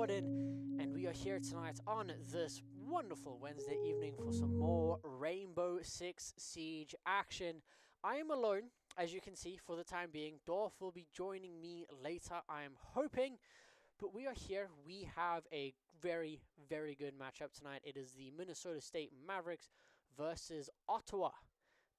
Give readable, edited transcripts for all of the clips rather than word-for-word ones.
And we are here tonight on this wonderful Wednesday evening for some more Rainbow Six Siege action. I am alone, as you can see, for the time being. Dorf will be joining me later, I am hoping. But we are here. We have a very, very good matchup tonight. It is the Minnesota State Mavericks versus Ottawa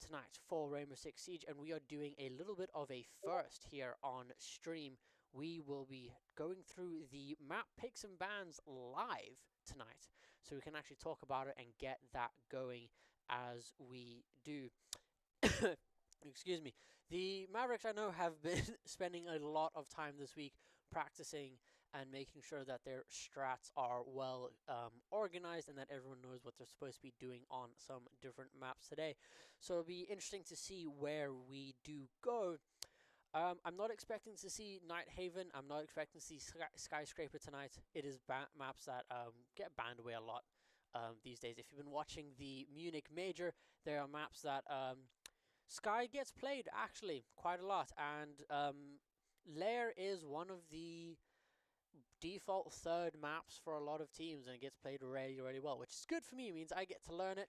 tonight for Rainbow Six Siege, and we are doing a little bit of a first here on stream. We will be going through the map picks and bans live tonight, so we can actually talk about it and get that going as we do. Excuse me. The Mavericks, I know, have been spending a lot of time this week practicing and making sure that their strats are well organized and that everyone knows what they're supposed to be doing on some different maps today. So it'll be interesting to see where we do go. I'm not expecting to see Night Haven. I'm not expecting to see Skyscraper tonight. It is maps that get banned away a lot these days. If you've been watching the Munich Major, there are maps that Sky gets played actually quite a lot, and Lair is one of the default third maps for a lot of teams, and it gets played really, really well, which is good for me. It means I get to learn it.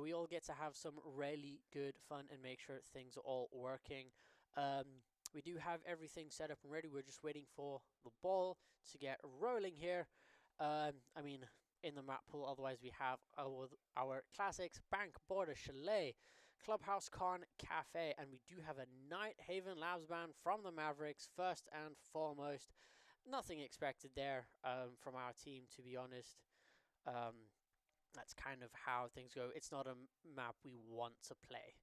We all get to have some really good fun and make sure things are all working. We do have everything set up and ready. We're just waiting for the ball to get rolling here. I mean, in the map pool, otherwise we have our classics: Bank, Border, Chalet, Clubhouse, Con, Cafe, and we do have a Night Haven Labs ban from the Mavericks, first and foremost. Nothing expected there from our team, to be honest. That's kind of how things go. It's not a map we want to play.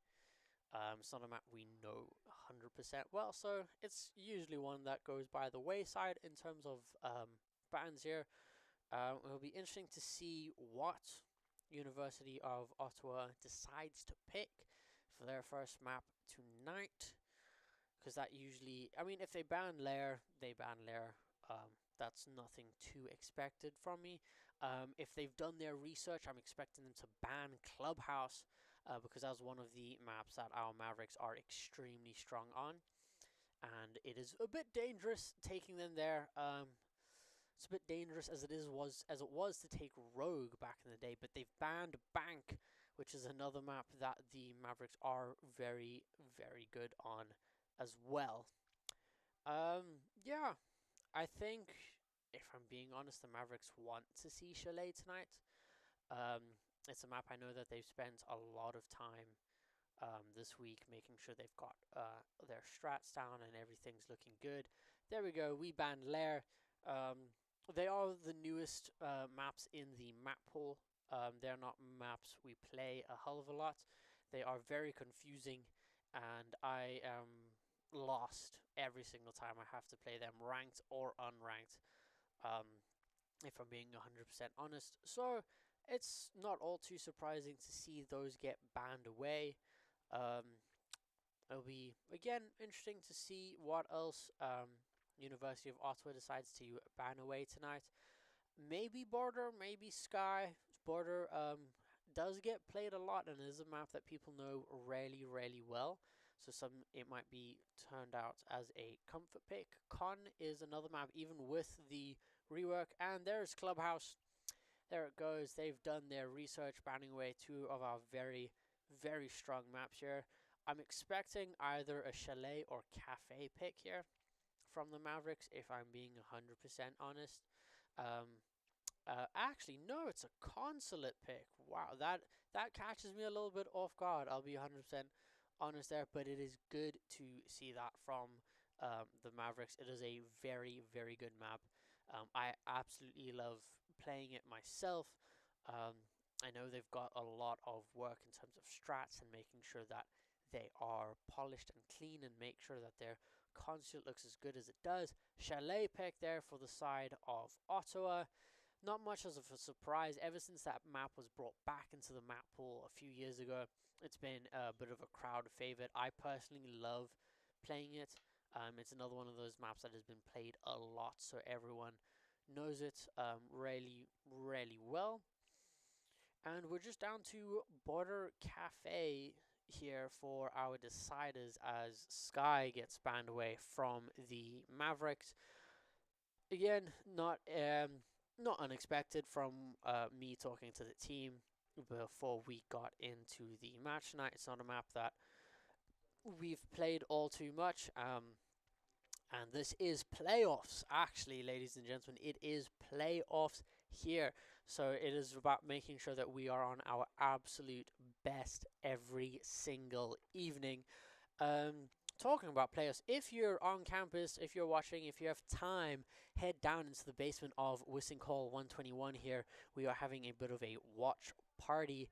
It's not a map we know 100% well, so it's usually one that goes by the wayside in terms of bans here. It'll be interesting to see what University of Ottawa decides to pick for their first map tonight. Because that usually, I mean, if they ban Lair, they ban Lair. That's nothing too expected from me. If they've done their research, I'm expecting them to ban Clubhouse, because that was one of the maps that our Mavericks are extremely strong on, and it is a bit dangerous taking them there. It's a bit dangerous as it was to take Rogue back in the day, but they've banned Bank, which is another map that the Mavericks are very, very good on as well. Yeah, I think, if I'm being honest, the Mavericks want to see Chalet tonight. Um, it's a map I know that they've spent a lot of time this week making sure they've got their strats down and everything's looking good. There we go. We banned Lair. They are the newest maps in the map pool. They're not maps we play a hell of a lot. They are very confusing, and I am lost every single time I have to play them, ranked or unranked, if I'm being 100% honest. So it's not all too surprising to see those get banned away. It'll be, again, interesting to see what else University of Ottawa decides to ban away tonight. Maybe Border, maybe Sky. Border does get played a lot and is a map that people know really, really well. So it might be turned out as a comfort pick. Con is another map, even with the rework. And there's Clubhouse. There it goes. They've done their research, banning away two of our very, very strong maps here. I'm expecting either a Chalet or Cafe pick here from the Mavericks, if I'm being 100% honest. Actually, no, it's a Consulate pick. Wow, that catches me a little bit off guard. I'll be 100% honest there, but it is good to see that from the Mavericks. It is a very, very good map. I absolutely love playing it myself. I know they've got a lot of work in terms of strats and making sure that they are polished and clean and make sure that their Consulate looks as good as it does. Chalet pick there for the side of Ottawa. Not much as of a surprise. Ever since that map was brought back into the map pool a few years ago, it's been a bit of a crowd favorite. I personally love playing it. It's another one of those maps that has been played a lot, so everyone knows it really, really well. And we're just down to Border Cafe here for our deciders as Sky gets banned away from the Mavericks. Again, not unexpected from me talking to the team before we got into the match tonight. It's not a map that we've played all too much. And this is playoffs, actually, ladies and gentlemen. It is playoffs here. So it is about making sure that we are on our absolute best every single evening. Talking about playoffs, if you're on campus, if you're watching, if you have time, head down into the basement of Wissink Hall 121 here. We are having a bit of a watch party.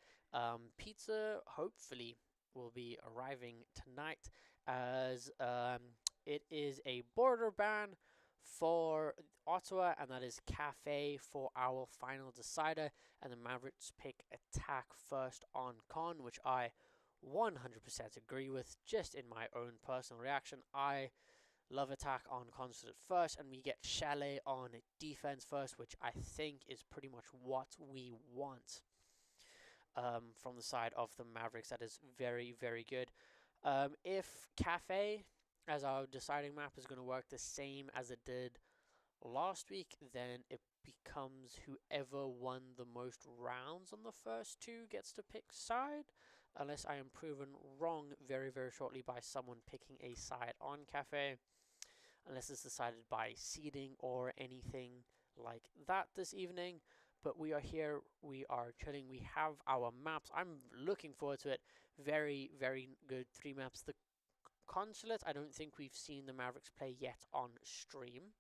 Pizza, hopefully, will be arriving tonight as it is a border ban for Ottawa, and that is Cafe for our final decider. And the Mavericks pick attack first on Con, which I 100% agree with. Just in my own personal reaction, I love attack on Consulate first, and we get Chalet on defense first, which I think is pretty much what we want from the side of the Mavericks. That is very, very good. If Cafe as our deciding map is going to work the same as it did last week, then it becomes whoever won the most rounds on the first two gets to pick side, unless I am proven wrong very, very shortly by someone picking a side on Cafe, unless it's decided by seeding or anything like that this evening. But we are here, we are chilling, we have our maps. I'm looking forward to it. Very, very good 3 maps. The Consulate, I don't think we've seen the Mavericks play yet on stream,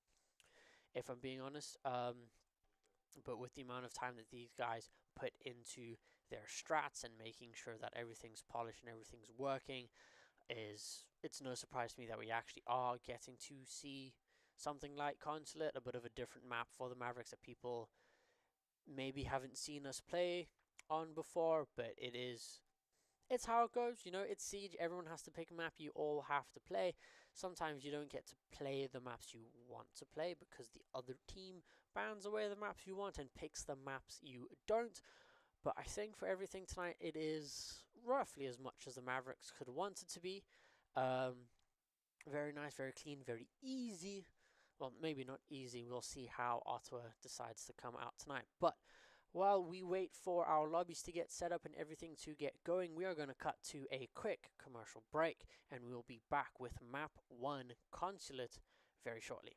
if I'm being honest. But with the amount of time that these guys put into their strats and making sure that everything's polished and everything's working, it's no surprise to me that we actually are getting to see something like Consulate, a bit of a different map for the Mavericks that people maybe haven't seen us play on before, but it's how it goes. It's Siege. Everyone has to pick a map you all have to play. Sometimes you don't get to play the maps you want to play because the other team bans away the maps you want and picks the maps you don't. But I think for everything tonight, it is roughly as much as the Mavericks could want it to be. Very nice, very clean, very easy. Well, maybe not easy. We'll see how Ottawa decides to come out tonight. But while we wait for our lobbies to get set up and everything to get going, we are going to cut to a quick commercial break, and we'll be back with Map 1 Consulate very shortly.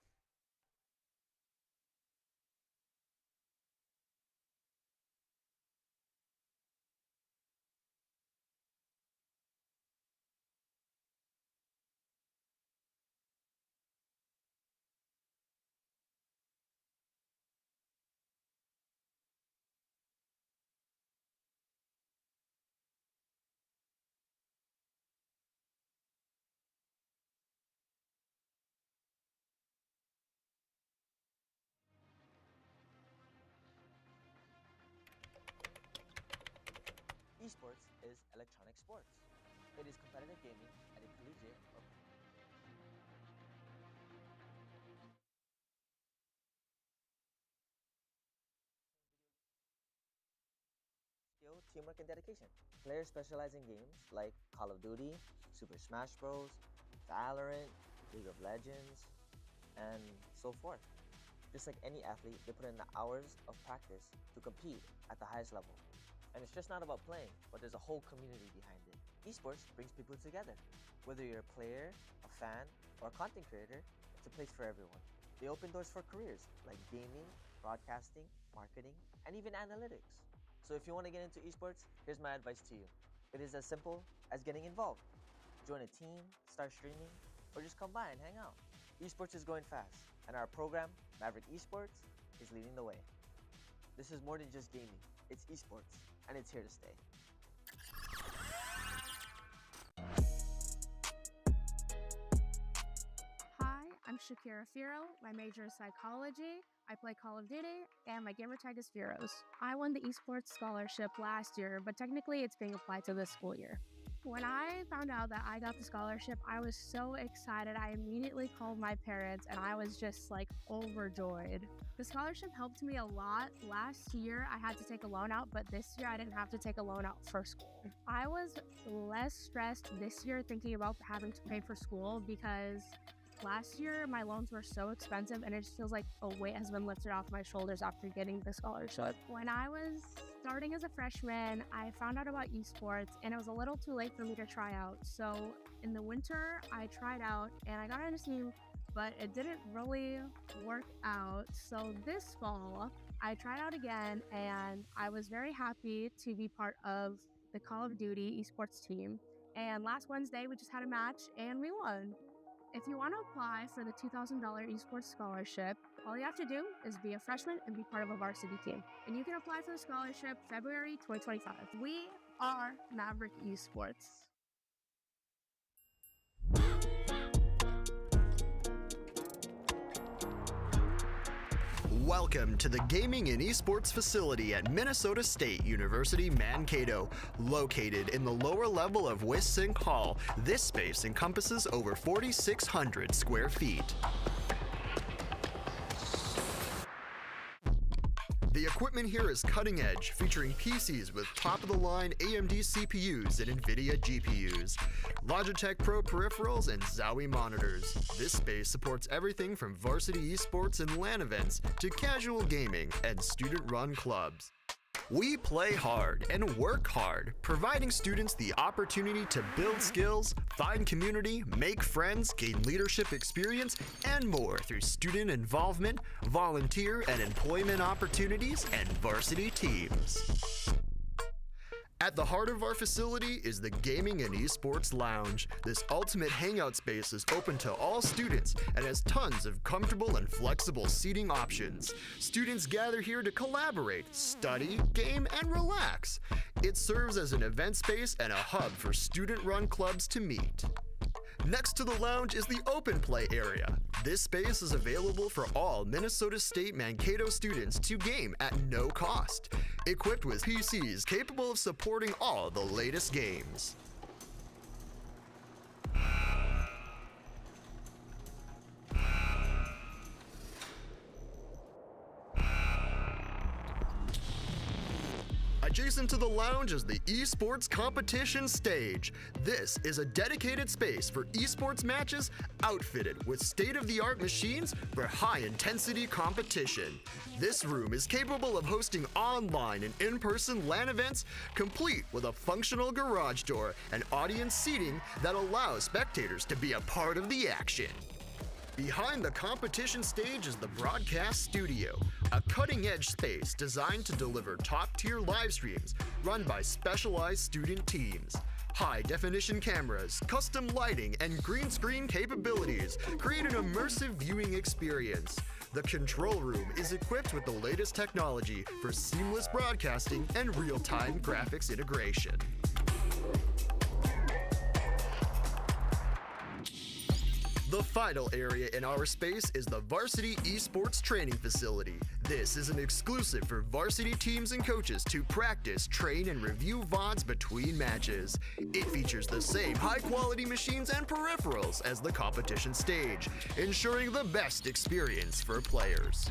Esports is electronic sports. It is competitive gaming at a collegiate or skill, teamwork, and dedication. Players specialize in games like Call of Duty, Super Smash Bros., Valorant, League of Legends, and so forth. Just like any athlete, they put in the hours of practice to compete at the highest level. And it's just not about playing, but there's a whole community behind it. Esports brings people together. Whether you're a player, a fan, or a content creator, it's a place for everyone. They open doors for careers like gaming, broadcasting, marketing, and even analytics. So if you want to get into esports, here's my advice to you. It is as simple as getting involved. Join a team, start streaming, or just come by and hang out. Esports is going fast, and our program, Maverick Esports, is leading the way. This is more than just gaming, it's esports, and it's here to stay. Hi, I'm Shakira Firo. My major is psychology. I play Call of Duty, and my gamer tag is Firos. I won the esports scholarship last year, but technically it's being applied to this school year. When I found out that I got the scholarship, I was so excited. I immediately called my parents and I was just like overjoyed. The scholarship helped me a lot. Last year I had to take a loan out, but this year I didn't have to take a loan out for school. I was less stressed this year thinking about having to pay for school because last year my loans were so expensive and it just feels like a weight has been lifted off my shoulders after getting the scholarship. When I was starting as a freshman, I found out about esports and it was a little too late for me to try out. So in the winter, I tried out and I got on a team, but it didn't really work out. So this fall, I tried out again and I was very happy to be part of the Call of Duty esports team. And last Wednesday, we just had a match and we won. If you want to apply for the $2,000 esports scholarship, all you have to do is be a freshman and be part of a varsity team. And you can apply for the scholarship February 2025. We are Maverick Esports. Welcome to the Gaming and Esports facility at Minnesota State University Mankato. Located in the lower level of Wisink Hall, this space encompasses over 4,600 square feet. The equipment here is cutting edge, featuring PCs with top-of-the-line AMD CPUs and NVIDIA GPUs, Logitech Pro peripherals, and Zowie monitors. This space supports everything from varsity esports and LAN events to casual gaming and student-run clubs. We play hard and work hard, providing students the opportunity to build skills, find community, make friends, gain leadership experience, and more through student involvement, volunteer and employment opportunities, and varsity teams. At the heart of our facility is the Gaming and Esports Lounge. This ultimate hangout space is open to all students and has tons of comfortable and flexible seating options. Students gather here to collaborate, study, game, and relax. It serves as an event space and a hub for student-run clubs to meet. Next to the lounge is the open play area. This space is available for all Minnesota State Mankato students to game at no cost, equipped with PCs capable of supporting all the latest games. Adjacent to the lounge is the esports competition stage. This is a dedicated space for esports matches outfitted with state-of-the-art machines for high-intensity competition. This room is capable of hosting online and in-person LAN events, complete with a functional garage door and audience seating that allows spectators to be a part of the action. Behind the competition stage is the broadcast studio, a cutting-edge space designed to deliver top-tier live streams run by specialized student teams. High-definition cameras, custom lighting, and green screen capabilities create an immersive viewing experience. The control room is equipped with the latest technology for seamless broadcasting and real-time graphics integration. The final area in our space is the Varsity Esports Training Facility. This is an exclusive for varsity teams and coaches to practice, train, and review VODs between matches. It features the same high-quality machines and peripherals as the competition stage, ensuring the best experience for players.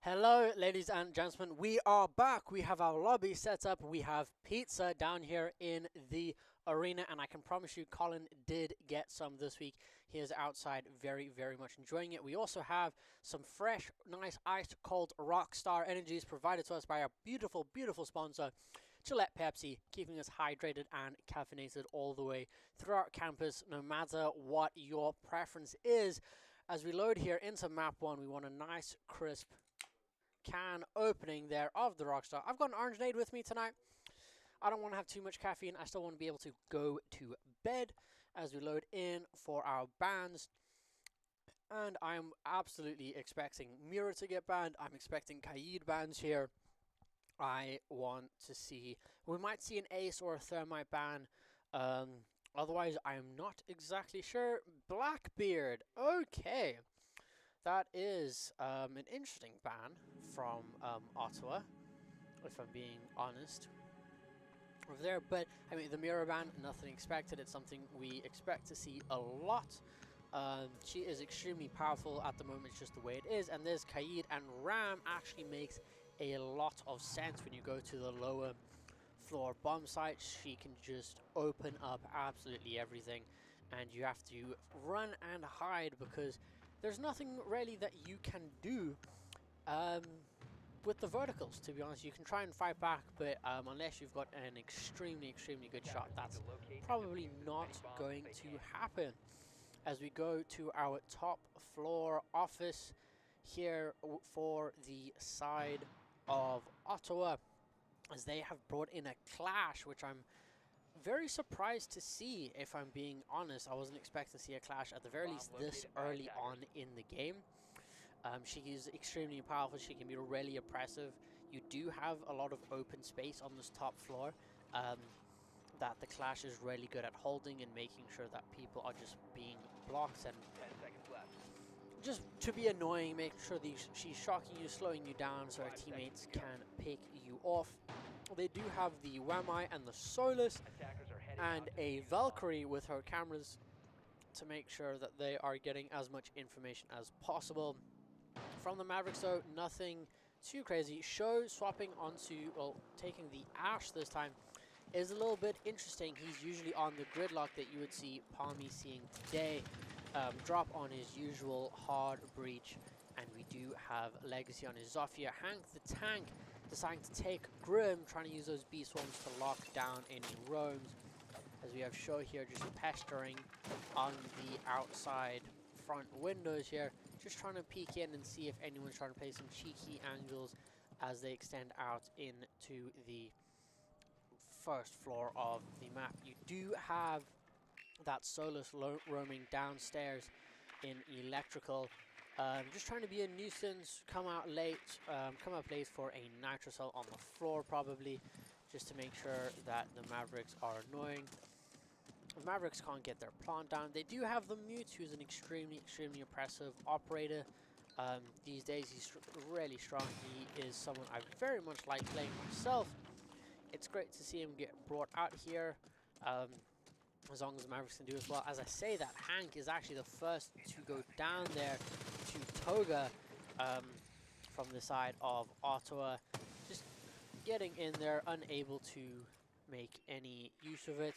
Hello, ladies and gentlemen. We are back. We have our lobby set up. We have pizza down here in the arena, and I can promise you Colin did get some this week. He is outside very, very much enjoying it. We also have some fresh, nice, ice-cold Rockstar Energies provided to us by our beautiful, beautiful sponsor, Gillette Pepsi, keeping us hydrated and caffeinated all the way throughout campus, no matter what your preference is. As we load here into map 1, we want a nice, crisp can opening there of the Rockstar. I've got an Orangeade with me tonight. I don't want to have too much caffeine. I still want to be able to go to bed as we load in for our bans. And I'm absolutely expecting Mira to get banned. I'm expecting Kaid bans here. I want to see... We might see an Ace or a Thermite ban. Otherwise, I'm not exactly sure. Blackbeard. Okay. That is an interesting ban from Ottawa, if I'm being honest. over there. But I mean, the mirror ban, nothing expected. It's something we expect to see a lot. She is extremely powerful at the moment. It's just the way it is. And there's Kaid, and Ram actually makes a lot of sense when you go to the lower floor bomb site. She can just open up absolutely everything, and you have to run and hide because there's nothing really that you can do with the verticals. To be honest, you can try and fight back, but unless you've got an extremely good shot, that's probably not going to happen. As we go to our top floor office here for the side of Ottawa, as they have brought in a clash, which I'm very surprised to see, if I'm being honest. I wasn't expecting to see a clash, at the very least, this early on in the game. She is extremely powerful. She can be really oppressive. You do have a lot of open space on this top floor that the clash is really good at holding and making sure that people are just being blocked and 10 seconds left. just to be annoying, making sure she's shocking you, slowing you down so her teammates can pick you off. They do have the Wamai and the Solus Attackers are heading and out to a defuse bomb. Valkyrie with her cameras to make sure that they are getting as much information as possible. From the Mavericks though, nothing too crazy. Show swapping onto, well, taking the Ash this time is a little bit interesting. He's usually on the gridlock that you would see Palmy seeing today. Drop on his usual hard breach, and we do have Legacy on his Zofia. Hank the tank deciding to take Grim, trying to use those bee swarms to lock down any roams. As we have Show here just pestering on the outside front windows here, just trying to peek in and see if anyone's trying to play some cheeky angles as they extend out into the first floor of the map. You do have that Solus roaming downstairs in electrical, just trying to be a nuisance, come out late for a nitrocell on the floor probably, just to make sure that the Mavericks are annoying. The Mavericks can't get their plant down. They do have the Mute, who's an extremely oppressive operator. These days he's really strong. He is someone I very much like playing myself. It's great to see him get brought out here, as long as the Mavericks can do as well. As I say that, Hank is actually the first to go down there to Toga from the side of Ottawa. Just getting in there, unable to make any use of it.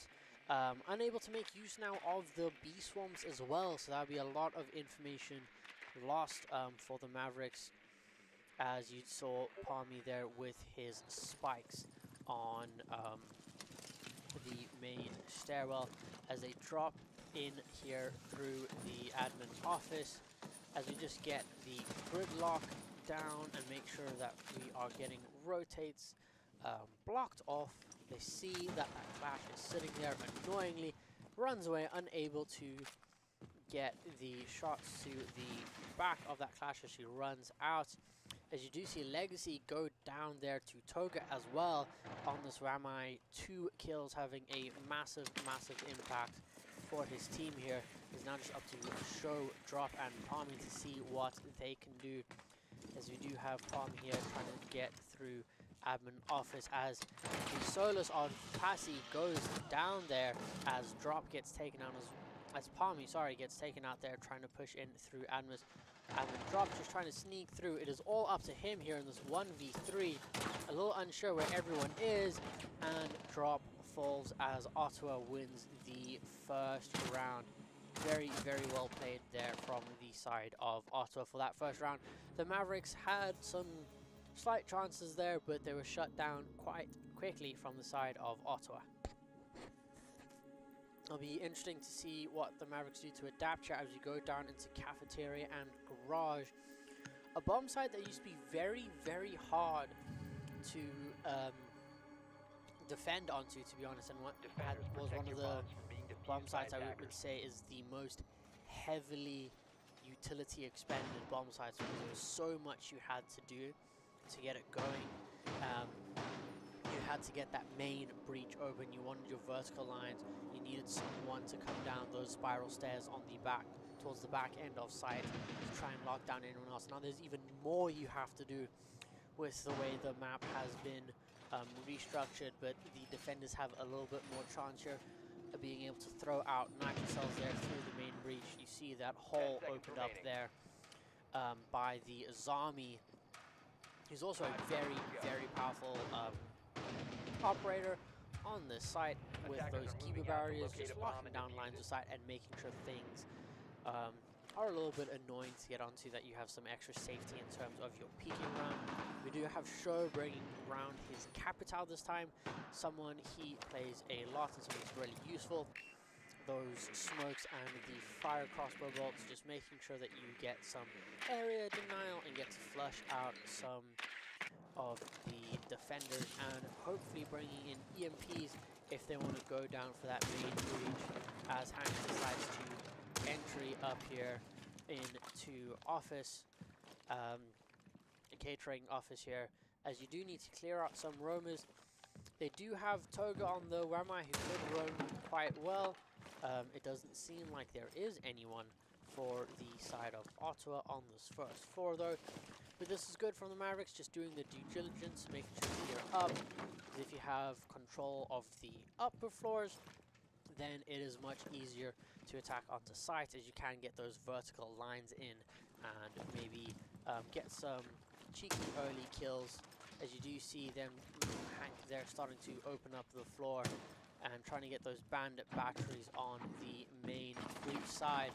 Unable to make use now of the bee swarms as well, so that'll be a lot of information lost for the Mavericks, as you saw Palmy there with his spikes on the main stairwell as they drop in here through the admin office, as we just get the gridlock down and make sure that we are getting rotates blocked off. They see that clash is sitting there annoyingly, runs away, unable to get the shots to the back of that clash as she runs out. As you do see Legacy go down there to Toga as well on this Ramai. 2 kills, having a massive impact for his team here. It's now just up to Show, Drop, and Palmy to see what they can do. As we do have Palmy here trying to get through admin office, as the Solus on Passy goes down there as Drop gets taken out, as Palmy, sorry, gets taken out there trying to push in through admin. Drop just trying to sneak through. It is all up to him here in this 1v3. A little unsure where everyone is, and Drop falls as Ottawa wins the first round. Very well played there from the side of Ottawa for that first round. The Mavericks had some slight chances there, but they were shut down quite quickly from the side of Ottawa. It'll be interesting to see what the Mavericks do to adapt here as we go down into cafeteria and garage. A bomb site that used to be very hard to defend onto, to be honest, and what was one of the bomb sites I would say is the most heavily utility expended bomb sites, because there was so much you had to do to get it going. You had to get that main breach open. You wanted your vertical lines. You needed someone to come down those spiral stairs on the back, towards the back end of site, to try and lock down anyone else. Now there's even more you have to do with the way the map has been restructured, but the defenders have a little bit more chance here of being able to throw out nitro cells there through the main breach. You see that hole opened up there by the Zami. He's also a very, very powerful operator on this site with those keeper barriers, just locking down lines of sight and making sure things are a little bit annoying to get onto, that you have some extra safety in terms of your peeking round. We do have Show bringing around his Capital this time, someone he plays a lot and something that's really useful. Those smokes and the fire crossbow bolts, just making sure that you get some area denial and get to flush out some of the defenders, and hopefully bringing in EMPs if they want to go down for that main breach, as Hank decides to entry up here into office, catering office here, as you do need to clear out some roamers. They do have Toga on the Wamai who could roam quite well. It doesn't seem like there is anyone for the side of Ottawa on this first floor though. But this is good from the Mavericks, just doing the due diligence, making sure to clear up. If you have control of the upper floors, then it is much easier to attack onto site, as you can get those vertical lines in and maybe get some cheeky early kills. As you do see them, Hank there starting to open up the floor and trying to get those bandit batteries on the main breach side.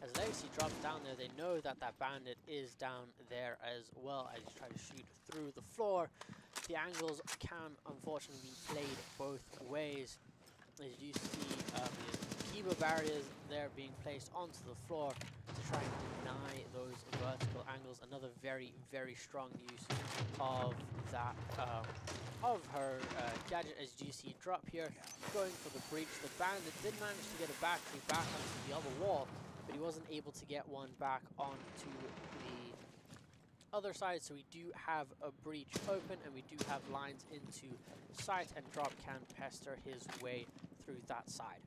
As Legacy drops down there, they know that that bandit is down there as well, as you try to shoot through the floor. The angles can unfortunately be played both ways. As you see the keeper barriers there being placed onto the floor to try and deny those vertical angles. Another very, very strong use of that, of her gadget, as you see drop here, going for the breach. The bandit did manage to get a battery back onto the other wall, but he wasn't able to get one back onto the other side, so we do have a breach open and we do have lines into sight, and drop can pester his way through that side.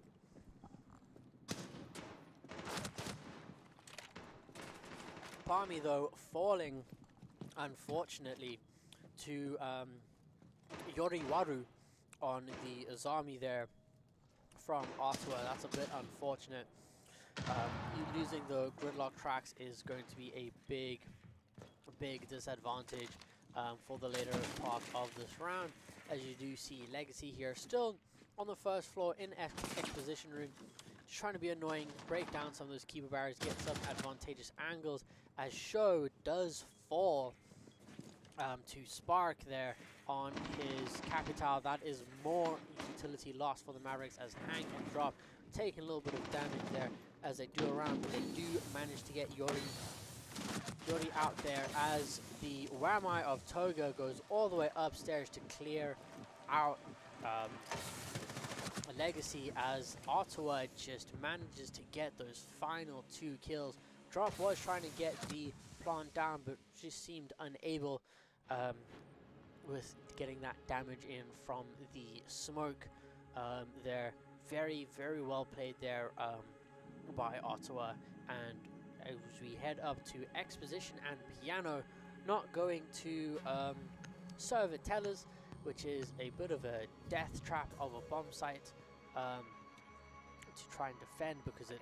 Palmy though falling unfortunately to Yoriwaru on the Azami there from Ottawa. That's a bit unfortunate. Losing the gridlock tracks is going to be a big disadvantage for the later part of this round, as you do see Legacy here still on the first floor in exposition room, just trying to be annoying, break down some of those keeper barriers, get some advantageous angles, as Show does fall to Spark there on his Capital. That is more utility loss for the Mavericks, as Hank and Drop taking a little bit of damage there as they do around, but they do manage to get Yori out there, as the Wamai of Toga goes all the way upstairs to clear out Legacy, as Ottawa just manages to get those final 2 kills. Drop was trying to get the plant down, but just seemed unable with getting that damage in from the smoke there. Very, very well played there by Ottawa. And as we head up to Exposition and Piano, not going to Server Tellers, which is a bit of a death trap of a bomb site to try and defend, because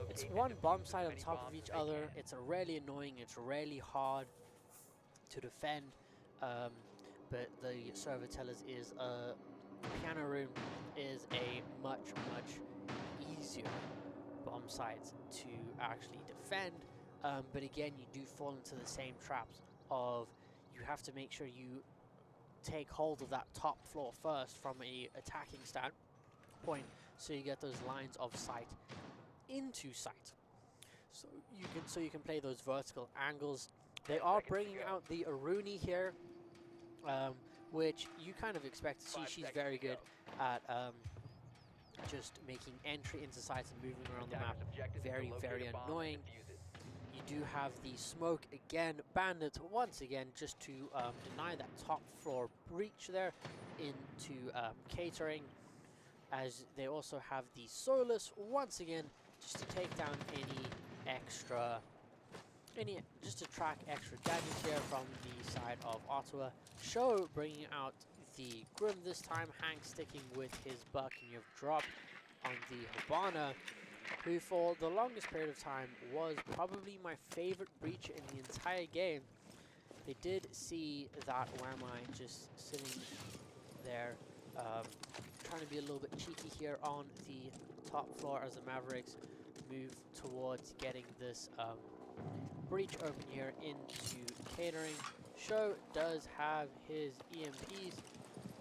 it's one bomb site on top of each other. It's really annoying, it's really hard to defend, but the Server Tellers is Piano Room is a much easier bomb site to actually defend, but again you do fall into the same traps of you have to make sure you take hold of that top floor first from a attacking standpoint, so you get those lines of sight into sight, so you can play those vertical angles. They are bringing out the Aruni here, which you kind of expect to see. She's very good at just making entry into sites and moving around the map. Very, very annoying. You do have the smoke again, Bandit once again, just to deny that top floor breach there into catering, as they also have the Solus once again, just to take down just to track extra gadgets here from the side of Ottawa. Show bringing out the Grim this time. Hank sticking with his buck, and you have drop on the Hibana, who for the longest period of time was probably my favorite breach in the entire game. They did see that Wamai just sitting there, trying to be a little bit cheeky here on the top floor as the Mavericks move towards getting this breach open here into catering. Show does have his EMPs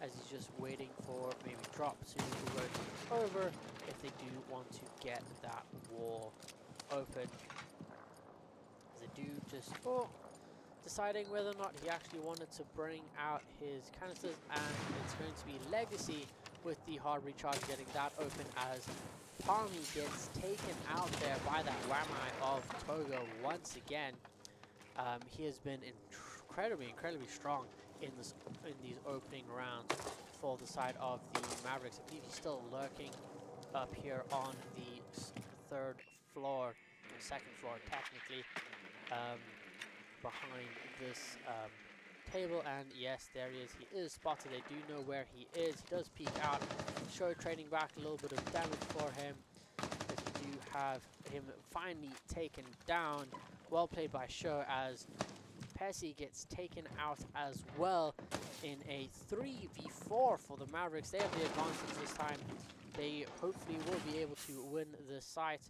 as he's just waiting for maybe drop to rotate over if they do want to get that wall open. As they do just deciding whether or not he actually wanted to bring out his canisters, and it's going to be Legacy with the hard recharge getting that open as Palmy gets taken out there by that Wamai of Togo once again. He has been incredibly strong in these opening rounds for the side of the Mavericks. I believe he's still lurking up here on the third floor, or second floor technically, behind this table, and yes, there he is. He is spotted. They do know where he is. He does peek out. Show trading back a little bit of damage for him, as we do have him finally taken down. Well played by Show as Pessy gets taken out as well in a 3v4 for the Mavericks. They have the advantage this time. They hopefully will be able to win the site,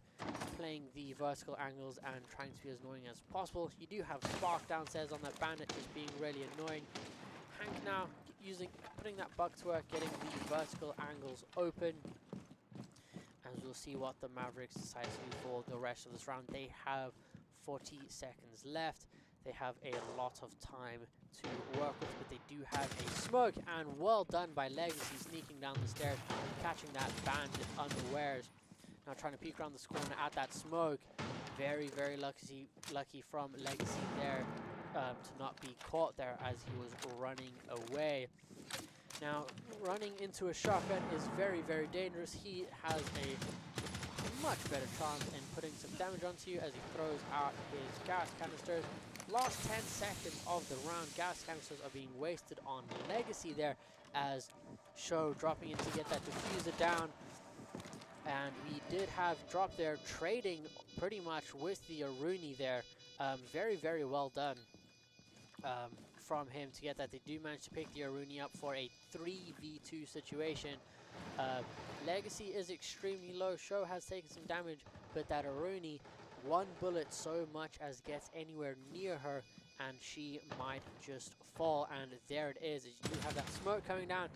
playing the vertical angles and trying to be as annoying as possible. You do have Spark downstairs on that bandit, just being really annoying. Hank now putting that buck to work, getting the vertical angles open. As we'll see what the Mavericks decide to do for the rest of this round. They have 40 seconds left. They have a lot of time to work with, but they do have a smoke, and well done by Legacy, sneaking down the stairs, catching that bandit unawares. Now trying to peek around this corner at that smoke. Very lucky from Legacy there to not be caught there as he was running away. Now running into a shotgun is very dangerous. He has a much better chance in putting some damage onto you as he throws out his gas canisters. Last 10 seconds of the round, gas canisters are being wasted on Legacy there as Show dropping in to get that diffuser down. And we did have drop there trading pretty much with the Aruni there. Very well done from him to get that. They do manage to pick the Aruni up for a 3v2 situation. Legacy is extremely low. Show has taken some damage, but that Aruni, one bullet so much as gets anywhere near her and she might just fall. And there it is. As you do have that smoke coming down,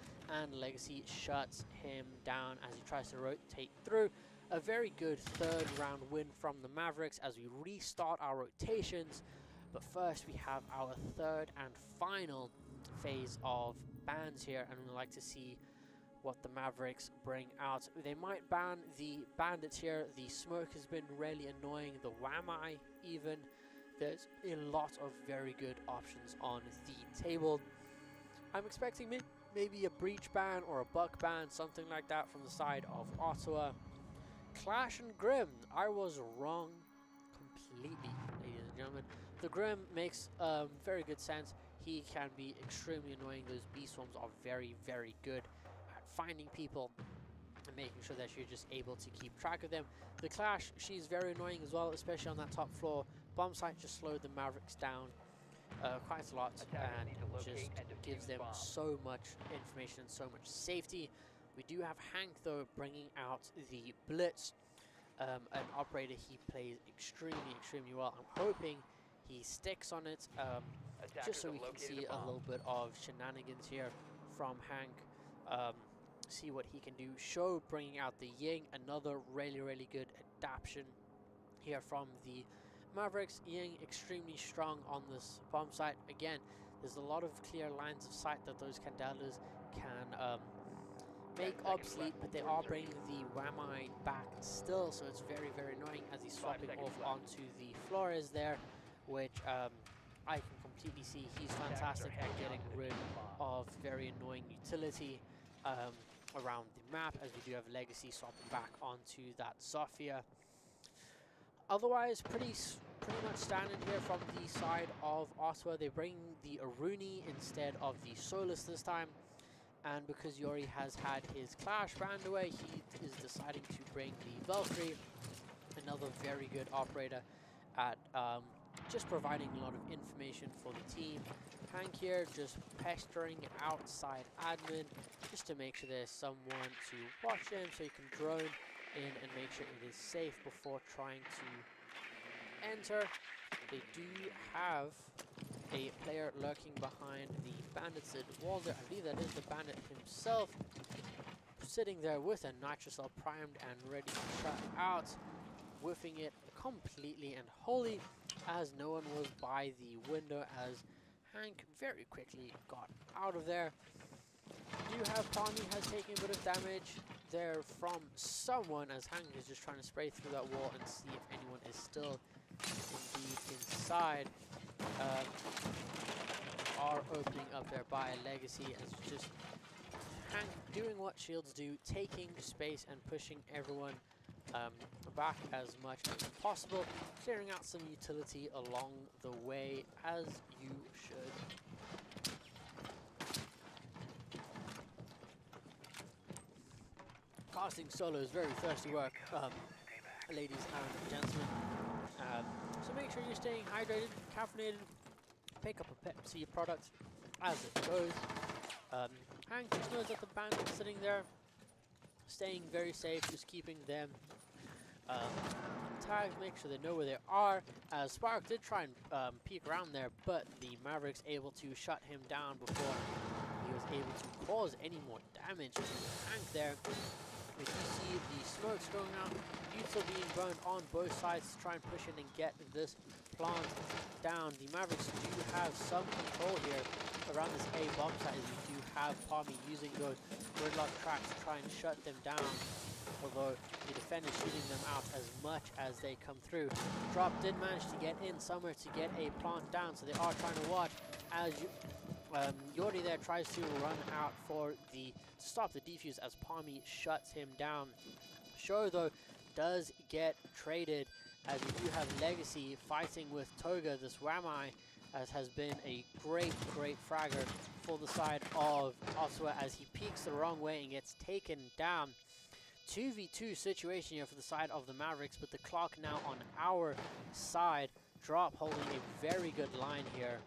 and Legacy shuts him down as he tries to rotate through. A very good third round win from the Mavericks as we restart our rotations. But first we have our third and final phase of bans here, and we'd like to see what the Mavericks bring out. They might ban the bandits here. The smoke has been really annoying. The Wamai even. There's a lot of very good options on the table. I'm expecting maybe a breach ban or a buck ban, something like that from the side of Ottawa. Clash and Grim. I was wrong completely, ladies and gentlemen. The Grim makes very good sense. He can be extremely annoying. Those bee swarms are very good at finding people and making sure that you're just able to keep track of them. The Clash, she's very annoying as well, especially on that top floor. Bomb site just slowed the Mavericks down quite a lot and just gives them so much information and so much safety. We do have Hank though bringing out the Blitz, an operator he plays extremely well. I'm hoping he sticks on it just so we can see a little bit of shenanigans here from Hank. See what he can do. Show bringing out the Ying, another really good adaptation here from the Mavericks. Ying extremely strong on this bomb site. Again, there's a lot of clear lines of sight that those Candelas can make obsolete, but they are bringing the Wamai back still, so it's very annoying as he's swapping off onto the Flores there, which I can completely see. He's fantastic at getting rid of very annoying utility around the map, as we do have Legacy swapping back onto that Zofia. Otherwise, pretty much standard here from the side of Ottawa. They bring the Aruni instead of the Solus this time. and because Yori has had his Clash banned away, he is deciding to bring the Valkyrie, another very good operator at just providing a lot of information for the team. Hank here just pestering outside admin just to make sure there's someone to watch him so he can drone in and make sure it is safe before trying to enter. They do have a player lurking behind the bandits wall there. I believe that is the bandit himself, sitting there with a nitrocell primed and ready to shut out, whiffing it completely and wholly as no one was by the window, as Hank very quickly got out of there. You have Palmy has taken a bit of damage there from someone, as Hank is just trying to spray through that wall and see if anyone is still indeed inside. Are opening up there by Legacy, as just Hank doing what shields do, taking space and pushing everyone back as much as possible, clearing out some utility along the way, as you should. Casting solo is very thirsty work, ladies and gentlemen. So make sure you're staying hydrated, caffeinated, pick up a Pepsi product as it goes. Hank just knows that the bandit's sitting there, staying very safe, just keeping them tagged, make sure they know where they are. Spark did try and peek around there, but the Maverick's able to shut him down before he was able to cause any more damage to Hank there. If you see the smokes going out, Utah being burned on both sides to try and push in and get this plant down. The Mavericks do have some control here around this A bomb site, as you do have Palmy using those gridlock tracks to try and shut them down, although the defenders shooting them out as much as they come through. Drop did manage to get in somewhere to get a plant down, so they are trying to watch as Yori there tries to run out for the stop the defuse as Palmy shuts him down. Show though does get traded, as we do have Legacy fighting with Toga, this Wamai, as has been a great fragger for the side of Ottawa, as he peeks the wrong way and gets taken down. 2v2 situation here for the side of the Mavericks, but the clock now on our side. Drop holding a very good line here,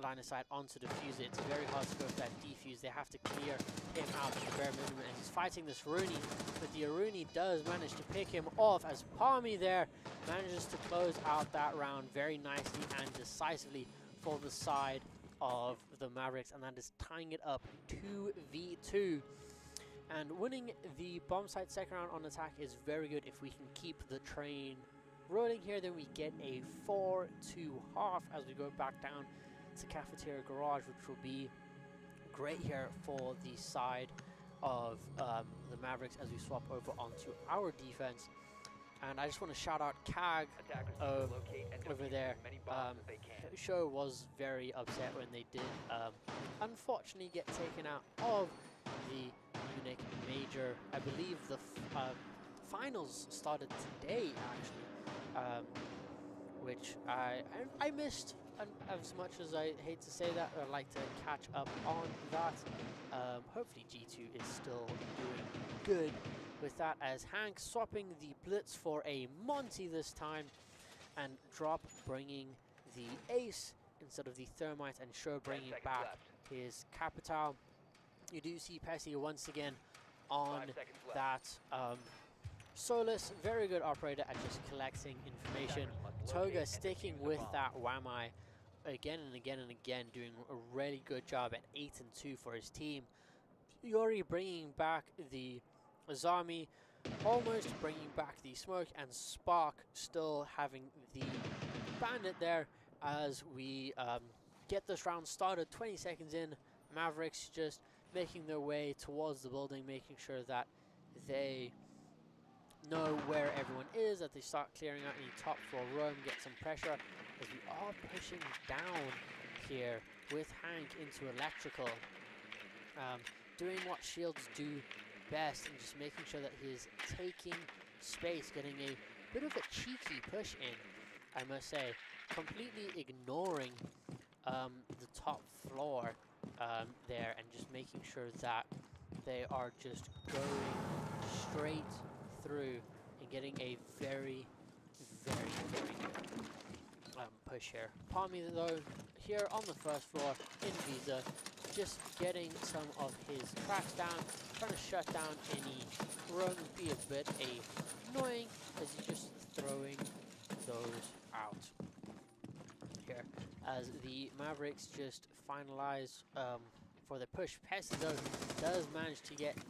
line of sight onto defuse it. It's very hard to go for that defuse. They have to clear him out at the bare minimum, and he's fighting this Rooney, but the Rooney does manage to pick him off, as Palmy there manages to close out that round very nicely and decisively for the side of the Mavericks, and that is tying it up 2v2. And winning the bomb site second round on attack is very good. If we can keep the train rolling here, then we get a 4-2 half as we go back down to Cafeteria Garage, which will be great here for the side of the Mavericks as we swap over onto our defense. And I just want to shout out CAG over there. Show was very upset when they did unfortunately get taken out of the Munich Major. I believe the finals started today, actually, which I missed. And as much as I hate to say that, I'd like to catch up on that. Hopefully G2 is still doing good with that, as Hank swapping the Blitz for a Monty this time, and Drop bringing the Ace instead of the Thermite, and Show bringing back his Capital. You do see Pessy once again on that Solus, very good operator at just collecting information. Toga sticking with that Wamai again and again and again, doing a really good job at 8-2 for his team. Yori bringing back the Azami, almost bringing back the Smoke, and Spark still having the Bandit there as we get this round started. 20 seconds in, Mavericks just making their way towards the building, making sure that they know where everyone is, that they start clearing out any top floor room, get some pressure, as we are pushing down here with Hank into electrical, doing what shields do best and just making sure that he is taking space, getting a bit of a cheeky push in, I must say, completely ignoring the top floor there and just making sure that they are just going straight through and getting a very, very, very good push here. Palmy, though, here on the first floor in Visa, just getting some of his tracks down, trying to shut down any run, be a bit annoying as he's just throwing those out here. As the Mavericks just finalize for the push. Pessi, though,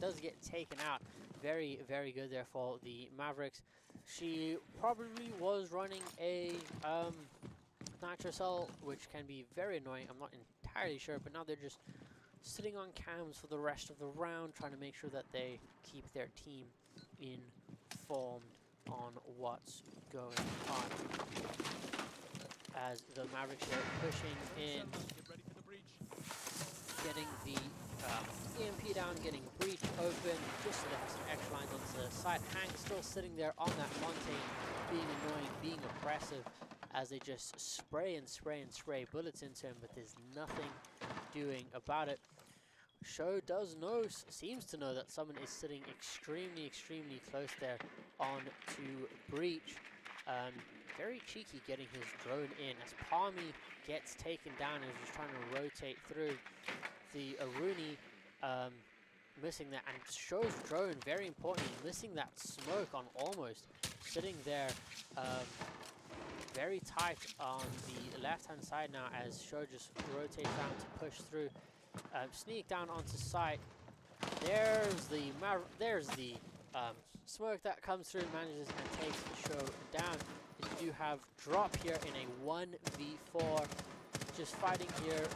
does get taken out. Very, very good there for the Mavericks. She probably was running a Nitro Cell, which can be very annoying. I'm not entirely sure, but now they're just sitting on cams for the rest of the round, trying to make sure that they keep their team informed on what's going on. As the Mavericks are pushing in, getting the EMP down, getting breach open, just so they have some extra lines onto the side. Hank still sitting there on that Montagne, being annoying, being oppressive, as they just spray and spray and spray bullets into him, but there's nothing doing about it. Show seems to know that someone is sitting extremely, extremely close there on to breach. Very cheeky getting his drone in as Palmy gets taken down and is just trying to rotate through. The Aruni missing that, and Show's drone, very importantly, missing that smoke on almost. Sitting there very tight on the left-hand side now as Show just rotates down to push through. Sneak down onto site. There's the smoke that comes through, manages and takes Show down. You do have drop here in a 1v4, just fighting here.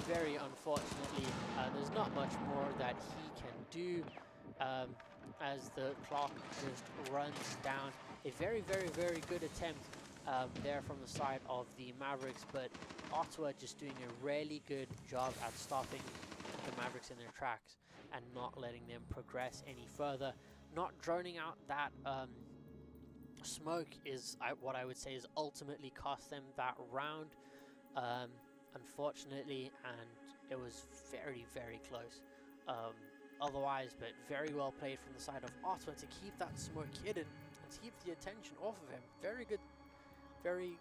Very unfortunately, there's not much more that he can do as the clock just runs down. A very, very, very good attempt there from the side of the Mavericks, but Ottawa just doing a really good job at stopping the Mavericks in their tracks and not letting them progress any further. Not droning out that smoke is what I would say is ultimately cost them that round, unfortunately, and it was very, very close otherwise, but very well played from the side of Ottawa to keep that smoke hidden and to keep the attention off of him. Very good, very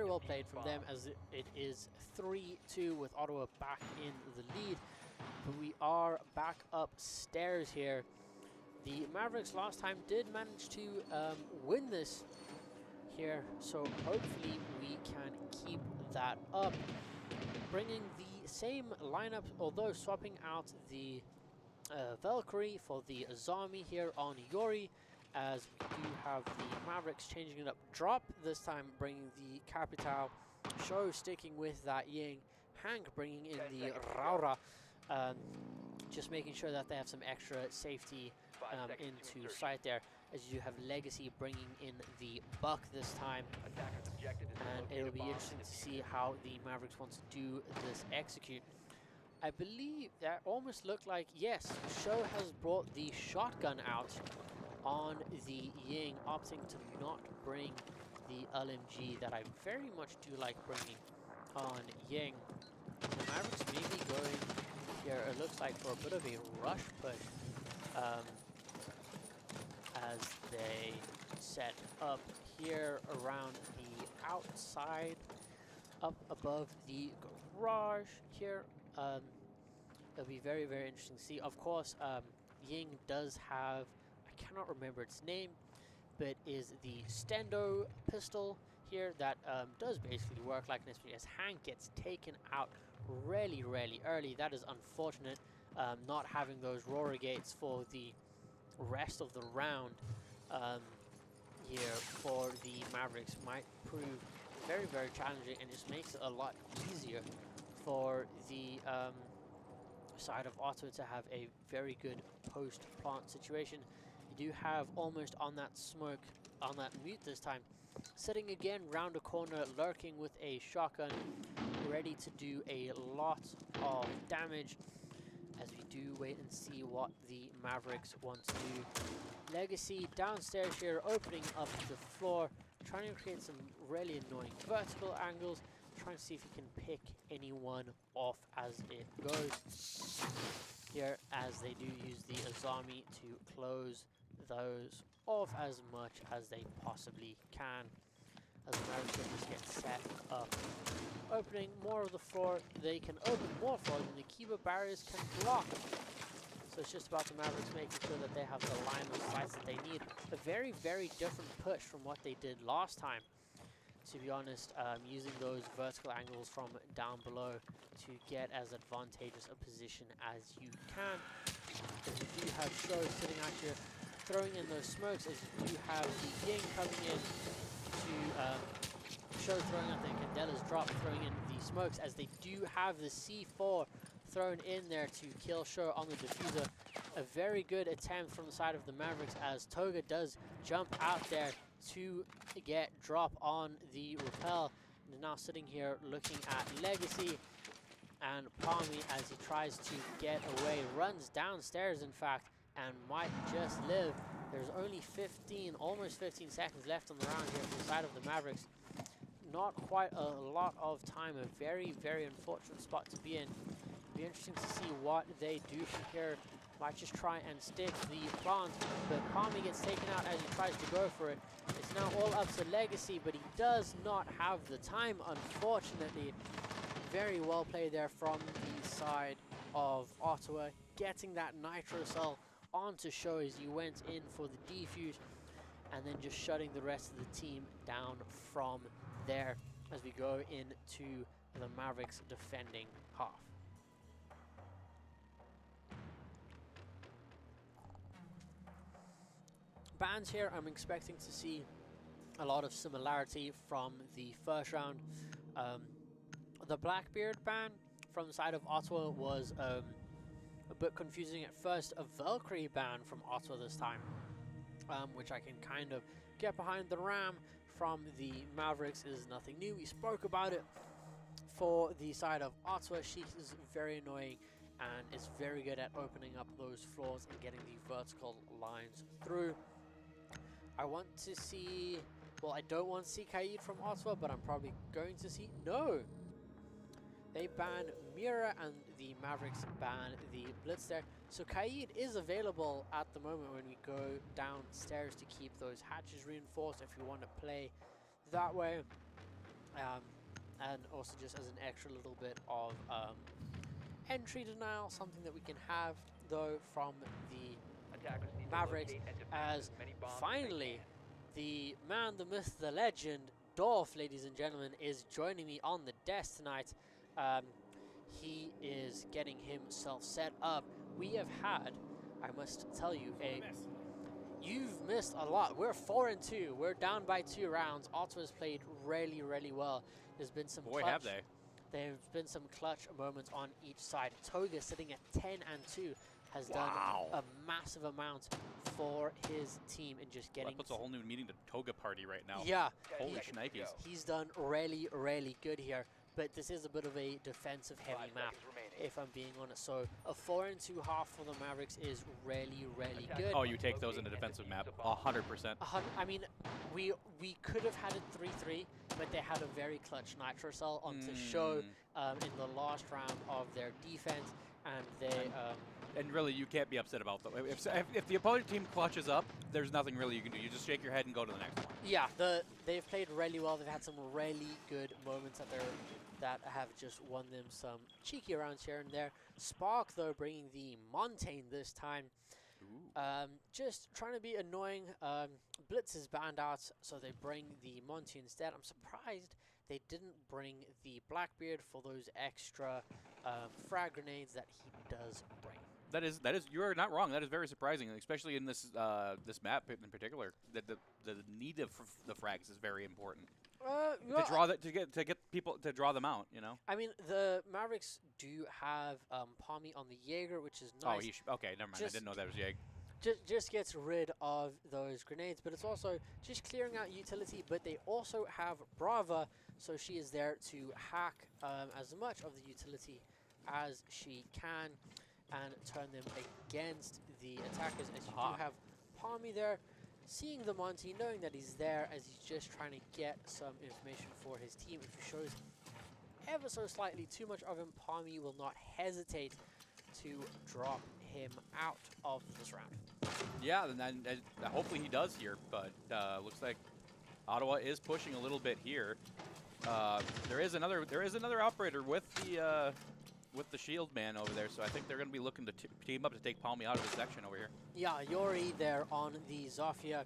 well played from them, as it is 3-2 with Ottawa back in the lead. But we are back upstairs here. The Mavericks last time did manage to win this here, so hopefully we can keep that up. Bringing the same lineup, although swapping out the Valkyrie for the Azami here on Yori, as we do have the Mavericks changing it up. Drop this time, bringing the Capital. Show sticking with that Ying. Hank bringing in the Raura, just making sure that they have some extra safety into sight there, as you have Legacy bringing in the Buck this time, and it'll be interesting to see how the Mavericks want to do this execute. I believe that almost looked like, yes, Show has brought the shotgun out on the Ying, opting to not bring the LMG that I very much do like bringing on Ying. The Mavericks may be going here, it looks like, for a bit of a rush push, as they set up here around the outside, up above the garage here. It'll be very, very interesting to see. Of course, Ying does have, I cannot remember its name, but is the Stendo pistol here that does basically work like an SMG, as Hank gets taken out really, really early. That is unfortunate, not having those roar gates for the rest of the round here for the Mavericks might prove very, very challenging, and just makes it a lot easier for the side of Ottawa to have a very good post-plant situation. You do have almost on that smoke, on that mute this time, sitting again round a corner, lurking with a shotgun, ready to do a lot of damage, as we do wait and see what the Mavericks want to do. Legacy downstairs here, opening up the floor, trying to create some really annoying vertical angles, try and see if he can pick anyone off as it goes. Here, as they do use the Azami to close those off as much as they possibly can. As the Mavericks just get set up. Opening more of the floor, they can open more floor than the Kiba barriers can block. So it's just about the Mavericks making sure that they have the line of sight that they need. A very, very different push from what they did last time. To be honest, using those vertical angles from down below to get as advantageous a position as you can. As you do have Sho sitting out here, throwing in those smokes, as you do have the Ying coming in to Sho throwing out the Candela's drop, throwing in the smokes, as they do have the C4 thrown in there to kill Sho on the diffuser. A very good attempt from the side of the Mavericks, as Toga does jump out there to get drop on the repel. And now sitting here looking at Legacy and Palmy as he tries to get away, runs downstairs in fact, and might just live. There's only 15, almost 15 seconds left on the round here from the side of the Mavericks. Not quite a lot of time, a very, very unfortunate spot to be in. Be interesting to see what they do from here. Might just try and stick the plant, but Palmy gets taken out as he tries to go for it. It's now all up to Legacy, but he does not have the time, unfortunately. Very well played there from the side of Ottawa, getting that Nitro Cell onto Sho as he went in for the defuse, and then just shutting the rest of the team down from there as we go into the Mavericks defending half. Bans here, I'm expecting to see a lot of similarity from the first round. The Blackbeard ban from the side of Ottawa was a bit confusing at first. A Valkyrie ban from Ottawa this time, which I can kind of get behind. The Ram from the Mavericks is nothing new. We spoke about it. For the side of Ottawa, she is very annoying and is very good at opening up those floors and getting the vertical lines through. I want to see, well, I don't want to see Kaid from Ottawa, but I'm probably going to see, no! They ban Mira and the Mavericks ban the Blitz there. So Kaid is available at the moment when we go downstairs to keep those hatches reinforced if you want to play that way. And also just as an extra little bit of entry denial, something that we can have though from the Mavericks, as finally the man, the myth, the legend, Dorf, ladies and gentlemen, is joining me on the desk tonight. He is getting himself set up. We have had, I must tell you, you've missed a lot. We're 4-2. We're down by 2 rounds. Ottawa's played really, really well. There's been some Boy, clutch. have they. There's been some clutch moments on each side. Toga sitting at 10-2 has done a massive amount for his team in just getting. That puts a whole new meaning to Toga party right now. Yeah. Holy shnikes. He's done really, really good here. But this is a bit of a defensive heavy map, if I'm being honest. So a 4-2 half for the Mavericks is really, really good. Oh, you take those in a defensive map, 100%. I mean, we could have had it 3-3, but they had a very clutch Nitro Cell onto Sho in the last round of their defense, and they. And really, you can't be upset about that. If the opposing team clutches up, there's nothing really you can do. You just shake your head and go to the next one. Yeah, they've played really well. They've had some really good moments that have just won them some cheeky rounds here and there. Spark, though, bringing the Montaigne this time. Just trying to be annoying. Blitz is banned out, so they bring the Montaigne instead. I'm surprised they didn't bring the Blackbeard for those extra frag grenades that he does bring. That is, you are not wrong. That is very surprising, especially in this this map in particular. That the need of the frags is very important. To draw that to get people to draw them out, you know. I mean, the Mavericks do have Palmy on the Jaeger, which is nice. Oh, okay, never mind. I didn't know that was Jaeger. Just gets rid of those grenades, but it's also just clearing out utility. But they also have Brava, so she is there to hack as much of the utility as she can and turn them against the attackers. As you do have Palmy there, seeing the Monty, knowing that he's there as he's just trying to get some information for his team. If he shows ever so slightly too much of him, Palmy will not hesitate to drop him out of this round. Yeah, and hopefully he does here, but looks like Ottawa is pushing a little bit here. There is another operator with the shield man over there, so I think they're going to be looking to team up to take Palmy out of the section over here. Yeah, Yori there on the Zofia,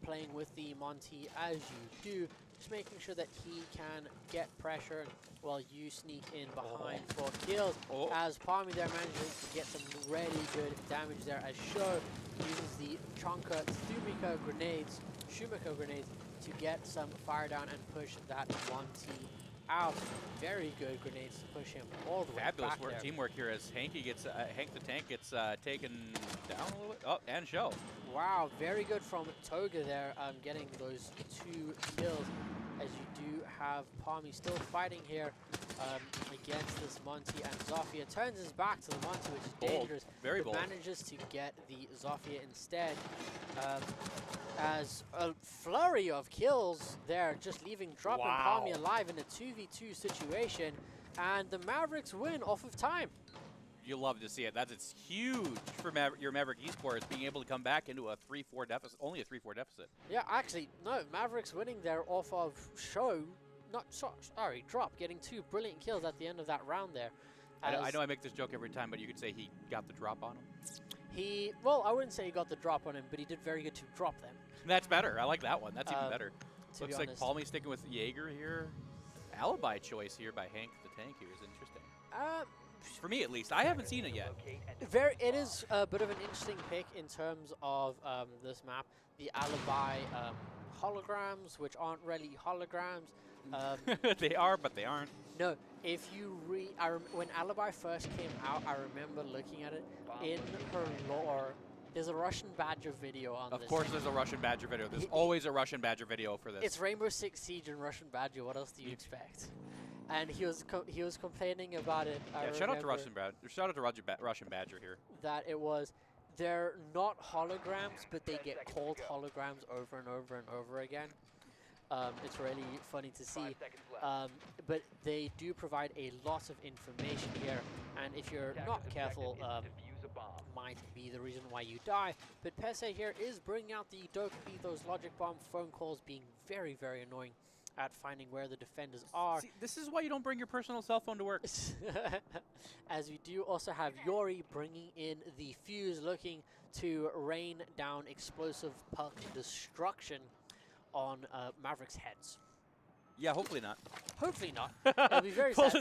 playing with the Monty as you do, just making sure that he can get pressure while you sneak in behind for kills. As Palmy there manages to get some really good damage there, as Sho uses the Chonka Thumika grenades, Shumiko grenades, to get some fire down and push that Monty out. Very good grenades to push him all the way Fabulous back there. teamwork here as Hank the Tank gets taken down a little bit. Oh, and Sho. Wow, very good from Toga there, getting those 2 kills, as you do have Palmy still fighting here against this Monty, and Zofia turns his back to the Monty, which is dangerous. Very but bold. Manages to get the Zofia instead, as a flurry of kills there, just leaving Drop and Palmy alive in a 2v2 situation, and the Mavericks win off of time. You love to see it. It's huge for your Maverick Esports being able to come back into a 3-4 deficit, only a 3-4 deficit. Yeah, actually, no, Mavericks winning there off of Drop, getting 2 brilliant kills at the end of that round there. I know I make this joke every time, but you could say he got the drop on him. Well, I wouldn't say he got the drop on him, but he did very good to drop them. That's better. I like that one. That's even better. Looks like honest. Palmy sticking with Jaeger here. Alibi choice here by Hank the Tank here is interesting. For me, at least. I haven't seen it yet. It is a bit of an interesting pick in terms of this map. The Alibi holograms, which aren't really holograms. They are, but they aren't. No, if you when Alibi first came out, I remember looking at it. In her lore, there's a Russian Badger video on this. Of course there's a Russian Badger video. There's always a Russian Badger video for this. It's Rainbow Six Siege and Russian Badger. What else do you expect? And he was complaining about it. Shout out to Russian Badger. Shout out to Russian Badger here. That they're not holograms, but they get called holograms over and over and over again. It's really funny to see. But they do provide a lot of information here, and if you're not careful, might be the reason why you die. But Pese here is bringing out the Dope Ethos Logic Bomb, phone calls being very, very annoying at finding where the defenders are. See, this is why you don't bring your personal cell phone to work. As we do also have Yori bringing in the Fuse, looking to rain down explosive puck destruction on Mavericks' heads. Yeah, hopefully not. Hopefully not. It'll be very sad.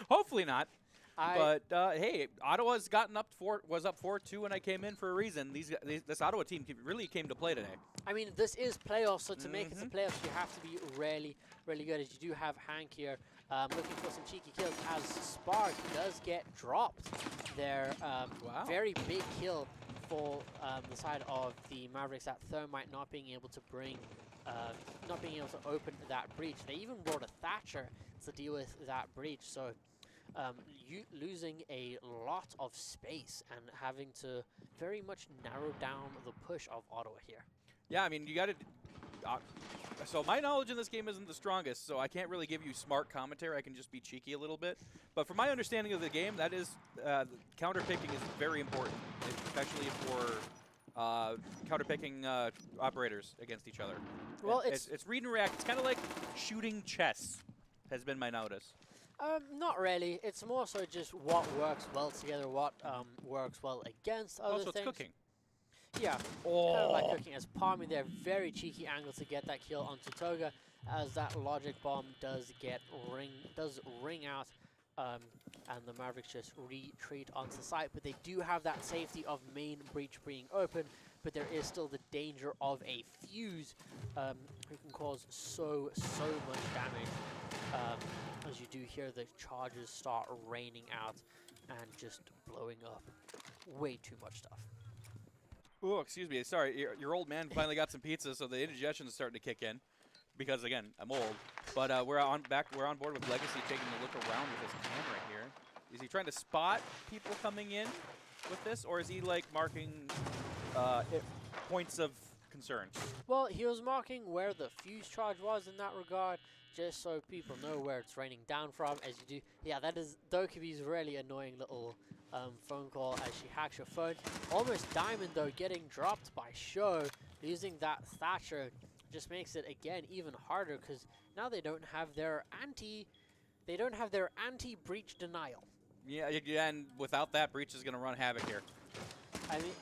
Hopefully not. But hey, Ottawa's was up 4-2 when I came in for a reason. This Ottawa team really came to play today. I mean, this is playoffs, so to make it to playoffs, you have to be really, really good. As you do have Hank here looking for some cheeky kills, as Spark does get dropped there. Very big kill for the side of the Mavericks. That Thermite not being able to open that breach. They even brought a Thatcher to deal with that breach. So you losing a lot of space and having to very much narrow down the push of Ottawa here. Yeah, I mean, you got to... so my knowledge in this game isn't the strongest, so I can't really give you smart commentary. I can just be cheeky a little bit. But from my understanding of the game, that is... counter-picking is very important, especially for counter-picking operators against each other. Well, it's read and react. It's kind of like shooting chess, has been my notice. Not really. It's more so just what works well together, what works well against other also, things. It's cooking. Yeah, kind of like cooking. As Palmy there, very cheeky angle to get that kill onto Toga, as that logic bomb does ring out, and the Mavericks just retreat onto site. But they do have that safety of main breach being open, but there is still the danger of a Fuse who can cause so much damage. As you do hear the charges start raining out and just blowing up way too much stuff. Oh, excuse me. Sorry, your old man finally got some pizza, so the indigestion is starting to kick in. Because again, I'm old. But we're on board with Legacy, taking a look around with his camera here. Is he trying to spot people coming in with this, or is he like marking points of concerned. Well, he was marking where the fuse charge was in that regard, just so people know where it's raining down from. As you do, yeah, that is Dokubi's really annoying little phone call as she hacks your phone. Almost Diamond though getting dropped by Show, losing that Thatcher just makes it again even harder because now they don't have their anti-breach denial. Yeah, and without that, Breach is going to run havoc here. I mean,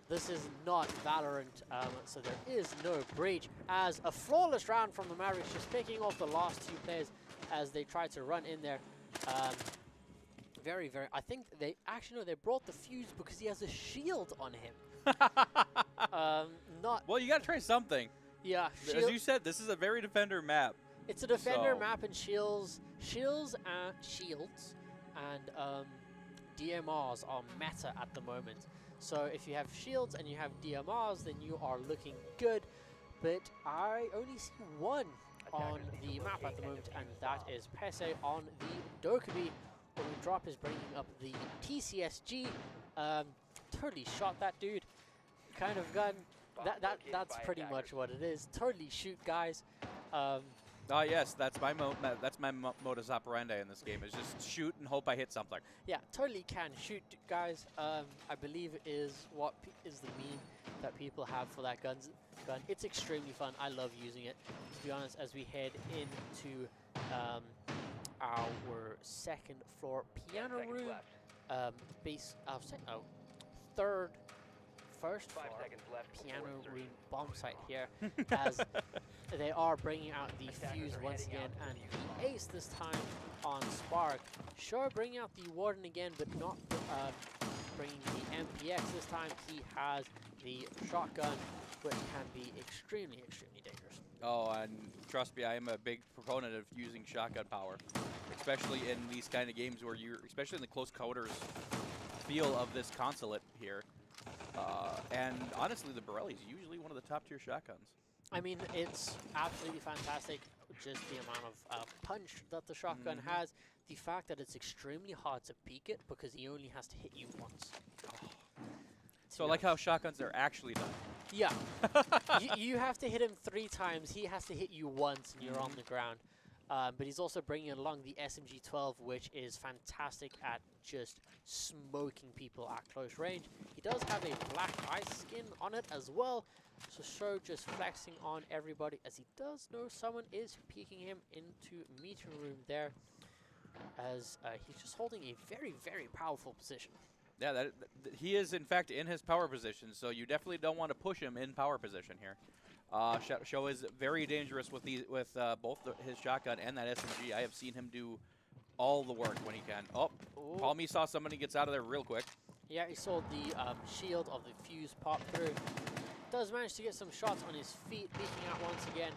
this is not Valorant, so there is no breach. As a flawless round from the Mavericks, just picking off the last two players as they try to run in there. Very, very. I think they actually no, they brought the fuse because he has a shield on him. Not. Well, you got to try something. Yeah. As you said, this is a very defender map. It's a defender map, and shields and DMRs are meta at the moment. So if you have shields and you have DMRs, then you are looking good. But I only see one on the map at the moment, and that is Pese on the Dokubi. When the drop is bringing up the TCSG. Totally shot that dude. Kind of gun. That's pretty much what it is. Totally shoot guys. Yes, that's my modus operandi in this game, is just shoot and hope I hit something. Yeah, totally can shoot guys. I believe is what is the meme that people have for that gun. It's extremely fun. I love using it. To be honest, as we head into our second floor piano room, first floor piano room bomb site here, as they are bringing out the fuse once again, and the ace this time on Spark. Sure, bringing out the Warden again, but not bringing the MPX this time. He has the shotgun, which can be extremely, extremely dangerous. Oh, and trust me, I am a big proponent of using shotgun power, especially in these kind of games where you're, especially in the close quarters feel of this consulate here. And honestly, the Borelli is usually one of the top tier shotguns. I mean, it's absolutely fantastic, just the amount of punch that the shotgun has. The fact that it's extremely hard to peek it because he only has to hit you once. So like how shotguns are actually done. Yeah. you have to hit him 3 times. He has to hit you once and you're on the ground. But he's also bringing along the SMG-12, which is fantastic at just smoking people at close range. He does have a black ice skin on it as well. So Show just flexing on everybody as he does know someone is peeking him into meeting room there. As he's just holding a very, very powerful position. Yeah, he is in fact in his power position, so you definitely don't want to push him in power position here. Show is very dangerous with both his shotgun and that SMG. I have seen him do all the work when he can. Oh, Palmy saw somebody gets out of there real quick. Yeah, he saw the shield of the fuse pop through. Does manage to get some shots on his feet, peeking out once again.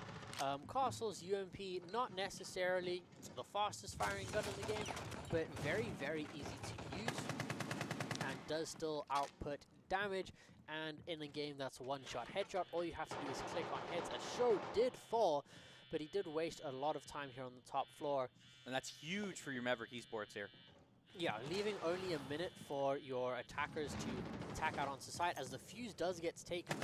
Castle's UMP, not necessarily the fastest firing gun in the game, but very, very easy to use, and does still output damage. And in a game that's one-shot headshot, all you have to do is click on heads. As Show did fall, but he did waste a lot of time here on the top floor. And that's huge for your Maverick Esports here. Yeah, leaving only a minute for your attackers to attack out onto site, as the fuse does get taken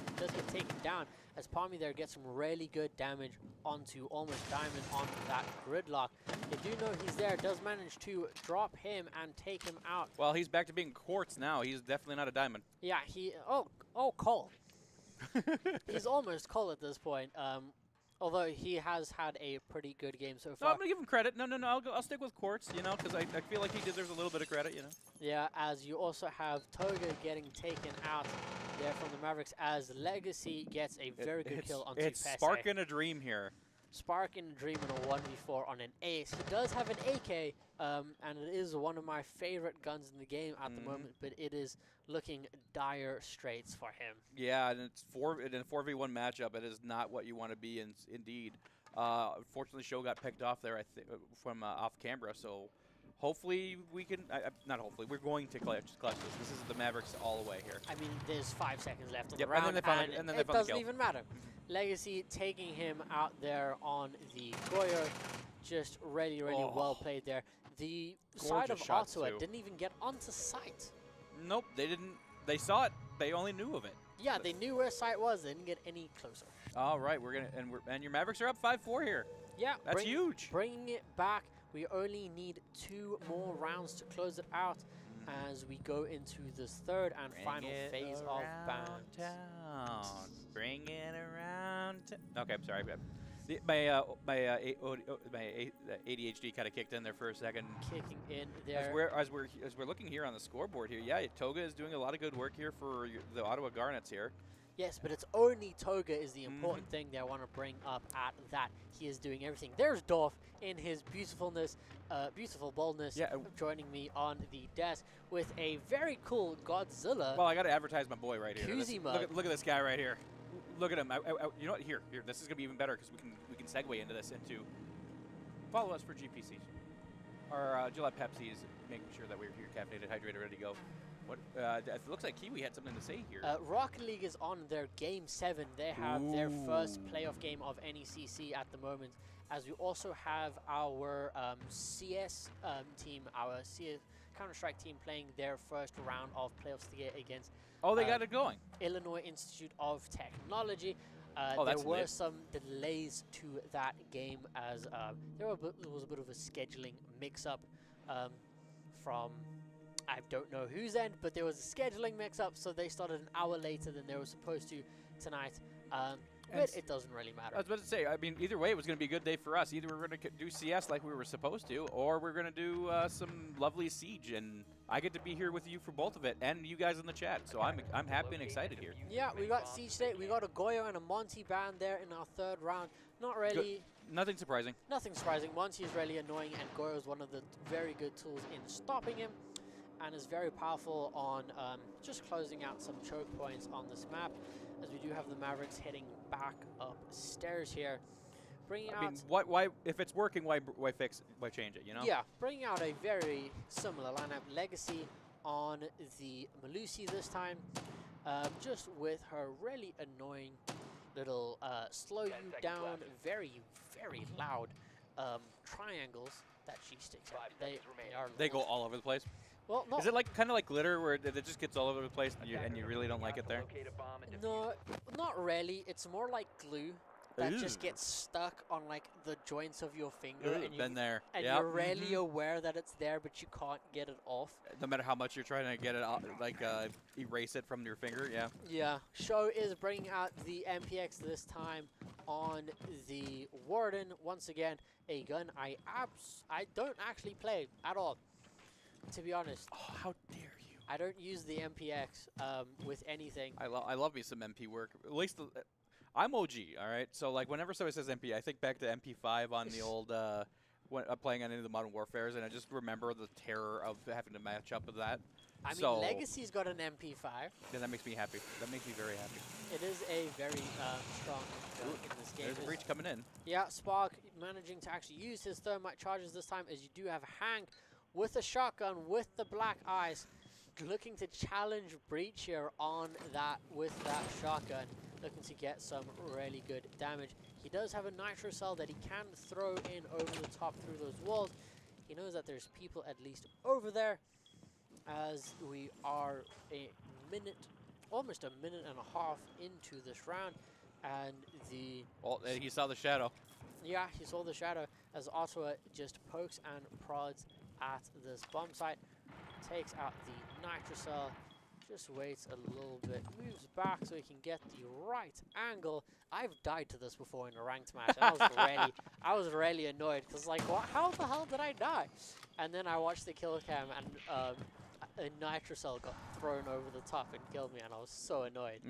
down, as Palmy there gets some really good damage onto almost Diamond on that gridlock. They do know he's there, does manage to drop him and take him out. Well, he's back to being Quartz now. He's definitely not a Diamond. Yeah, Cole. He's almost Cole at this point. Although he has had a pretty good game so far. No, I'm gonna give him credit. No, I'll stick with Quartz, you know, because I feel like he deserves a little bit of credit, you know. Yeah, as you also have Toga getting taken out there from the Mavericks, as Legacy gets a very good kill onto It's Pese. Spark in a Dream here. Spark in a Dream in a 1v4 on an ace. He does have an AK, and it is one of my favorite guns in the game at the moment, but it is looking dire straits for him. Yeah, and it's in a 4v1 matchup, it is not what you want to be in, indeed. Unfortunately, Show got picked off there, I think, from off camera, so hopefully we can, not hopefully, we're going to clutch this. This is the Mavericks all the way here. I mean, there's 5 seconds left on Yep, the round, and then they it doesn't even matter. Legacy taking him out there on the Goyer, just really, really well played there. The side of Ottawa didn't even get onto site. Nope, they didn't. They saw it. They only knew of it. Yeah, they knew where sight was. They didn't get any closer. All right, and your Mavericks are up 5-4 here. Yeah, that's huge. Bringing it back. We only need 2 more rounds to close it out as we go into this third and final phase of bans. Bring it around. Okay, I'm sorry. My ADHD kind of kicked in there for a second. Kicking in there. As we're looking here on the scoreboard here, yeah, Toga is doing a lot of good work here for the Ottawa Garnets here. Yes, but it's only Toga is the important thing that I want to bring up at that. He is doing everything. There's Dorf in his beautifulness, beautiful boldness, joining me on the desk with a very cool Godzilla. Well, I got to advertise my boy right here. Look at this guy right here. Look at him. You know what? Here. This is gonna be even better because we can segue into this. Follow us for GPCs. Our Gillette Pepsi is making sure that we're here, caffeinated, hydrated, ready to go. What? It looks like Kiwi had something to say here. Rocket League is on their Game 7. They have their first playoff game of NECC at the moment. As we also have our CS team, our CS Counter-Strike team playing their first round of playoffs against. Oh, they got it going. Illinois Institute of Technology. That's there were lit. some delays to that game as there was a bit of a scheduling mix-up from I don't know whose end, but there was a scheduling mix-up, so they started an hour later than they were supposed to tonight. But it doesn't really matter. I was about to say, I mean, either way, it was going to be a good day for us. Either we're going to do CS like we were supposed to, or we're going to do some lovely Siege, and I get to be here with you for both of it, and you guys in the chat. So I'm happy and excited here. Yeah, we got Siege today. We got a Goyo and a Monty band there in our third round. Not really. Nothing surprising. Nothing surprising. Monty is really annoying, and Goyo is one of the very good tools in stopping him, and is very powerful on just closing out some choke points on this map. As we do have the Mavericks heading back upstairs here, bringing out. I mean, why? If it's working, why fix it? Why change it? You know? Yeah, bringing out a very similar lineup. Legacy on the Malusi this time, just with her really annoying little slow you down, very loud triangles that she sticks out. They go all over the place. Well, is it like kind of like glitter where it just gets all over the place and you really don't like it there? No, not really. It's more like glue that just gets stuck on like the joints of your finger, and you're rarely aware that it's there, but you can't get it off. No matter how much you're trying to get it out, like erase it from your finger, yeah. Yeah. Show is bringing out the MPX this time on the Warden. Once again, a gun I don't actually play at all. To be honest. Oh, how dare you! I don't use the MPX with anything. I love me some MP work. At least I'm OG. All right. So like whenever somebody says MP, I think back to MP5 on the old when playing on any of the Modern Warfares, and I just remember the terror of having to match up with that. I mean, Legacy's got an MP5. Yeah, that makes me happy. That makes me very happy. It is a very strong gun in this game. There's a breach coming in. Yeah, Spark managing to actually use his thermite charges this time, as you do have Hank with a shotgun with the black eyes, looking to challenge Breach here on that with that shotgun, looking to get some really good damage. He does have a nitro cell that he can throw in over the top through those walls. He knows that there's people at least over there, as we are almost a minute and a half into this round, and he saw the shadow. Yeah, he saw the shadow as Ottawa just pokes and prods at this bomb site, takes out the nitro cell, just waits a little bit, moves back so he can get the right angle. I've died to this before in a ranked match, and I was really annoyed because like, how the hell did I die? And then I watched the kill cam, and a nitro cell got thrown over the top and killed me, and I was so annoyed.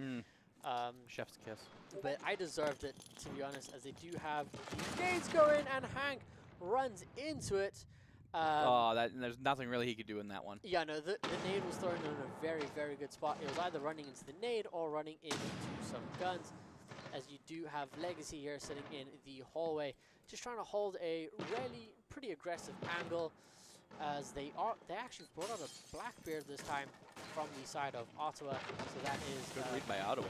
Chef's kiss. But I deserved it, to be honest, as they do have the nades go in, and Hank runs into it. There's nothing really he could do in that one. Yeah, no, the nade was thrown in a very good spot. It was either running into the nade or running into some guns, as you do have Legacy here sitting in the hallway, just trying to hold a really pretty aggressive angle, as they actually brought out a Blackbeard this time from the side of Ottawa, so that is good read by Ottawa.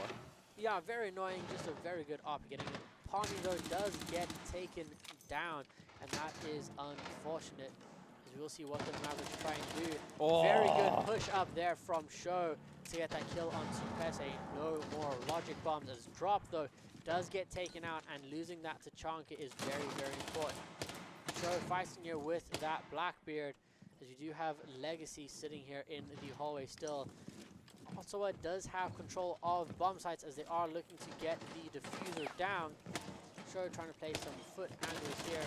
Yeah, very annoying, just a very good op getting it. Palmy though does get taken down, and that is unfortunate. As we will see what the Mavericks try and do. Oh. Very good push up there from Show to get that kill onto Pese. No more logic bombs as Drop, though, does get taken out, and losing that to Chanka is very, very important. Show fighting here with that Blackbeard, as you do have Legacy sitting here in the hallway still. Ottawa does have control of bomb sites as they are looking to get the diffuser down. Show trying to play some foot angles here.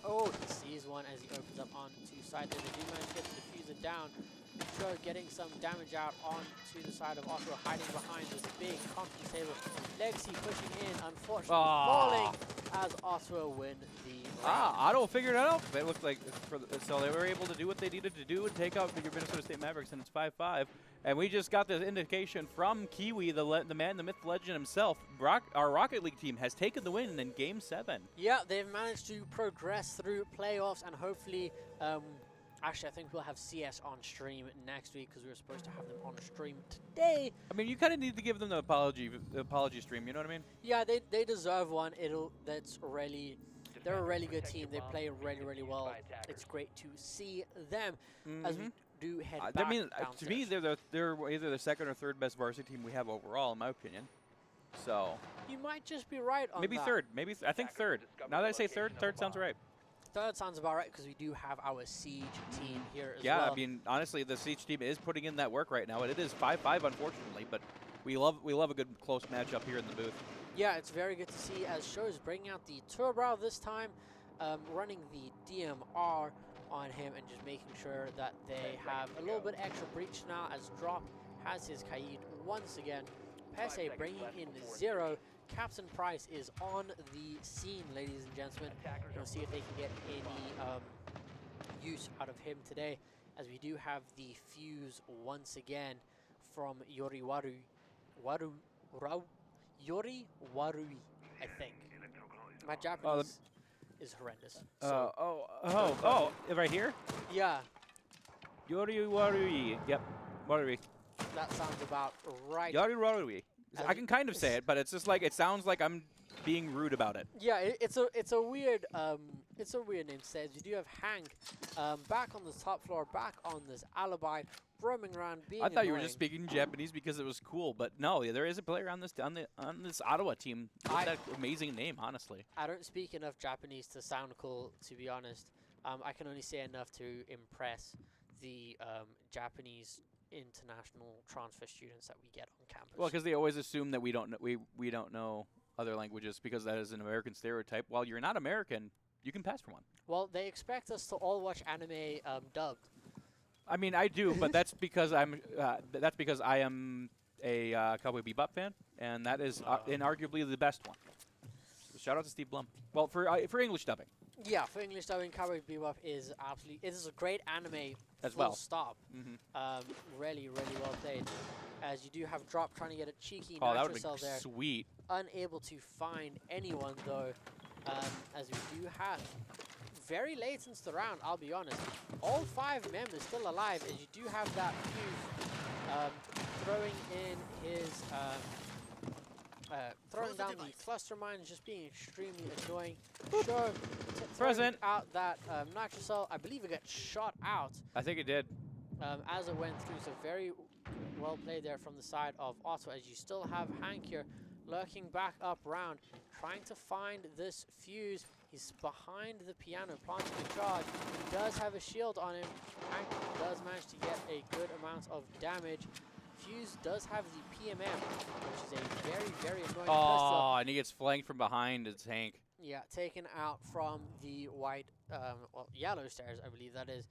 Oh, he sees one as he opens up onto side there. They do manage to get the diffuser down. Show getting some damage out onto the side of Ottawa, hiding behind this big conference table. Legacy pushing in, unfortunately falling as Ottawa win the round. Ottawa figured it out. It looked like so they were able to do what they needed to do and take out your Minnesota State Mavericks, and it's 5-5. And we just got this indication from Kiwi, the man, the myth, legend himself. Our Rocket League team has taken the win in Game 7. Yeah, they've managed to progress through playoffs, and hopefully, actually, I think we'll have CS on stream next week because we were supposed to have them on stream today. I mean, you kind of need to give them the apology stream. You know what I mean? Yeah, they deserve one. They're a really good team. They play really, really well. It's great to see them as we do head back. I mean, downstairs. to me, they're either the second or third best varsity team we have overall, in my opinion. So you might just be right on maybe that. third. Maybe I think third. Now that I say third sounds right. Third sounds about right because we do have our Siege team here as well. Yeah, I mean, honestly, the Siege team is putting in that work right now, and it is 5-5, unfortunately, but we love a good close matchup here in the booth. Yeah, it's very good to see as Show is bringing out the Turbo this time, running the DMR on him and just making sure that they have a little bit extra breach now as Drop has his Kaid once again. Pese bringing in 0. Captain Price is on the scene, ladies and gentlemen. We'll see if they can get any use out of him today, as we do have the fuse once again from Yori Warui, I think. My Japanese is horrendous. So right here? Yeah. Yori Warui. Yep. Warui. That sounds about right. Yori Warui. I can kind of say it, but it's just like it sounds like I'm being rude about it. Yeah, it's a weird name to say. You do have Hank back on the top floor, back on this alibi, roaming around being I thought you were annoying. just speaking Japanese because it was cool, but no, there is a player on this Ottawa team with that amazing name, honestly. I don't speak enough Japanese to sound cool, to be honest. I can only say enough to impress the Japanese international transfer students that we get on campus. Well, because they always assume that we don't know other languages because that is an American stereotype. While you're not American, you can pass for one. Well, they expect us to all watch anime dubbed. I mean, I do, but that's because I am a Cowboy Bebop fan, and that is inarguably the best one. So shout out to Steve Blum. Well, for English dubbing. Yeah, for English dubbing, Cowboy Bebop is absolutely. It is a great anime. As full well. Stop. Mm-hmm. Really, really well played. As you do have Drop trying to get a cheeky that nitro would cell be there. sweet. Unable to find anyone though, as we do have very late into the round. I'll be honest, all 5 members still alive. As you do have that fuse throwing in his throwing down the cluster mines, just being extremely annoying. Sure, Present out that nitro cell. I believe it got shot out. I think it did. As it went through, so very well played there from the side of Ottawa, as you still have Hank here lurking back up round, trying to find this fuse. He's behind the piano, planting the charge. He does have a shield on him. Hank does manage to get a good amount of damage. Fuse does have the PMM, which is a very, very annoying pistol. Oh, and he gets flanked from behind. It's Hank. Yeah, taken out from the white, yellow stairs, I believe that is,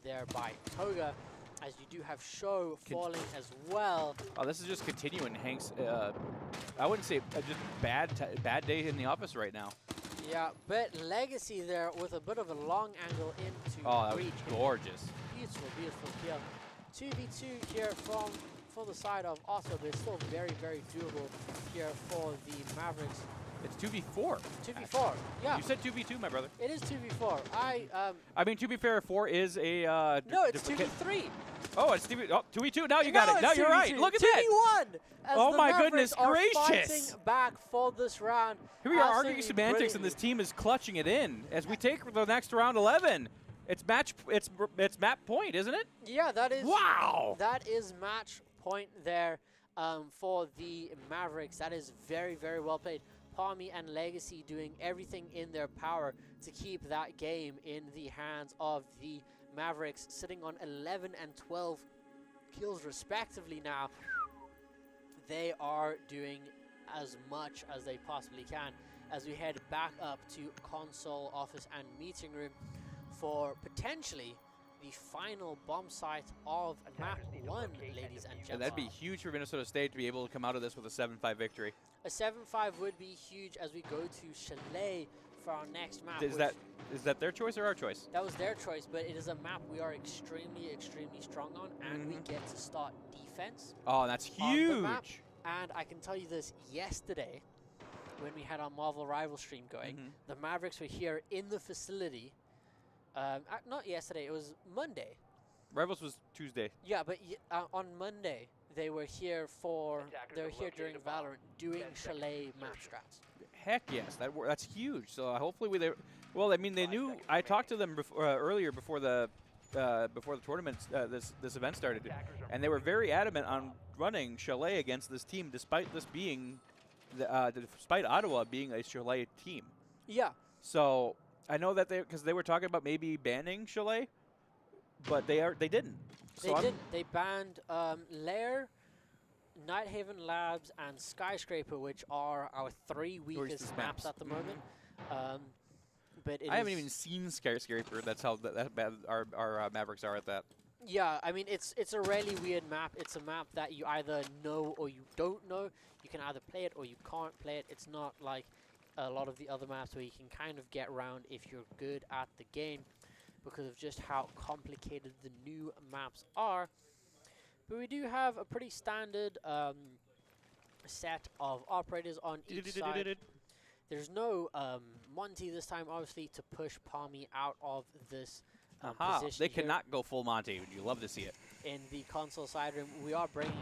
there by Toga, as you do have Show falling as well. Oh, this is just continuing Hank's, I wouldn't say just bad day in the office right now. Yeah, but Legacy there with a bit of a long angle into that breach. was gorgeous. Beautiful, beautiful kill. 2v2 here from the side of Ottawa, but it's still very, very doable here for the Mavericks. It's 2v4. 2v4, yeah. You said 2v2, my brother. It is 2v4. I mean, to be fair, 4 is a... no, it's 2v3. Oh, it's 2v2. Now you got it. Now you're right. Look at that. 2v1. Oh my goodness gracious. Fighting back for this round. Here we are arguing semantics, and this team is clutching it in as we take the next round 11. It's map point, isn't it? Yeah, that is. Wow. That is match point there for the Mavericks. That is very, very well played. Palmy and Legacy doing everything in their power to keep that game in the hands of the Mavericks, sitting on 11 and 12 kills respectively now. They are doing as much as they possibly can as we head back up to console, office, and meeting room for potentially the final bomb site of map 1, ladies and gentlemen. And that'd be huge for Minnesota State to be able to come out of this with a 7-5 victory. A 7-5 would be huge as we go to Chalet for our next map. Is that their choice or our choice? That was their choice, but it is a map we are extremely, extremely strong on, and we get to start defense. Oh, that's huge. And I can tell you this, yesterday, when we had our Marvel Rival stream going, the Mavericks were here in the facility. Not yesterday, it was Monday. Rivals was Tuesday. Yeah, but on Monday, they were here during Valorant doing Chalet map strats. Heck yes, that's huge. So hopefully they knew. I talked to them earlier before the tournament, this event started, and they were very adamant on running Chalet against this team, despite this being, despite Ottawa being a Chalet team. Yeah. So I know that because they were talking about maybe banning Chalet, but they didn't. So They banned Lair, Nighthaven Labs, and Skyscraper, which are our 3 weakest maps at the moment. But I haven't even seen Skyscraper. That's how that bad our Mavericks are at that. Yeah, I mean, it's a really weird map. It's a map that you either know or you don't know. You can either play it or you can't play it. It's not like a lot of the other maps where you can kind of get around if you're good at the game, because of just how complicated the new maps are. But we do have a pretty standard set of operators on each side. There's no Monty this time, obviously, to push Palmy out of this position. They cannot go full Monty. You love to see it. In the console side room, we are bringing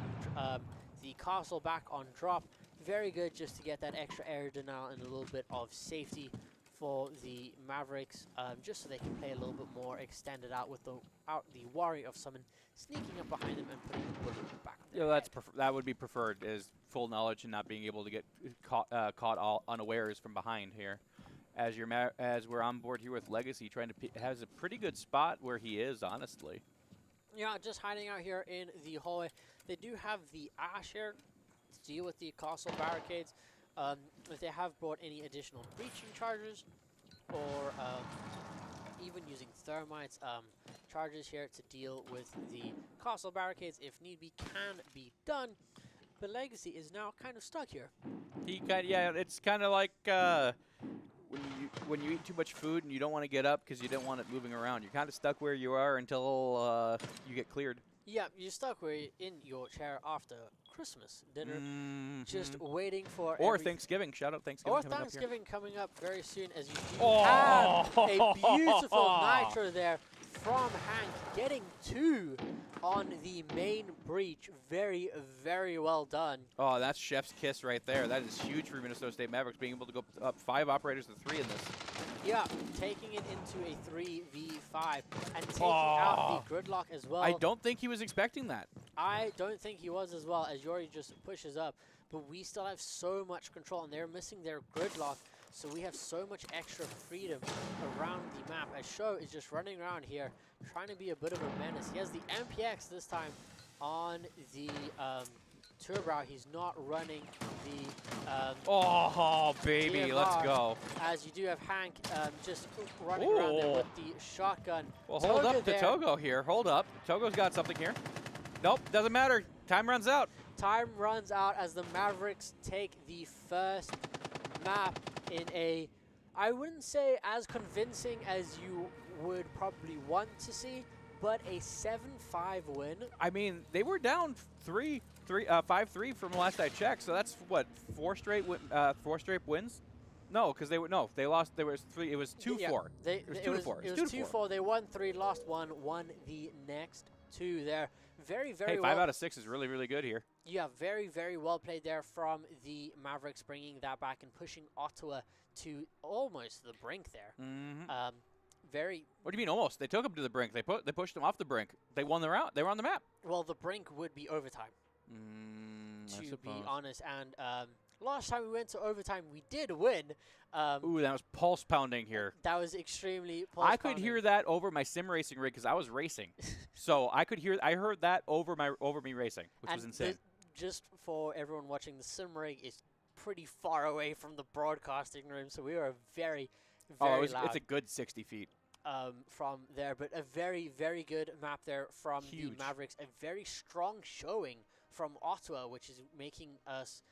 the castle back on drop. Very good just to get that extra air denial and a little bit of safety for the Mavericks, just so they can play a little bit more extended out without the worry of someone sneaking up behind them and putting the bullet back on their head. That would be preferred, is full knowledge and not being able to get caught all unawares from behind here. As we're on board here with Legacy, trying to has a pretty good spot where he is, honestly. Yeah, just hiding out here in the hallway. They do have the Ash here to deal with the castle barricades. If they have brought any additional breaching charges, or even using thermites charges here to deal with the castle barricades, if need be, can be done. But Legacy is now kind of stuck here. It's kind of like when you eat too much food and you don't want to get up because you don't want it moving around. You're kind of stuck where you are until you get cleared. Yeah, you're stuck in your chair after Christmas dinner, just waiting for Thanksgiving. Shout out Thanksgiving. Or Thanksgiving coming up very soon, as you do have a beautiful nitro there from Hank, getting 2 on the main breach. Very, very well done. Oh, that's chef's kiss right there. That is huge for Minnesota State Mavericks, being able to go up 5 operators to 3 in this. Yeah, taking it into a 3v5 and taking out the gridlock as well. I don't think he was expecting that. I don't think he was as well, as Yori just pushes up. But we still have so much control, and they're missing their gridlock, so we have so much extra freedom around the map. As Sho is just running around here, trying to be a bit of a menace. He has the MPX this time on the Turbrow. He's not running the baby, DMR, let's go. As you do have Hank just running around there with the shotgun. Well, hold up to Togo here. Hold up. Togo's got something here. Nope, doesn't matter. Time runs out. Time runs out as the Mavericks take the first map in a, I wouldn't say as convincing as you would probably want to see, but a 7-5 win. I mean, they were down 5-3 from last I checked, so that's what, 4 straight wins? No, because they lost. There was 3. It was 2-4. It was 2-4. It was 2-4. They won 3, lost 1, won the next 2 there. Very, very well. 5 out of 6 is really, really good here. Yeah, very, very well played there from the Mavericks, bringing that back and pushing Ottawa to almost the brink there. very. What do you mean almost? They took them to the brink. They pushed them off the brink. They won the round. They were on the map. Well, the brink would be overtime. To be honest, and last time we went to overtime, we did win. Ooh, that was pulse pounding here. That was extremely pulse I could hear that over my sim racing rig because I was racing, so I heard that over me racing, which was insane. Just for everyone watching, the sim rig is pretty far away from the broadcasting room, so we were very loud. It's a good 60 feet. From there, but a very, very good map there from the Mavericks. A very strong showing from Ottawa, which is making us,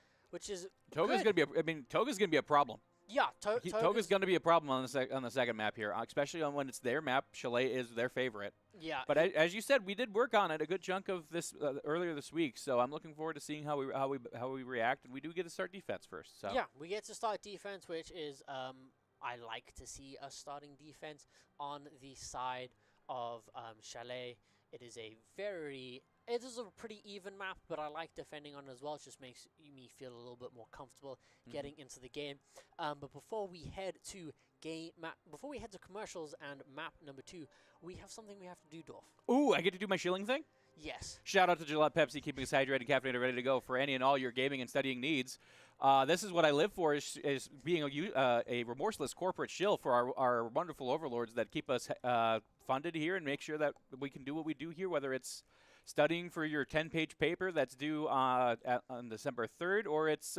Toga's gonna be a problem. Yeah, Toga's gonna be a problem on the second map here, especially when it's their map. Chalet is their favorite. Yeah, but as you said, we did work on it a good chunk of this earlier this week, so I'm looking forward to seeing how we react. And we do get to start defense first. So yeah, we get to start defense, which is I like to see us starting defense on the side of Chalet. It is a pretty even map, but I like defending on it as well. It just makes me feel a little bit more comfortable getting into the game. But before we head to commercials and map number 2, we have something we have to do, Dorf. Ooh, I get to do my shilling thing? Yes. Shout out to Gillette Pepsi, keeping us hydrated, caffeinated, ready to go for any and all your gaming and studying needs. This is what I live for, is being a remorseless corporate shill for our wonderful overlords that keep us funded here and make sure that we can do what we do here, whether it's studying for your 10-page paper that's due on December 3rd, or it's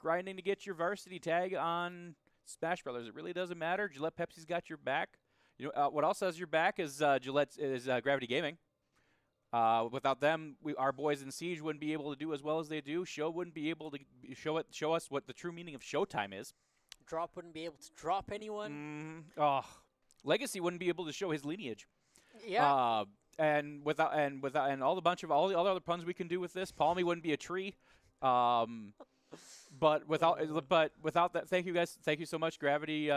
grinding to get your varsity tag on Smash Brothers. It really doesn't matter. Gillette Pepsi's got your back. You know what else has your back is Gravity Gaming. Without them, our boys in Siege wouldn't be able to do as well as they do. Show wouldn't be able to show us what the true meaning of showtime is. Drop wouldn't be able to drop anyone. Legacy wouldn't be able to show his lineage. Yeah. And all the other puns we can do with this, Palmy wouldn't be a tree. But without that, thank you guys. Thank you so much, Gravity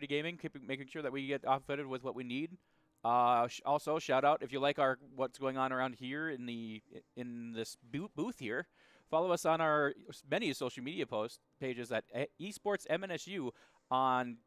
Gaming, making sure that we get outfitted with what we need. Also, shout out if you like what's going on around here in this booth here. Follow us on our many social media pages at Esports MSU on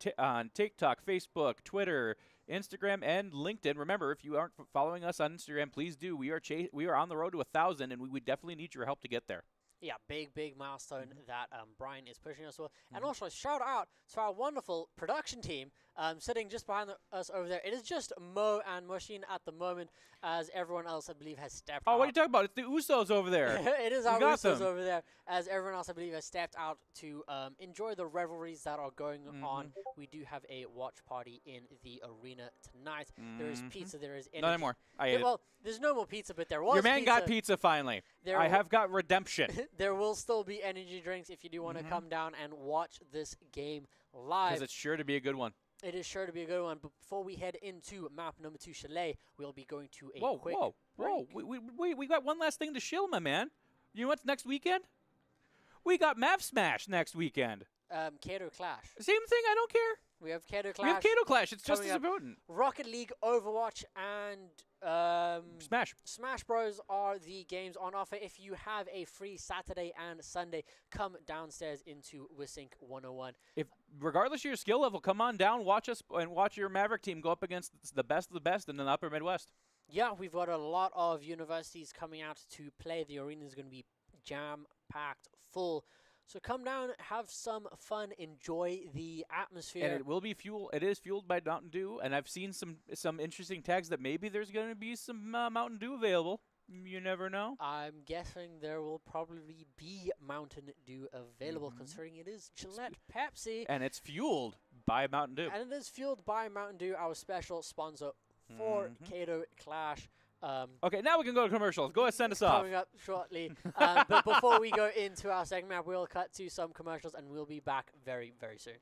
TikTok, Facebook, Twitter, Instagram, and LinkedIn. Remember, if you aren't following us on Instagram, please do. We are on the road to 1,000, and we would definitely need your help to get there. Yeah, big milestone that Brian is pushing us for. And also, shout out to our wonderful production team sitting just behind us over there. It is just Mo and Machine at the moment, as everyone else, I believe, has stepped out. Oh, what are you talking about? It's the Usos over there. It is our Usos over there, as everyone else, I believe, has stepped out to enjoy the revelries that are going on. We do have a watch party in the arena tonight. There is pizza, there is energy. Not anymore. I ate it. There's no more pizza, but there was Your man pizza. got pizza finally. I have got redemption. There will still be energy drinks if you do want to come down and watch this game live. Because it's sure to be a good one. It is sure to be a good one. But before we head into map number 2, Chalet, we'll be going to a quick break. We got one last thing to shill, my man. You know what's next weekend? We got Map Smash next weekend. Kato Clash. Same thing, I don't care. We have Kato Clash. It's just as important. Rocket League, Overwatch, and Smash Bros are the games on offer. If you have a free Saturday and Sunday, come downstairs into Wisink 101. If regardless of your skill level, come on down, watch us and watch your Maverick team go up against the best of the best in the Upper Midwest. Yeah, we've got a lot of universities coming out to play. The arena is going to be jam-packed full. So come down, have some fun, enjoy the atmosphere. And it will be It is fueled by Mountain Dew, and I've seen some interesting tags that maybe there's going to be some Mountain Dew available. You never know. I'm guessing there will probably be Mountain Dew available, considering it is Gillette Pepsi. And it's fueled by Mountain Dew. And it is fueled by Mountain Dew, our special sponsor for Kato Clash. Okay, now we can go to commercials. Go ahead, send us off. Coming up shortly. But before we go into our second map, we'll cut to some commercials, and we'll be back very, very soon.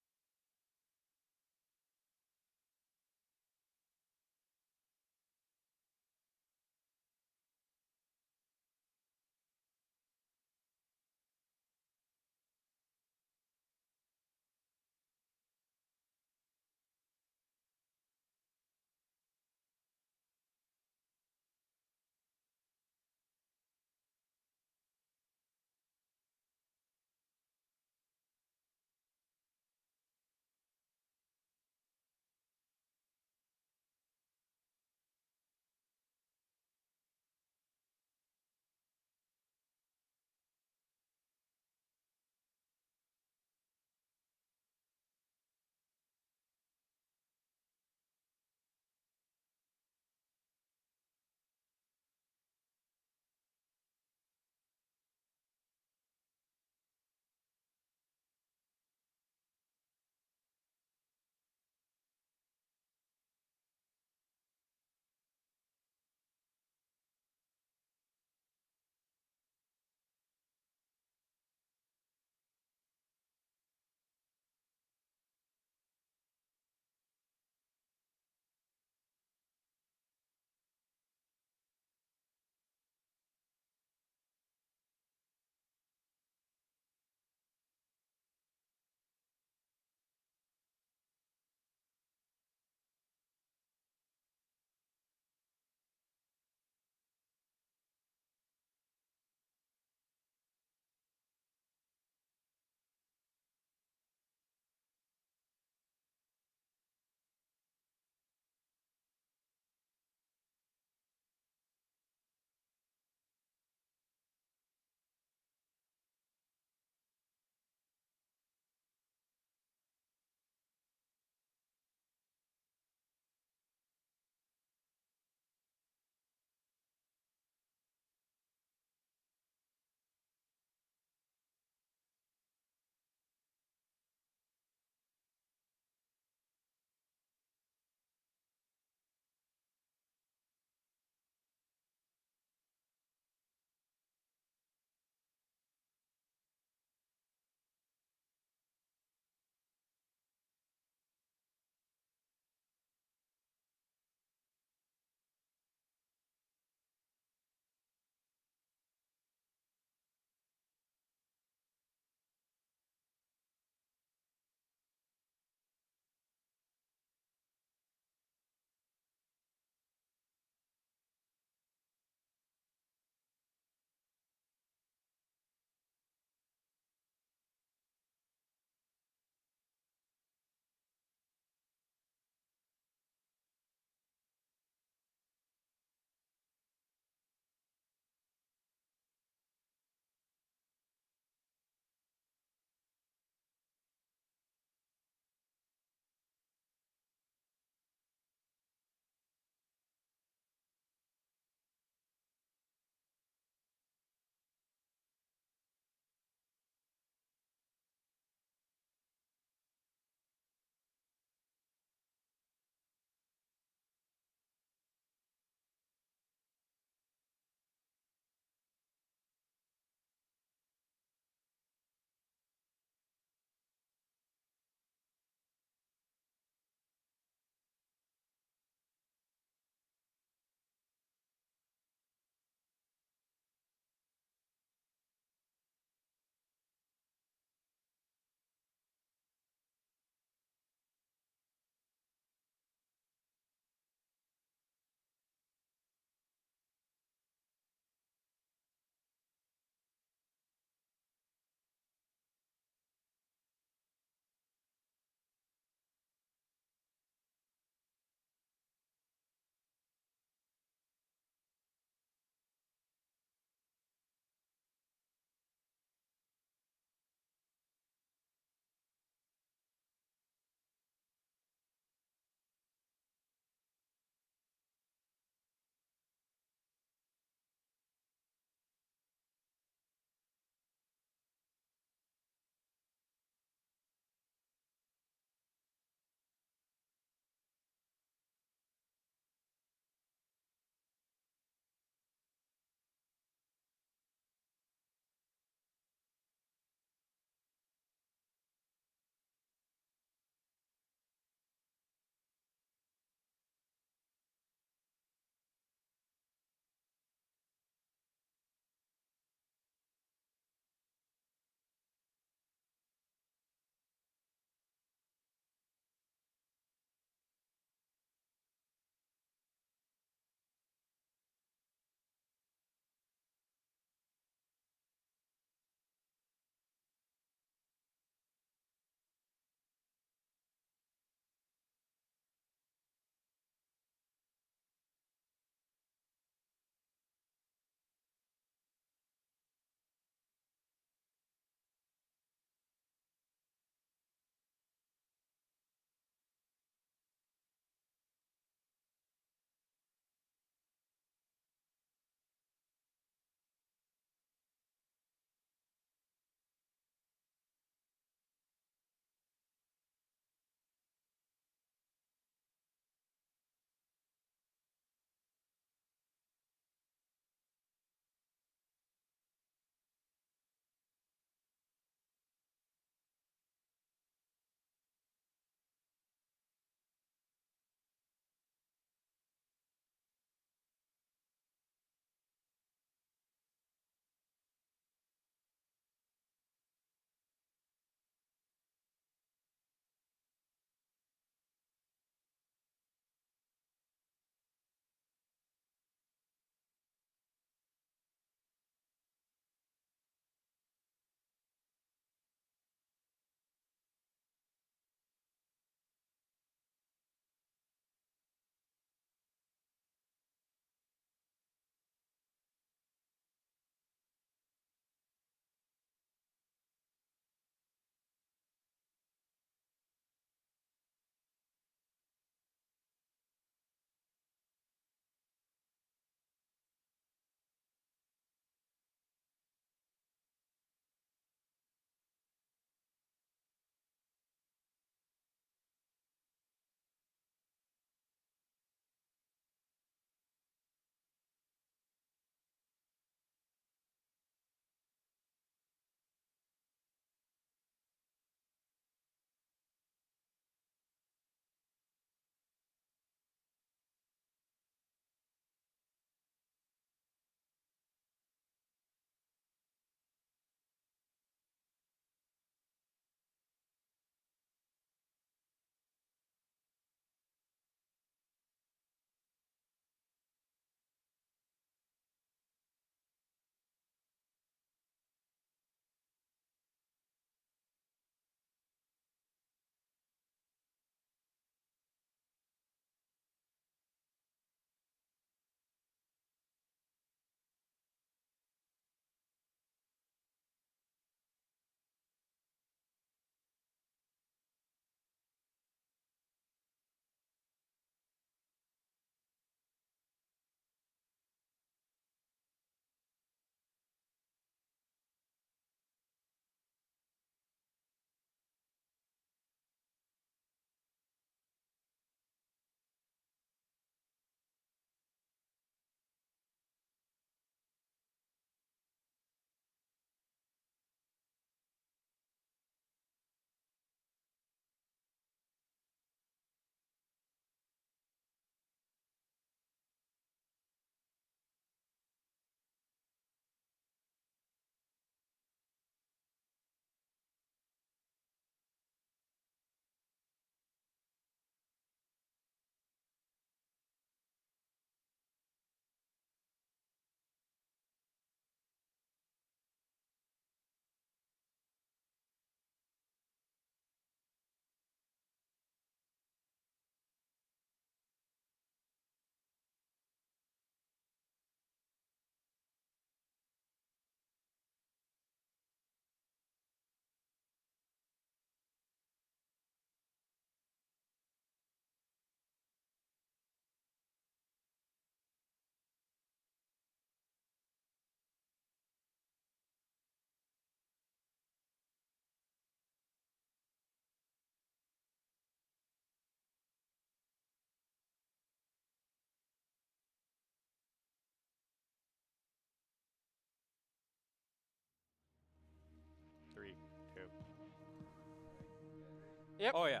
Yep. Oh, yeah.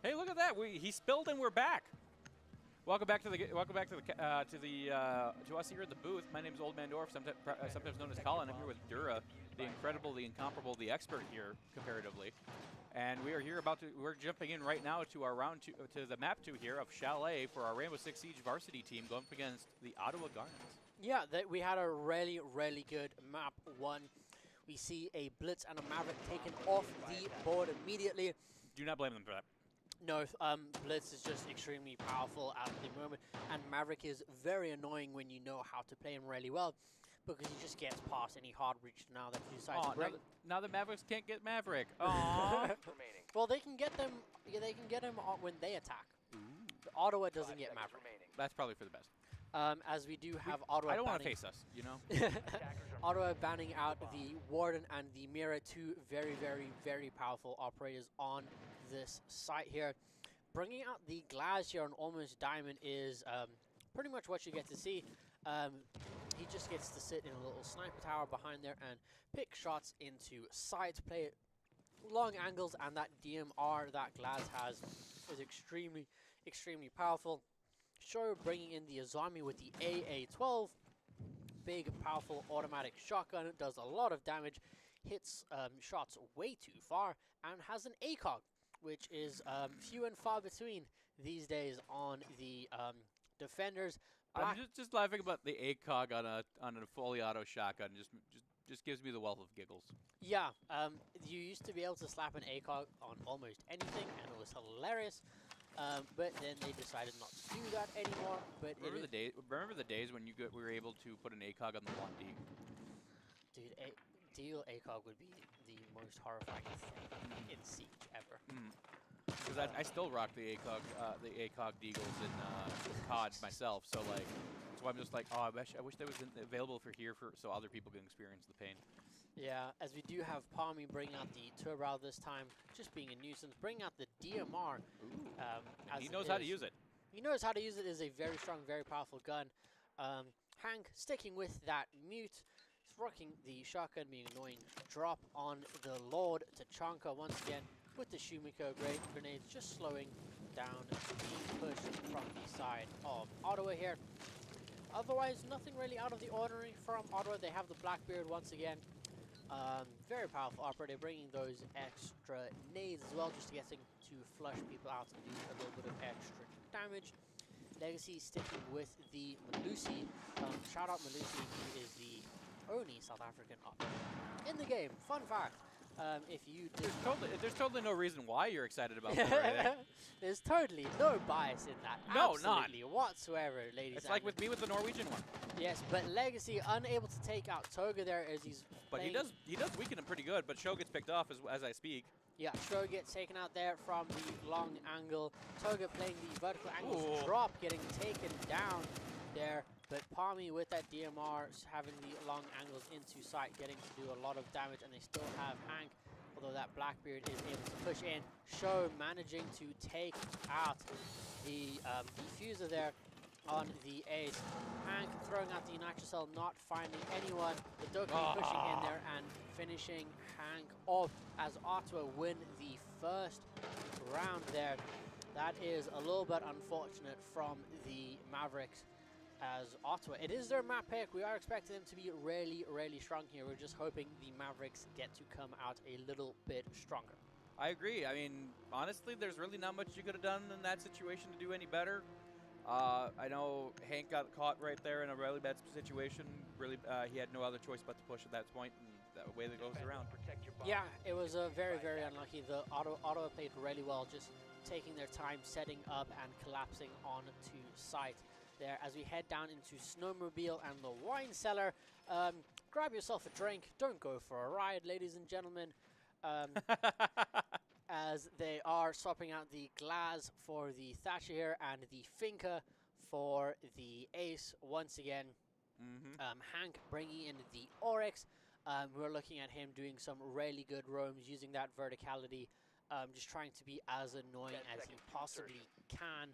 Hey, look at that! He spilled and we're back. Welcome back to us here at the booth. My name is Old Man Dorf, sometimes known as Colin. I'm here with Dura, the incredible, the incomparable, the expert here comparatively, and we are here we're jumping in right now to our round 2, to the map 2 here of Chalet for our Rainbow Six Siege varsity team going up against the Ottawa Gardens. Yeah, we had a really, really good map 1. We see a Blitz and a Maverick taken off the board immediately. Do not blame them for that. No, Blitz is just extremely powerful at the moment, and Maverick is very annoying when you know how to play him really well, because he just gets past any hard reach now that you decide to bring. Now the Mavericks can't get Maverick. Aww. Well, they can get them. Yeah, they can get him when they attack. Ottawa doesn't get Maverick. That's probably for the best. As we do have Ottawa. I don't want to face us, you know. Ottawa banning out the Warden and the Mirror, 2 very, very, very powerful operators on this site here. Bringing out the Glass here on Almost Diamond is pretty much what you get to see. He just gets to sit in a little sniper tower behind there and pick shots into sight, play long angles, and that DMR that Glass has is extremely, extremely powerful. Show bringing in the Azami with the AA-12. Big, powerful automatic shotgun. It does a lot of damage, hits shots way too far, and has an ACOG, which is few and far between these days on the defenders. I'm just laughing about the ACOG on a fully auto shotgun. Just gives me the wealth of giggles. Yeah, you used to be able to slap an ACOG on almost anything, and it was hilarious. But then they decided not to do that anymore. But remember the days when we were able to put an ACOG on the 1D? Dude, Deagle ACOG would be the most horrifying thing in Siege ever. Because I still rock the ACOG Deagles in COD myself. So like, so I'm just like, oh, I wish that was available for here so other people can experience the pain. Yeah, as we do have Palmy bringing out the Turbo this time, just being a nuisance. Bringing out the DMR. He knows how to use it. He knows how to use it. Is a very strong, very powerful gun. Hank sticking with that mute. He's rocking the shotgun, being annoying. Drop on the Lord Tachanka once again with the Shumiko grenades, just slowing down the push from the side of Ottawa here. Otherwise, nothing really out of the ordinary from Ottawa. They have the Blackbeard once again. Very powerful operator, bringing those extra nades as well, just getting to flush people out and do a little bit of extra damage. Legacy sticking with the Malusi. Shout out Malusi, who is the only South African operator in the game. Fun fact. If you there's totally no reason why you're excited about that or anything. There's totally no bias in that. No, absolutely whatsoever, ladies. It's like with me with the Norwegian one. Yes, but Legacy unable to take out Toga there as he's. But he does weaken him pretty good. But Show gets picked off as I speak. Yeah, Show gets taken out there from the long angle. Toga playing the vertical angle drop, getting taken down there. But Palmy with that DMR having the long angles into sight, getting to do a lot of damage, and they still have Hank, although that Blackbeard is able to push in. Show managing to take out the diffuser there on the ace. Hank throwing out the Nitrocell, not finding anyone. The Dokkan pushing in there and finishing Hank off as Ottawa win the first round there. That is a little bit unfortunate from the Mavericks. As Ottawa, it is their map pick. We are expecting them to be really, really strong here. We're just hoping the Mavericks get to come out a little bit stronger. I agree. I mean, honestly, there's really not much you could have done in that situation to do any better. I know Hank got caught right there in a really bad situation. Really, he had no other choice but to push at that point, and that way that goes around. Yeah, it was very, very unlucky. The Ottawa played really well, just taking their time, setting up and collapsing onto site. There as we head down into Snowmobile and the wine cellar. Grab yourself a drink. Don't go for a ride, ladies and gentlemen. As they are swapping out the Glass for the Thatcher here and the Finca for the Ace once again. Hank bringing in the Oryx. We're looking at him doing some really good roams, using that verticality, just trying to be as annoying as he possibly can.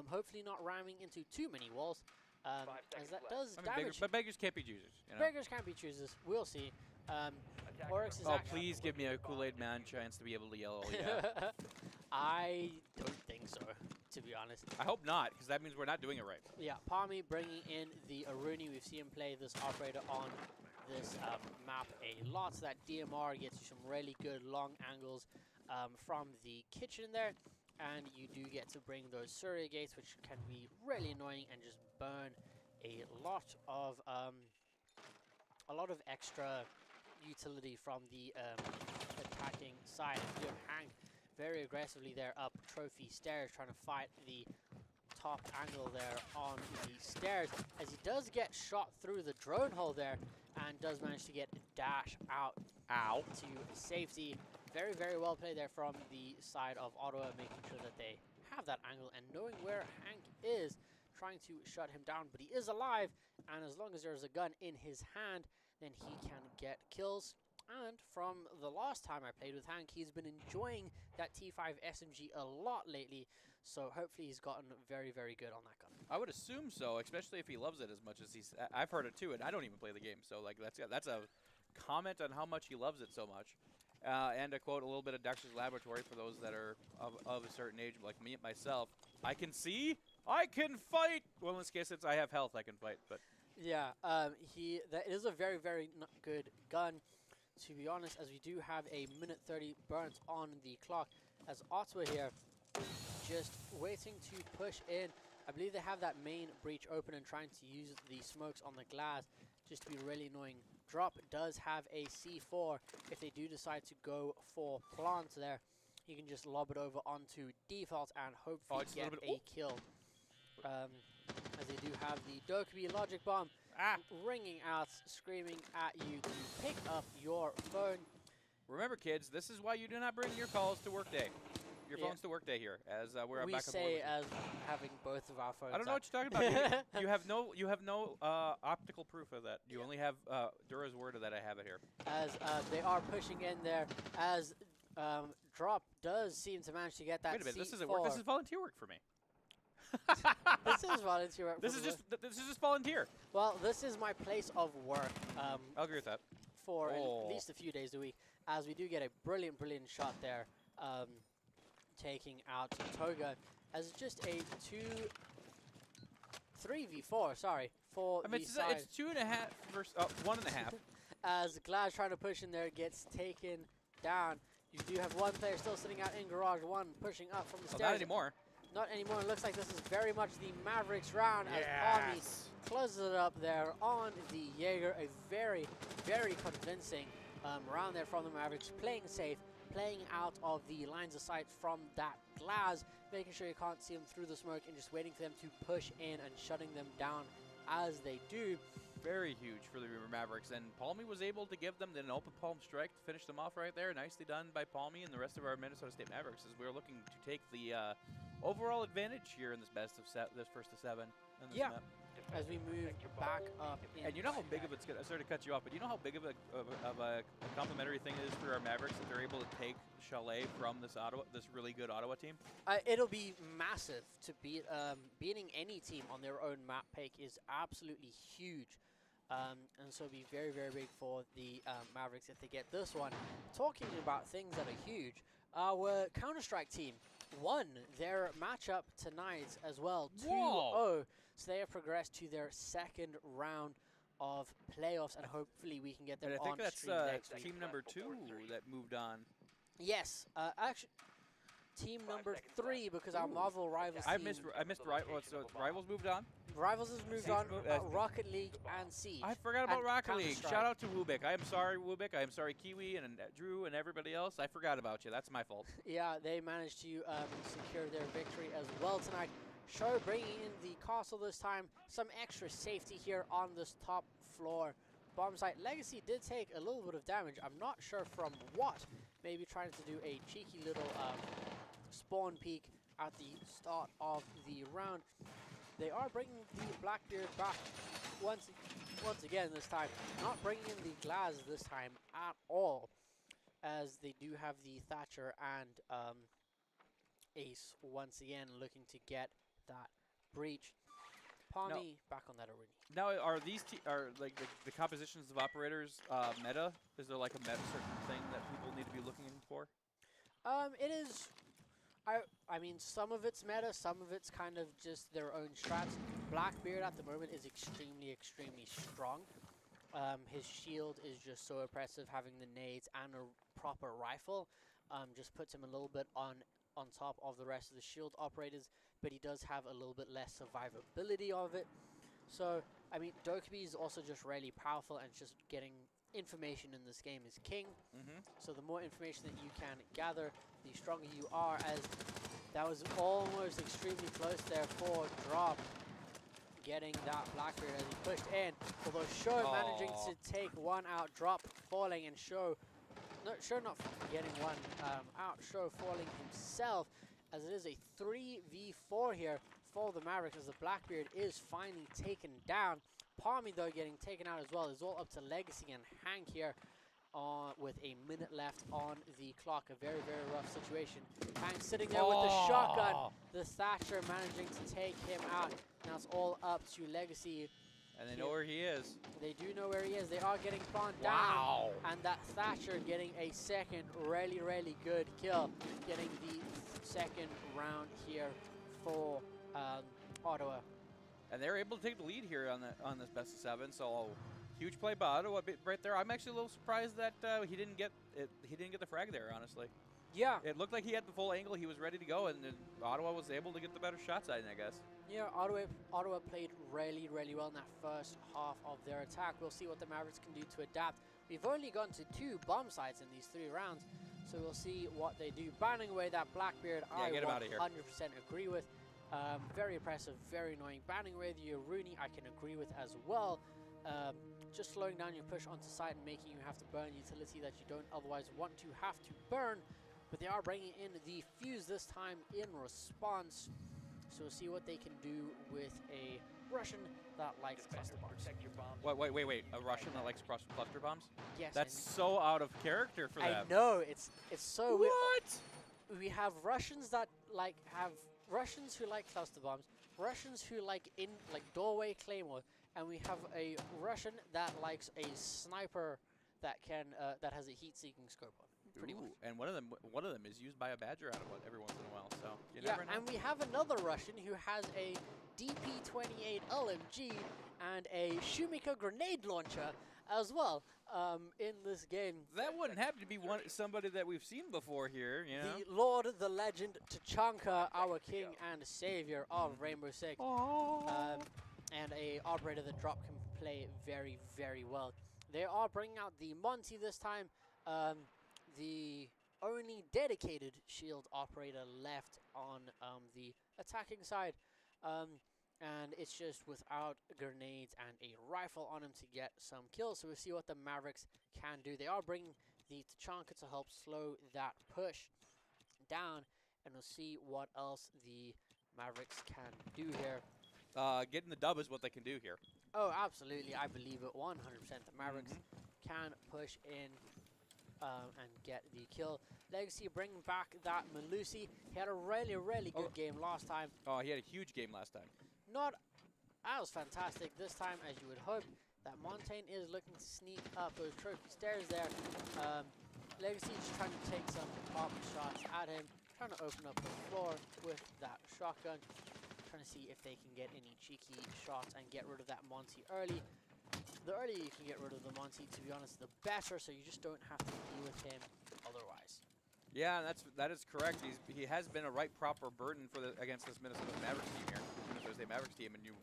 Hopefully not ramming into too many walls, as that does damage. But beggars can't be choosers. You know? Beggars can't be choosers. We'll see. Oryx is Oh, actually... please give me a Kool-Aid Man chance to be able to yell, oh, yeah. I don't think so, to be honest. I hope not, because that means we're not doing it right. Yeah, Palmy bringing in the Aruni. We've seen him play this operator on this map a lot. So that DMR gets you some really good long angles from the kitchen there. And you do get to bring those Surrey gates, which can be really annoying and just burn a lot of extra utility from the attacking side. You have Hank very aggressively there up trophy stairs, trying to fight the top angle there on the stairs, as he does get shot through the drone hole there and does manage to get dash out to safety. Very, very well played there from the side of Ottawa, making sure that they have that angle and knowing where Hank is, trying to shut him down, but he is alive, and as long as there's a gun in his hand, then he can get kills. And from the last time I played with Hank, he's been enjoying that T5 SMG a lot lately, so hopefully he's gotten very, very good on that gun. I would assume so, especially if he loves it as much as he's... I've heard it too, and I don't even play the game, so like that's a comment on how much he loves it so much. And to quote a little bit of Dexter's Laboratory for those that are of a certain age, like me myself, I can see, I can fight! Well, in this case, since I have health, I can fight, but... Yeah, that is a very, very good gun, to be honest, as we do have a minute 30 burnt on the clock, as Ottawa here just waiting to push in. I believe they have that main breach open and trying to use the smokes on the glass just to be really annoying. Drop does have a C4. If they do decide to go for plant there, you can just lob it over onto default and hopefully get a kill. As they do have the Dokkaebi logic bomb ringing out, screaming at you to pick up your phone. Remember, kids, this is why you do not bring your calls to workday. Your phones to workday here, as we're we back say as having both of our phones. I don't know what you're talking about. you have no optical proof of that. You only have Dura's word that I have it here. As they are pushing in there, as Drop does seem to manage to get that. Wait a minute, C4. this isn't work. This is volunteer work for me. This is volunteer work. This is just volunteer. Well, this is my place of work. I'll agree with that. For at least a few days a week, as we do get a brilliant shot there. Taking out Toga as just a 3v4, sorry, for I mean, the side. it's 2.5 versus 1.5. As Glaz trying to push in there gets taken down. You do have one player still sitting out in garage, one pushing up from the stairs. Not anymore. Not anymore. It looks like this is very much the Mavericks round as Palmy closes it up there on the Jaeger. A very, very convincing round there from the Mavericks, playing safe, playing out of the lines of sight from that glass, making sure you can't see them through the smoke and just waiting for them to push in and shutting them down as they do. Very huge for the Mavericks, and Palmy was able to give them an open palm strike to finish them off right there. Nicely done by Palmy and the rest of our Minnesota State Mavericks, as we're looking to take the overall advantage here in this this first of 7. Map. As we move back up. And you know how big of it's going to, sorry to cut you off, but you know how big of a complimentary thing it is for our Mavericks that they're able to take Chalet from this really good Ottawa team? It'll be massive to beat. Beating any team on their own map pick is absolutely huge. And so it'll be very, very big for the Mavericks if they get this one. Talking about things that are huge, our Counter-Strike team won their matchup tonight as well, 2-0. So they have progressed to their second round of playoffs, and hopefully we can get them on stream next week. Team number 2 that moved on. Yes, actually, team number 3, because our Marvel Rivals I team... I missed Rivals, so Rivals moved on? Rivals has moved on, Rocket League and Siege. I forgot about Rocket League. Shout out to Wubik. I am sorry, Wubik. I am sorry, Kiwi and Drew and everybody else. I forgot about you. That's my fault. Yeah, they managed to secure their victory as well tonight. Show bringing in the castle this time. Some extra safety here on this top floor bomb site. Legacy did take a little bit of damage. I'm not sure from what. Maybe trying to do a cheeky little spawn peek at the start of the round. They are bringing the Blackbeard back once again this time. Not bringing in the Glass this time at all, as they do have the Thatcher and Ace once again looking to get that breach. Palmy back on that arena. Now, are these are like the compositions of operators meta? Is there like a meta certain thing that people need to be looking for? It is. I mean, some of it's meta, some of it's kind of just their own strats. Blackbeard at the moment is extremely strong. His shield is just so oppressive. Having the nades and a proper rifle, just puts him a little bit on top of the rest of the shield operators. But he does have a little bit less survivability of it. So, I mean, Dokkaebi is also just really powerful, and just getting information in this game is king. So the more information that you can gather, the stronger you are, as that was almost extremely close there for Drop getting that Blackbeard as he pushed in. Although Show managing to take one out, Drop falling, and Show not getting one out, Show falling himself, as it is a 3v4 here for the Mavericks, as the Blackbeard is finally taken down. Palmy, though, getting taken out as well. It's all up to Legacy and Hank here with a minute left on the clock. A very rough situation. Hank sitting there with the shotgun. The Thatcher managing to take him out. Now it's all up to Legacy. And they know where he is. They do know where he is. They are getting pawned down. And that Thatcher getting a second really good kill. Getting the second round here for Ottawa. And they're able to take the lead here on this best of 7. So huge play by Ottawa right there. I'm actually a little surprised that he didn't get it. He didn't get the frag there, honestly. Yeah. It looked like he had the full angle. He was ready to go, and then Ottawa was able to get the better shots at it, I guess. Yeah, Ottawa played really well in that first half of their attack. We'll see what the Mavericks can do to adapt. We've only gone to 2 bomb sites in these 3 rounds, so we'll see what they do. Banning away that Blackbeard, I 100% agree with. Very oppressive, very annoying. Banning away the Aruni, I can agree with as well. Just slowing down your push onto site and making you have to burn utility that you don't otherwise want to have to burn. But they are bringing in the fuse this time in response. So we'll see what they can do with a Russian that likes cluster bombs. Wait. A Russian that likes cluster bombs? Yes. That's so out of character for them. I know, it's so weird. What? We have Russians that have Russians who like cluster bombs, Russians who like doorway claymore, and we have a Russian that likes a sniper that can that has a heat-seeking scope on. Pretty much. And one of them is used by a Badger out of it every once in a while. So you never know. And we have another Russian who has a DP-28 LMG and a Shumika grenade launcher as well in this game. That wouldn't happen to be somebody that we've seen before here, you know? The Lord, the Legend, Tachanka, our king and savior of Rainbow Six. And a operator that Drop can play very well. They are bringing out the Monty this time. The only dedicated shield operator left on the attacking side. And it's just without grenades and a rifle on him to get some kills. So we'll see what the Mavericks can do. They are bringing the Tachanka to help slow that push down. And we'll see what else the Mavericks can do here. Getting the dub is what they can do here. Oh, absolutely. I believe it 100%. The Mavericks can push in and get the kill. Legacy bringing back that Malusi. He had a really good game last time. Oh, he had a huge game last time. Not as fantastic this time as you would hope. That Montaigne is looking to sneak up those trophy stairs there. Legacy just trying to take some pop shots at him. Trying to open up the floor with that shotgun. Trying to see if they can get any cheeky shots and get rid of that Monty early. The earlier you can get rid of the Monty, to be honest, the better, so you just don't have to deal with him otherwise. Yeah, that is correct. He has been a right proper burden for against this Minnesota Mavericks team here, Minnesota State Mavericks team, and you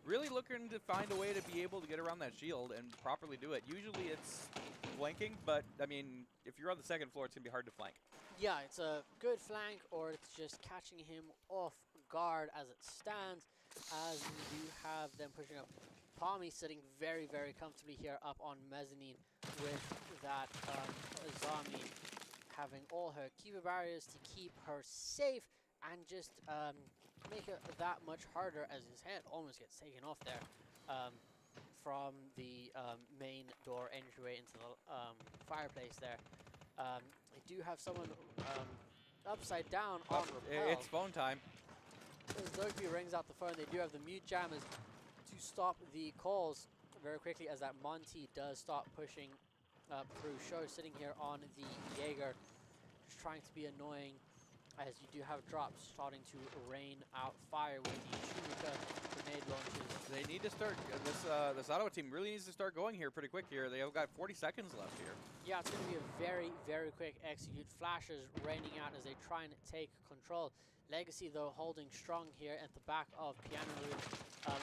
really looking to find a way to be able to get around that shield and properly do it. Usually it's flanking, but I mean, if you're on the second floor, it's gonna be hard to flank. Yeah, it's a good flank, or it's just catching him off guard as it stands, as we do have them pushing up. Palmy sitting very comfortably here up on mezzanine with that Azami having all her Kiva barriers to keep her safe and just make it that much harder, as his head almost gets taken off there from the main door entryway into the fireplace there. They do have someone upside down on rappel. It's phone time. As Dokkaebi rings out the phone, they do have the mute jammers stop the calls very quickly, as that Monty does start pushing through. Show sitting here on the Jaeger, just trying to be annoying, as you do have drops starting to rain out fire with the Shumika grenade launches. They need to start, this Ottawa team really needs to start going here pretty quick here. They've got 40 seconds left here. Yeah, it's going to be a very, very quick execute. Flashes raining out as they try and take control. Legacy, though, holding strong here at the back of Piano Room.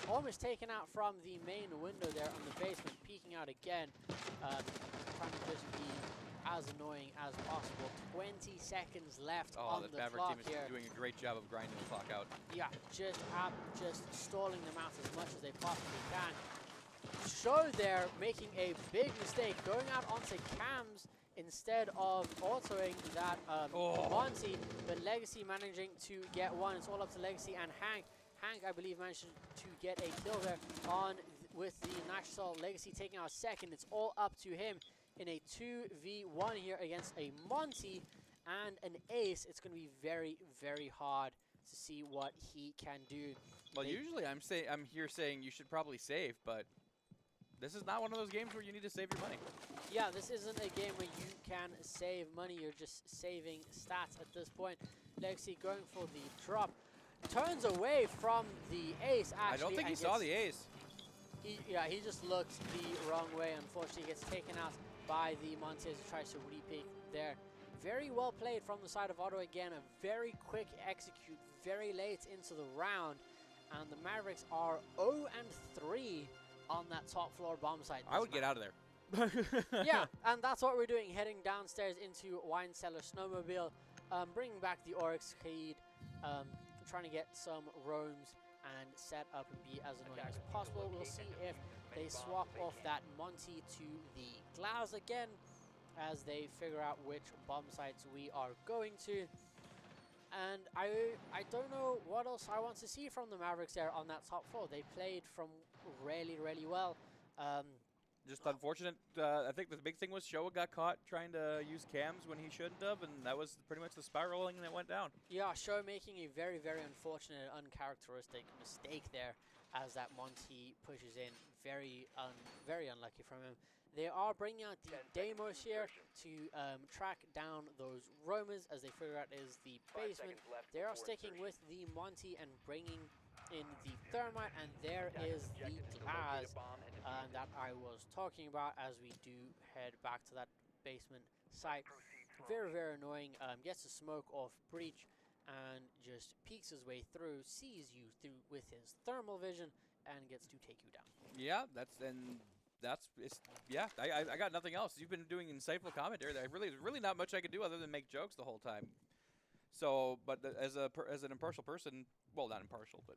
Almost taken out from the main window there on the basement, peeking out again. Trying to just be as annoying as possible. 20 seconds left on the Maverick clock team is here. doing a great job of grinding the clock out. Yeah, just stalling them out as much as they possibly can. Show there making a big mistake, going out onto cams instead of autoing that Monty, but Legacy managing to get one. It's all up to Legacy and Hank. Hank, I believe, managed to get a kill there on with the Nashville. Legacy taking out second. It's all up to him in a 2v1 here against a Monty and an Ace. It's going to be very, very hard to see what he can do. Well, usually I'm here saying you should probably save, but this is not one of those games where you need to save your money. Yeah, this isn't a game where you can save money. You're just saving stats at this point. Legacy going for the drop. Turns away from the Ace, actually. I don't think he saw the Ace. He just looked the wrong way. Unfortunately, he gets taken out by the Montez, who tries to repeat there. Very well played from the side of Ottawa again. A very quick execute, very late into the round. And the Mavericks are 0-3 on that top floor bomb site. I would get out of there. Yeah, and that's what we're doing, heading downstairs into Wine Cellar Snowmobile, bringing back the Oryx Keyed, trying to get some roams and set up and be as annoying as possible. We'll see if they swap off that Monty to the Glass again, as they figure out which bomb sites we are going to. And I don't know what else I want to see from the Mavericks there on that top floor. They played from really, really well. Just unfortunate. I think the big thing was Showa got caught trying to use cams when he shouldn't have, and that was pretty much the spiraling that went down. Yeah, Showa making a very, very unfortunate, uncharacteristic mistake there as that Monty pushes in. Very unlucky from him. They are bringing out the Deimos here to track down those roamers as they figure out is the basement. They are sticking with the Monty and bringing in the Thermite, and there is the Glass that I was talking about as we do head back to that basement site. Very, very annoying. Gets a smoke off Breach and just peeks his way through, sees you through with his thermal vision, and gets to take you down. Yeah, I got nothing else. You've been doing insightful commentary. There's really not much I could do other than make jokes the whole time. So, but as an impartial person, well, not impartial, but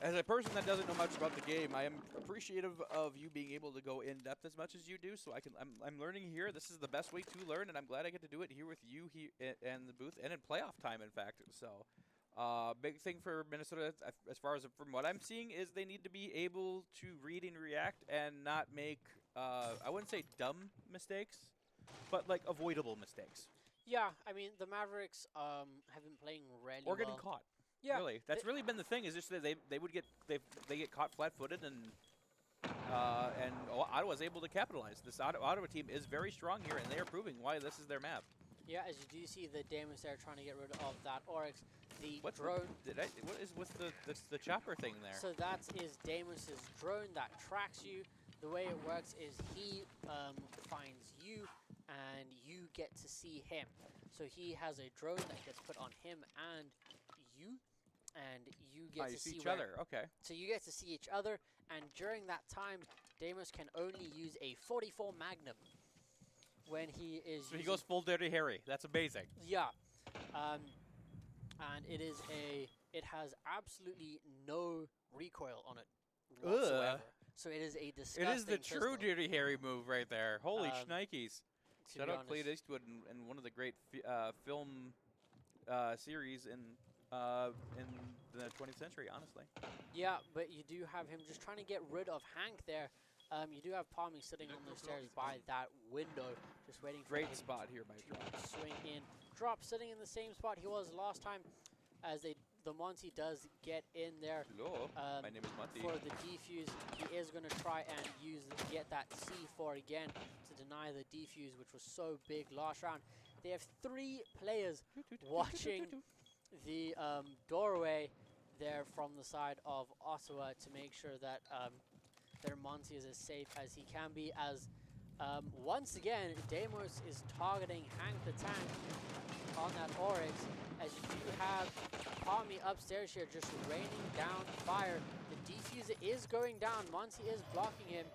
as a person that doesn't know much about the game, I am appreciative of you being able to go in depth as much as you do. So I'm learning here. This is the best way to learn, and I'm glad I get to do it here with you and the booth and in playoff time, in fact. So, big thing for Minnesota, as far as from what I'm seeing, is they need to be able to read and react and not make I wouldn't say dumb mistakes, but like avoidable mistakes. Yeah, I mean the Mavericks have been playing really well. Or getting caught. Yeah, really, that's really been the thing. Is just that they would get they get caught flat-footed, and Ottawa's able to capitalize. This Ottawa team is very strong here, and they are proving why this is their map. Yeah, as you do see the Deimos there trying to get rid of that Oryx. The What's drone. What is with the chopper thing there? So that is Deimos' drone that tracks you. The way it works is he finds you, and you get to see him. So he has a drone that gets put on him and you. And you get to see each other. Okay. So you get to see each other, and during that time, Deimos can only use a 44 Magnum when he is. So he goes full Dirty Harry. That's amazing. Yeah, and it has absolutely no recoil on it whatsoever. Ugh. So it is a disgusting. It is the true Dirty Harry move right there. Holy shnikes! Shout out honest. Clint Eastwood and one of the great film series in the 20th century, honestly. Yeah, but you do have him just trying to get rid of Hank there. You do have Palmy sitting on the stairs by that window, just waiting for him spot here by to swing in. Drop sitting in the same spot he was last time, as they the Monty does get in there. Hello, my name is Monty. For the defuse, he is going to try and get that C4 again to deny the defuse, which was so big last round. They have 3 players watching the doorway there from the side of Ottawa to make sure that their Monty is as safe as he can be, as once again Deimos is targeting Hank the Tank on that Oryx, as you do have Palmy upstairs here just raining down fire. The defuser is going down, Monty is blocking him.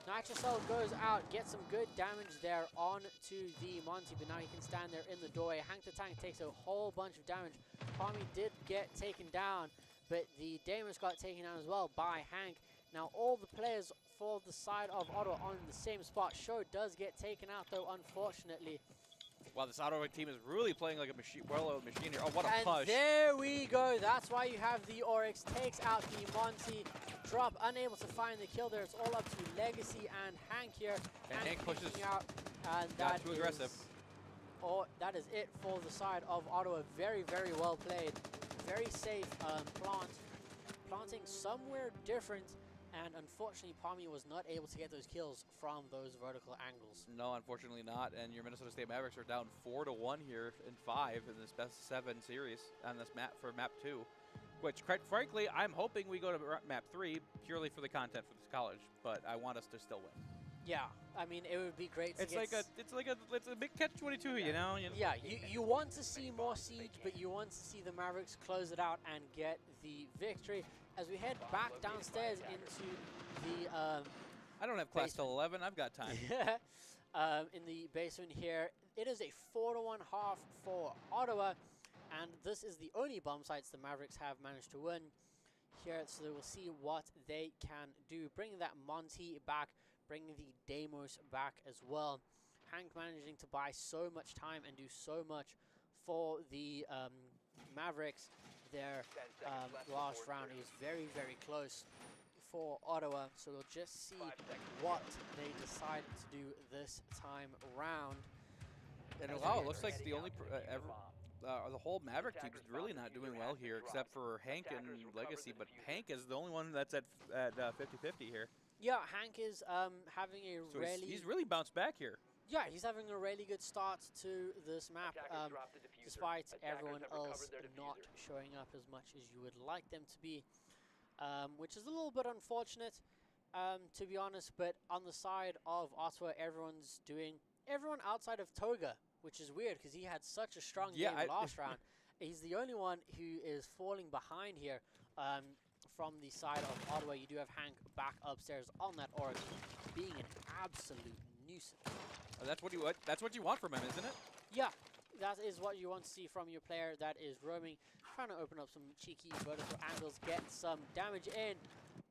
Nitrocell goes out, gets some good damage there onto the Monty, but now he can stand there in the doorway. Hank the Tank takes a whole bunch of damage. Palmy did get taken down, but the Deimos got taken down as well by Hank. Now all the players for the side of Ottawa on the same spot. Show does get taken out though, unfortunately. Wow, this Ottawa team is really playing like a well-oiled machine here. Oh, what a push. And there we go. That's why you have the Oryx. Takes out the Monty. Drop unable to find the kill there. It's all up to Legacy and Hank here. And Hank pushes out. And that too aggressive. That is it for the side of Ottawa. Very, very well played. Very safe planting somewhere different. And unfortunately, Palmy was not able to get those kills from those vertical angles. No, unfortunately not. And your Minnesota State Mavericks are down 4-1 here in 5 in this best 7 series on this map for map 2. Which, quite frankly, I'm hoping we go to map 3 purely for the content for this college. But I want us to still win. Yeah, I mean, it would be great to it's a big catch-22, you know? Yeah, you want to see more siege, but you want to see the Mavericks close it out and get the victory. As we head back downstairs into the I don't have class till 11. I've got time. In the basement here, it is a 4-1 half for Ottawa, and this is the only bomb sites the Mavericks have managed to win here. So we'll see what they can do, bringing that Monty back, bringing the Deimos back as well. Hank managing to buy so much time and do so much for the Mavericks. Their last round is very, very close for Ottawa, so we'll just see what they decide to do this time around. And wow, it looks like the only the whole Maverick team is really not doing well here, except for Hank and Legacy. But Hank is the only one that's at 50-50 here. Yeah, Hank is having a so really... He's really bounced back here. Yeah, he's having a really good start to this map, despite everyone else not showing up as much as you would like them to be, which is a little bit unfortunate, to be honest. But on the side of Ottawa, everyone outside of Toga, which is weird because he had such a strong game last round. He's the only one who is falling behind here. From the side of Ottawa, you do have Hank back upstairs on that Oryx, being an absolute nuisance. That's what you want from him, isn't it? Yeah, that is what you want to see from your player that is roaming, trying to open up some cheeky vertical angles, get some damage in,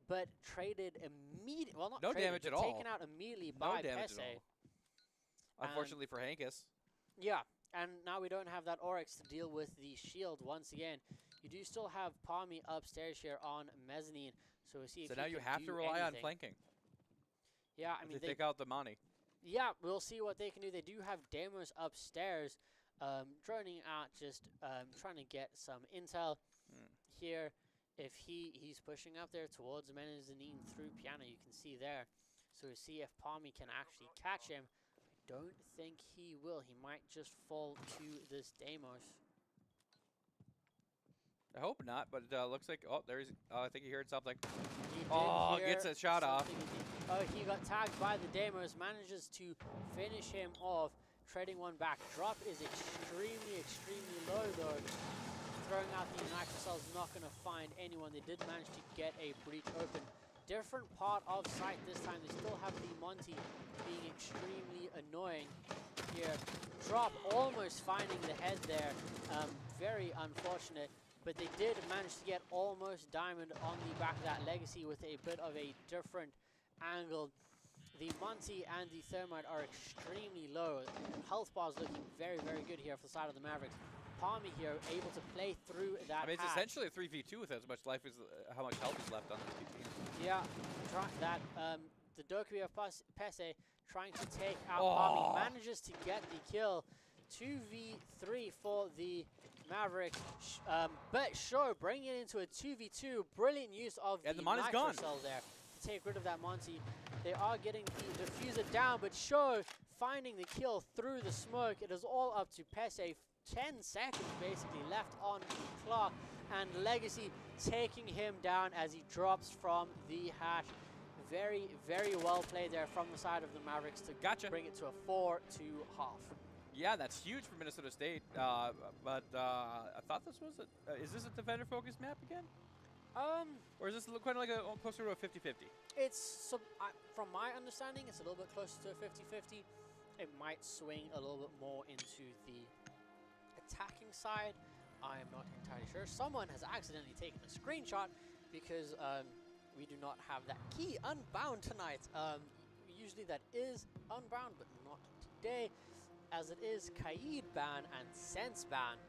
but traded immediately. Well, not no traded, damage at all. Taken out immediately by Pese. Unfortunately for Hankus. Yeah, and now we don't have that Oryx to deal with the shield once again. You do still have Palmy upstairs here on mezzanine, so we'll see if now you have to rely on flanking. Yeah, I mean they take out the Monty. Yeah, we'll see what they can do. They do have Deimos upstairs, droning out, just trying to get some intel here. If he's pushing up there towards mezzanine through piano, you can see there. So we'll see if Palmy can actually catch him. Don't think he will. He might just fall to this Deimos. I hope not, but looks like there's. I think he heard something. He gets a shot off. Oh, he got tagged by the Deimos. Manages to finish him off, trading one back. Drop is extremely, extremely low though. Throwing out the Nitrocell is not going to find anyone. They did manage to get a breach open. Different part of site this time. They still have the Monty being extremely annoying here. Drop almost finding the head there. Very unfortunate. But they did manage to get almost diamond on the back of that Legacy with a bit of a different angle. The Monty and the Thermite are extremely low. Health bar is looking very, very good here for the side of the Mavericks. Palmy here able to play through that. I mean, it's essentially a 3v2 with as much life as how much health is left on this team. Yeah, the Dokui of Pese trying to take out Palmy, manages to get the kill. 2v3 for the Mavericks. But Show bringing it into a 2v2. Brilliant use of the Monty's Nitro gone. Cell there to take rid of that Monty. They are getting the diffuser down, but Show finding the kill through the smoke. It is all up to Pese. 10 seconds basically left on the clock, and Legacy taking him down as he drops from the hatch. Very, very well played there from the side of the Mavericks to bring it to a 4-2 half. Yeah, that's huge for Minnesota State. But I thought this was is this a defender-focused map again? Or is this kind of like closer to a 50-50? It's from my understanding, it's a little bit closer to a 50-50. It might swing a little bit more into the attacking side. I am not entirely sure. Someone has accidentally taken a screenshot because we do not have that key unbound tonight. Usually that is unbound, but not today, as it is Kaid ban and Sense ban.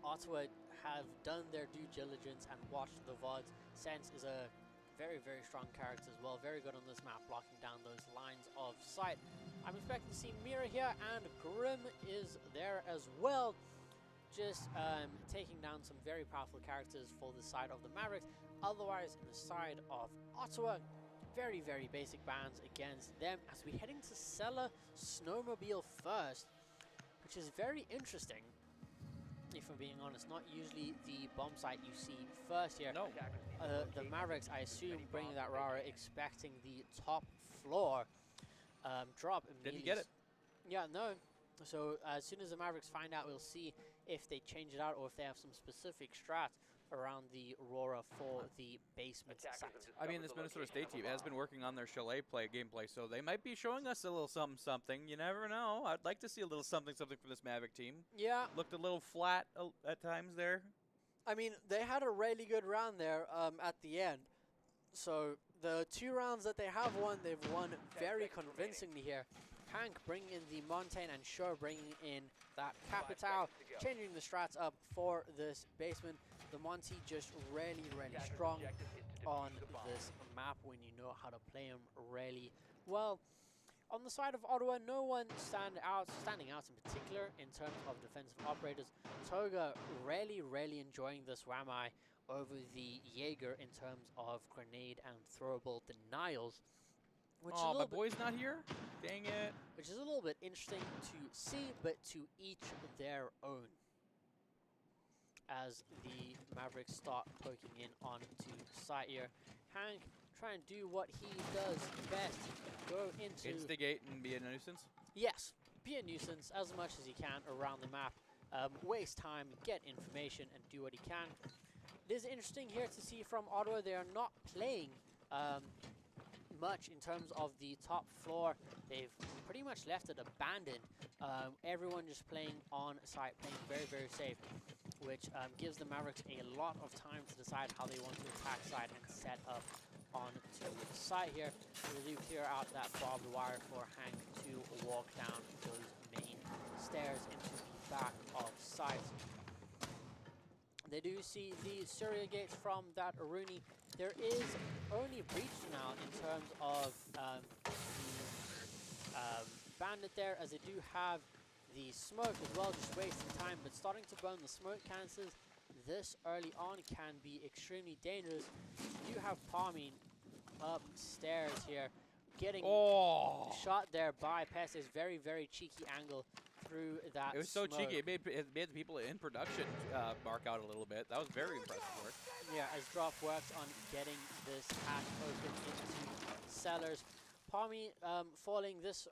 Ottawa have done their due diligence and watched the VODs. Sense is a very, very strong character as well. Very good on this map, blocking down those lines of sight. I'm expecting to see Mira here, and Grim is there as well. Just taking down some very powerful characters for the side of the Mavericks. Otherwise, in the side of Ottawa, very, very basic bans against them as we head into Cellar Snowmobile first, which is very interesting. If I'm being honest, not usually the bomb site you see first here. No. The Mavericks, I assume, bringing that Rara, expecting the top floor drop immediately. Didn't get it. Yeah, no. So as soon as the Mavericks find out, we'll see if they change it out or if they have some specific strats around the Aurora for the basement site. I mean, this Minnesota State team has been working on their chalet gameplay, so they might be showing us a little something. You never know. I'd like to see a little something from this Maverick team. Yeah. Looked a little flat at times there. I mean, they had a really good round there at the end. So the 2 rounds that they have won, they've won very convincingly here. Hank bringing in the Montaigne and Shaw bringing in that Capital, changing the strats up for this basement. The Monty just really, really strong on this map when you know how to play him really well. On the side of Ottawa, no one standing out in particular in terms of defensive operators. Toga really enjoying this Wamai over the Jaeger in terms of grenade and throwable denials. Oh, my boy's not here? Dang it. Which is a little bit interesting to see, but to each their own. As the Mavericks start poking in onto site here. Hank trying to do what he does best. Go into... Instigate and be a nuisance? Yes. Be a nuisance as much as he can around the map. Waste time, get information, and do what he can. It is interesting here to see from Ottawa, they are not playing much in terms of the top floor. They've pretty much left it abandoned. Everyone just playing on site, playing very, very safe, which gives the Mavericks a lot of time to decide how they want to attack site and set up onto the site here. They do clear out that barbed wire for Hank to walk down those main stairs into the back of site. They do see the Syria gates from that Aruni. There is only breach now in terms of the bandit there, as they do have the smoke as well, just wasting time, but starting to burn the smoke cancers this early on can be extremely dangerous. You do have Palmy upstairs here, getting shot there by Pes's very, very cheeky angle through that. It was so smoke. cheeky. It made the people in production bark out a little bit. That was very impressive work. Yeah, as Drop works on getting this hatch open into cellars. Palmy falling this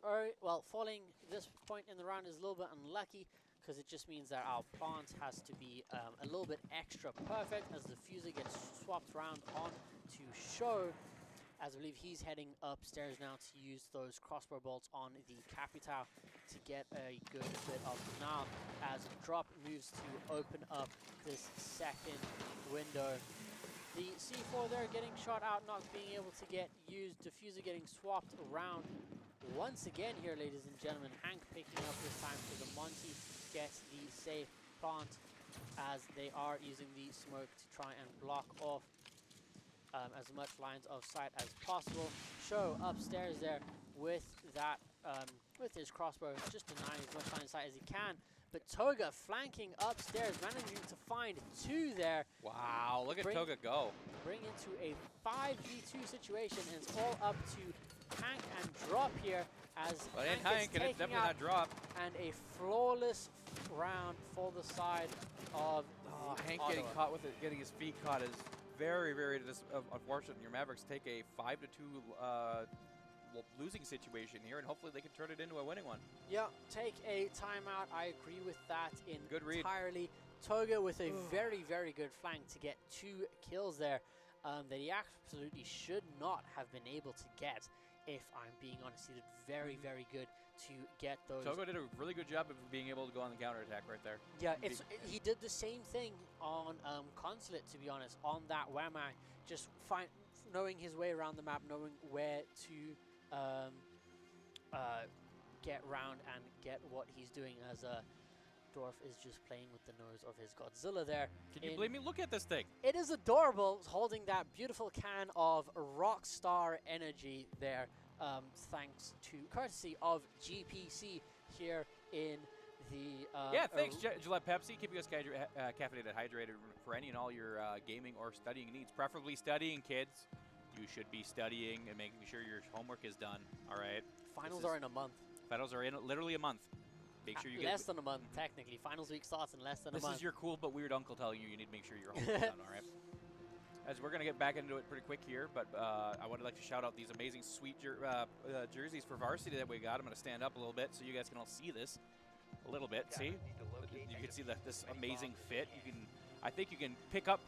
point in the round is a little bit unlucky, because it just means that our plant has to be a little bit extra perfect as the fuser gets swapped around on to Show, as I believe he's heading upstairs now to use those crossbow bolts on the Capital to get a good bit of now, as Drop moves to open up this second window. The C4 there getting shot out, not being able to get used. Diffuser getting swapped around once again here, ladies and gentlemen. Hank picking up this time for the Monty, gets the safe plant as they are using the smoke to try and block off as much lines of sight as possible. Show upstairs there with that with his crossbow, just denying as much line of sight as he can. But Toga flanking upstairs, managing to find 2 there. Wow, look at Toga go. Bring into a 5v2 situation, and it's all up to Hank and Drop here as Hank is and it's taking definitely out, not Drop. and a flawless round for the side of Hank Ottawa. getting caught with it, getting his feet caught is very, very unfortunate. Your Mavericks take a 5-2 losing situation here, and hopefully they can turn it into a winning one. Yeah, take a timeout. I agree with that Good read. entirely. Toga with a very, very good flank to get 2 kills there that he absolutely should not have been able to get. If I'm being honest, he did very, very good to get those. Toga did a really good job of being able to go on the counterattack right there. Yeah, he did the same thing on Consulate, to be honest, on that Whamai, just knowing his way around the map, knowing where to get round and get what he's doing, as Dwarf is just playing with the nose of his Godzilla there. Can you believe me? Look at this thing. It is adorable, holding that beautiful can of Rockstar energy there, thanks to courtesy of GPC here in the yeah, thanks Gillette Pepsi, keeping us caffeinated, hydrated for any and all your gaming or studying needs. Preferably studying, kids. You should be studying and making sure your homework is done. All right. Finals are in a month. Finals are in literally a month. Make sure you less than a month, technically. Finals week starts in less than a month. This is your cool but weird uncle telling you need to make sure your homework is done. All right. As we're gonna get back into it pretty quick here, but I would like to shout out these amazing sweet jerseys for Varsity that we got. I'm gonna stand up a little bit so you guys can all see this a little bit. See, you can see this amazing fit. I think you can pick up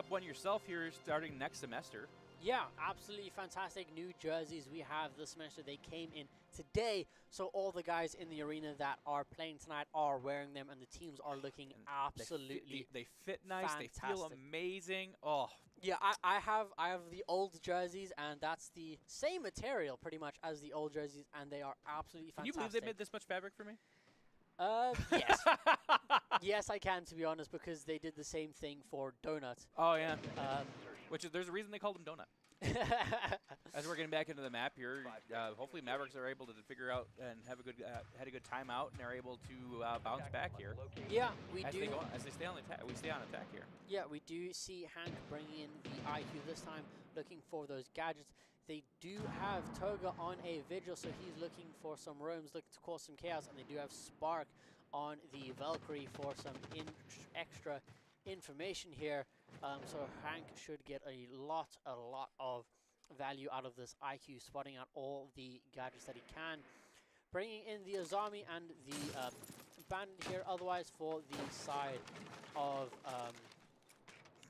one yourself here starting next semester. Yeah, absolutely fantastic new jerseys we have this semester. They came in today, so all the guys in the arena that are playing tonight are wearing them, and the teams are looking absolutely They fit nice. fantastic. They feel amazing. Oh. Yeah, I have the old jerseys, and that's the same material pretty much as the old jerseys, and they are absolutely fantastic. Can you believe they made this much fabric for me? Yes. Yes, I can, to be honest, because they did the same thing for Donut. Oh, yeah. There's a reason they called him Donut. As we're getting back into the map here, hopefully Mavericks are able to figure out and have had a good time out, and are able to bounce back here. Yeah, we stay on attack. We stay on attack here. Yeah, we do see Hank bringing in the IQ this time, looking for those gadgets. They do have Toga on a Vigil, so he's looking for some roams, looking to cause some chaos, and they do have Spark on the Valkyrie for some extra information here. So Hank should get a lot of value out of this IQ, spotting out all the gadgets that he can. Bringing in the Azami and the Bandit here, otherwise for the side of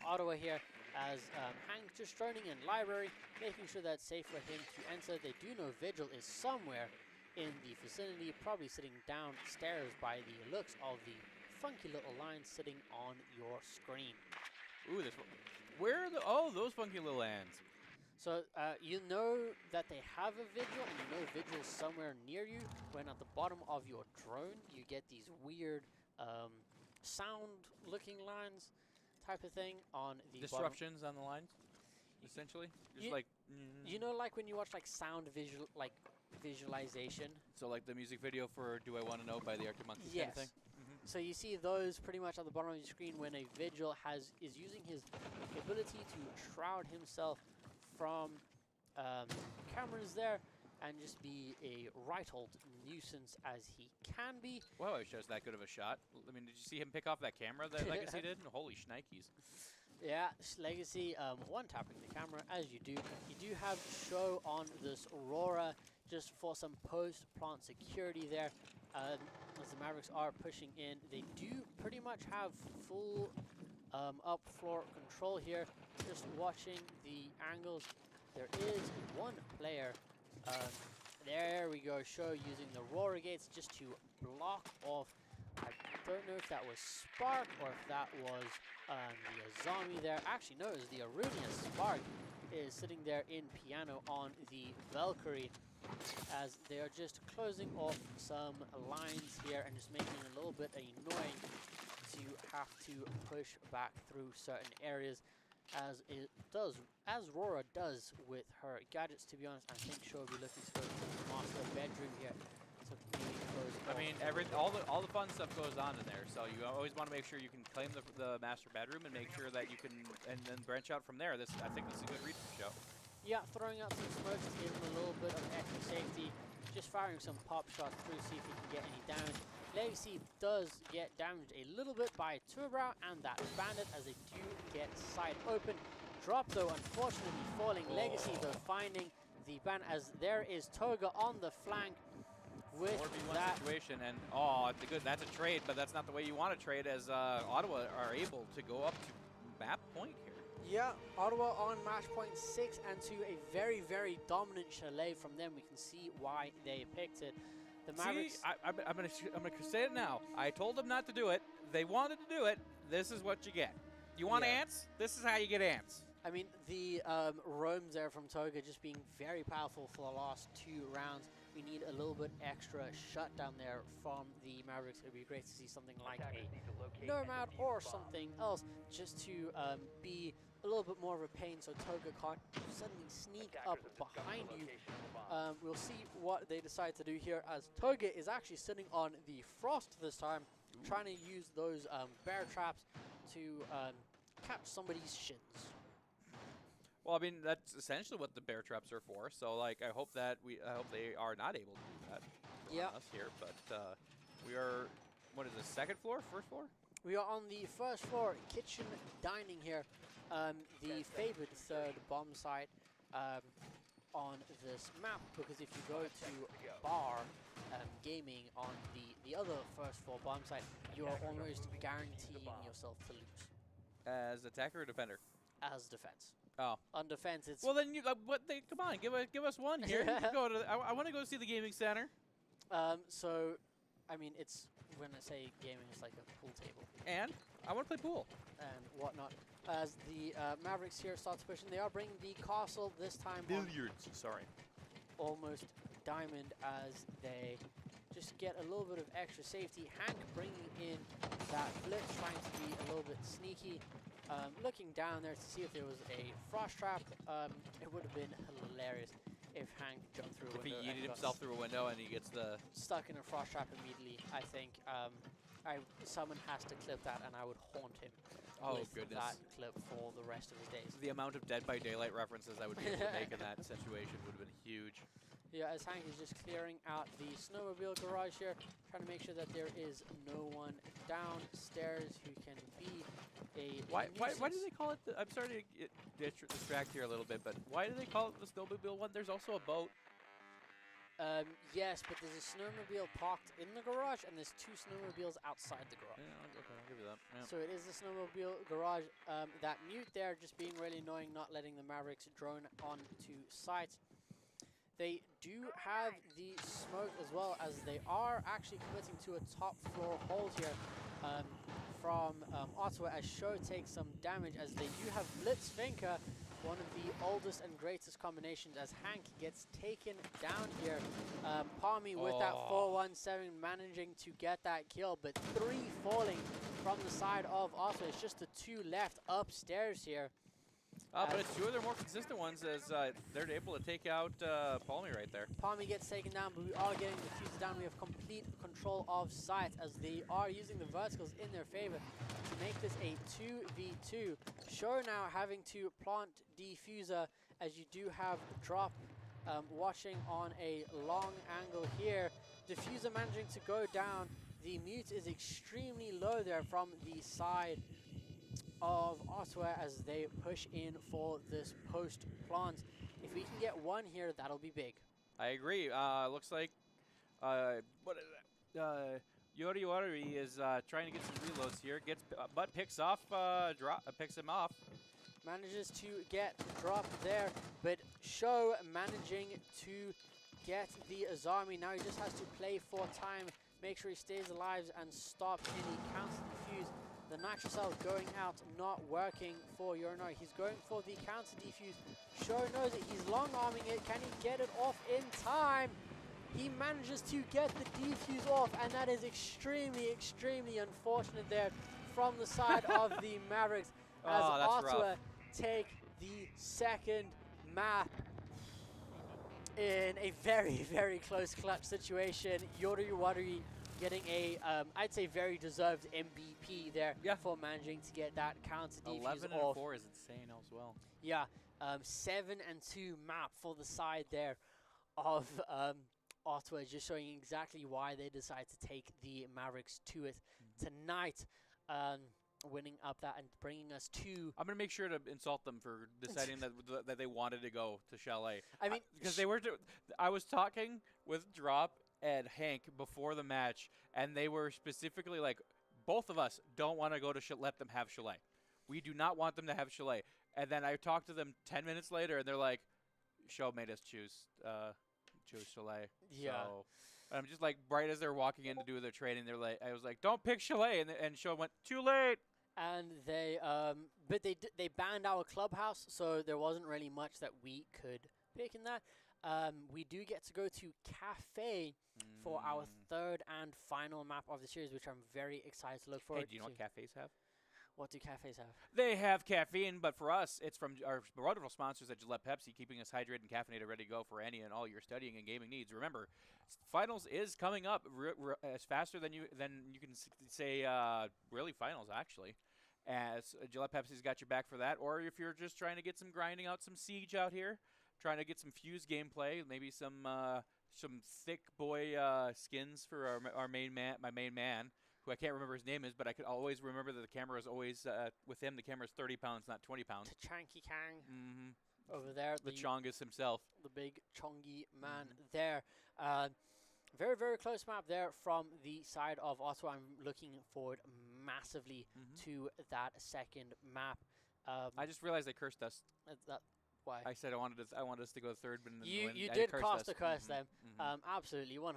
Ottawa here, as Hank just droning in Library, making sure that it's safe for him to enter. They do know Vigil is somewhere in the vicinity, probably sitting downstairs by the looks of the funky little lines sitting on your screen. Ooh, where are those funky little lands? So you know that they have a Vigil, and you know Vigil's somewhere near you, when at the bottom of your drone you get these weird sound-looking lines type of thing on the disruptions on the lines, essentially. Just you know, like when you watch like sound visualization. So like the music video for "Do I Want to Know" by the Arctic Monkeys. Yes. Kind of thing. So you see those pretty much at the bottom of your screen when a Vigil is using his ability to shroud himself from cameras there, and just be a right old nuisance as he can be. Wow, it shows that good of a shot. I mean, did you see him pick off that camera that Legacy did? Holy shnikes. Yeah, Legacy one-tapping the camera, as you do. You do have Show on this Aurora just for some post-plant security there. As the Mavericks are pushing in, they do pretty much have full up-floor control here. Just watching the angles. There is one player. There we go. Show using the Aurora gates just to block off. I don't know if that was Spark or if that was the Azami there. Actually, no, it was the Arunia. Spark is sitting there in piano on the Valkyrie, as they are just closing off some lines here and just making it a little bit annoying to have to push back through certain areas, as Aurora does with her gadgets. To be honest, I think she'll be looking to go to the master bedroom here. So I mean, all the fun stuff goes on in there. So you always want to make sure you can claim the master bedroom and make sure that you can and then branch out from there. I think this is a good read from Show. Yeah, throwing out some smokes to give him a little bit of extra safety. Just firing some pop shots through, see if he can get any damage. Legacy does get damaged a little bit by Turbrow and that Bandit as they do get side open. Drop though, unfortunately falling. Legacy though finding the ban as there is Toga on the flank with 4v1 that situation, and that's a trade, but that's not the way you want to trade as Ottawa are able to go up to map point here. Yeah, Ottawa on match point 6 and to a very, very dominant Chalet from them. We can see why they picked it. The Mavericks. See, I'm gonna say it now. I told them not to do it. They wanted to do it. This is what you get. You want ants? This is how you get ants. I mean, the roams there from Toga just being very powerful for the last 2 rounds. We need a little bit extra shutdown there from the Mavericks. It would be great to see something like a Nomad or something else just to be a little bit more of a pain so Toga can't suddenly sneak up behind you. We'll see what they decide to do here as Toga is actually sitting on the Frost this time, trying to use those bear traps to catch somebody's shins. Well, I mean, that's essentially what the bear traps are for. So, like, I hope they are not able to do that on us here. But we are, what is this, second floor, first floor? We are on the first floor, kitchen dining here. The favored third bomb site on this map, because if you go to bar gaming on the other first floor bomb site, you are almost guaranteeing yourself to lose. As attacker or defender? As defense. Oh. On defense, it's... Well, then, come on, give us one here. You can go to I want to go see the gaming center. So, I mean, it's... When I say gaming, it's like a pool table. And I want to play pool. And whatnot. As the Mavericks here start to push in, they are bringing the castle this time. Billiards, sorry. Almost diamond as they just get a little bit of extra safety. Hank bringing in that blitz, trying to be a little bit sneaky. Looking down there to see if there was a frost trap. It would have been hilarious if Hank jumped through a window. If he yeeted himself through a window and he gets the... Stuck in a frost trap immediately, I think. Someone has to clip that and I would haunt him with that clip for the rest of his days. The amount of Dead by Daylight references I would be able to make in that situation would have been huge. Yeah, as Hank is just clearing out the snowmobile garage here, trying to make sure that there is no one downstairs who can be a Why do they call it I'm sorry to distract here a little bit, but why do they call it the snowmobile one? There's also a boat. Yes, but there's a snowmobile parked in the garage, and there's 2 snowmobiles outside the garage. Yeah, okay, I'll give you that. Yeah. So it is the snowmobile garage. That mute there just being really annoying, not letting the Mavericks drone onto site. They do have the smoke as well, as they are actually committing to a top floor hold here from Ottawa, as Show takes some damage, as they do have Blitzfinker, one of the oldest and greatest combinations, as Hank gets taken down here. Palmy with that 417 managing to get that kill, but 3 falling from the side of Ottawa. It's just the 2 left upstairs here. But it's 2 of their more consistent ones, as they're able to take out Palmy right there. Palmy gets taken down, but we are getting the fuses down. We have complete control of sites, as they are using the verticals in their favor to make this a 2v2. Show now having to plant diffuser, as you do have drop watching on a long angle here. Diffuser managing to go down. The mute is extremely low there from the side of Ottawa as they push in for this post plant. If we can get one here, that'll be big. I agree. Looks like what is that? Yori is trying to get some reloads here. Gets but picks him off. Manages to get drop there, but Show managing to get the Azami. Now he just has to play for time, make sure he stays alive and stop any counter defuse. The nitro cell going out, not working for Yorinori. He's going for the counter defuse. Show knows it. He's long arming it. Can he get it off in time? He manages to get the defuse off, and that is extremely, extremely unfortunate there from the side of the Mavericks as Ottawa take the second map. in a very, very close clutch situation. Yori Watari getting a, I'd say, very deserved MVP there for managing to get that counter defuse 11 and off. 4 is insane as well. Yeah, 7 and 2 map for the side there of Ottawa, just showing exactly why they decided to take the Mavericks to it tonight. Winning up that and bringing us to. I'm gonna make sure to insult them for deciding that they wanted to go to Chalet. I mean, because they were. I was talking with Drop and Hank before the match, and they were specifically like, both of us don't want to go to let them have Chalet. We do not want them to have Chalet. And then I talked to them 10 minutes later, and they're like, "Show made us choose Chalet." Yeah. So, I'm just like, right as they're walking in to do their training, they're like, I was like, "Don't pick Chalet," and Show went, "Too late." And they, but they banned our clubhouse, so there wasn't really much that we could pick in that. We do get to go to Cafe for our third and final map of the series, which I'm very excited to look forward to. Hey, do you know what cafes have? What do cafes have? They have caffeine, but for us, it's from our wonderful sponsors at Gillette Pepsi, keeping us hydrated and caffeinated, ready to go for any and all your studying and gaming needs. Remember, finals is coming up as faster than you can say. Really, finals actually. As Gillette Pepsi's got your back for that, or if you're just trying to get some grinding out some Siege out here, trying to get some Fuse gameplay, maybe some thick boy skins for our main man, my main man, who I can't remember his name is, but I could always remember that the camera is always with him. The camera is 30 pounds, not 20 pounds. Tachanki Kang over there. The Chongus himself. The big Chongi man there. Very, very close map there from the side of Ottawa. I'm looking forward massively to that second map. I just realized they cursed us. Why? I said I wanted us to go third, but you did cast a curse them. Absolutely, 100%.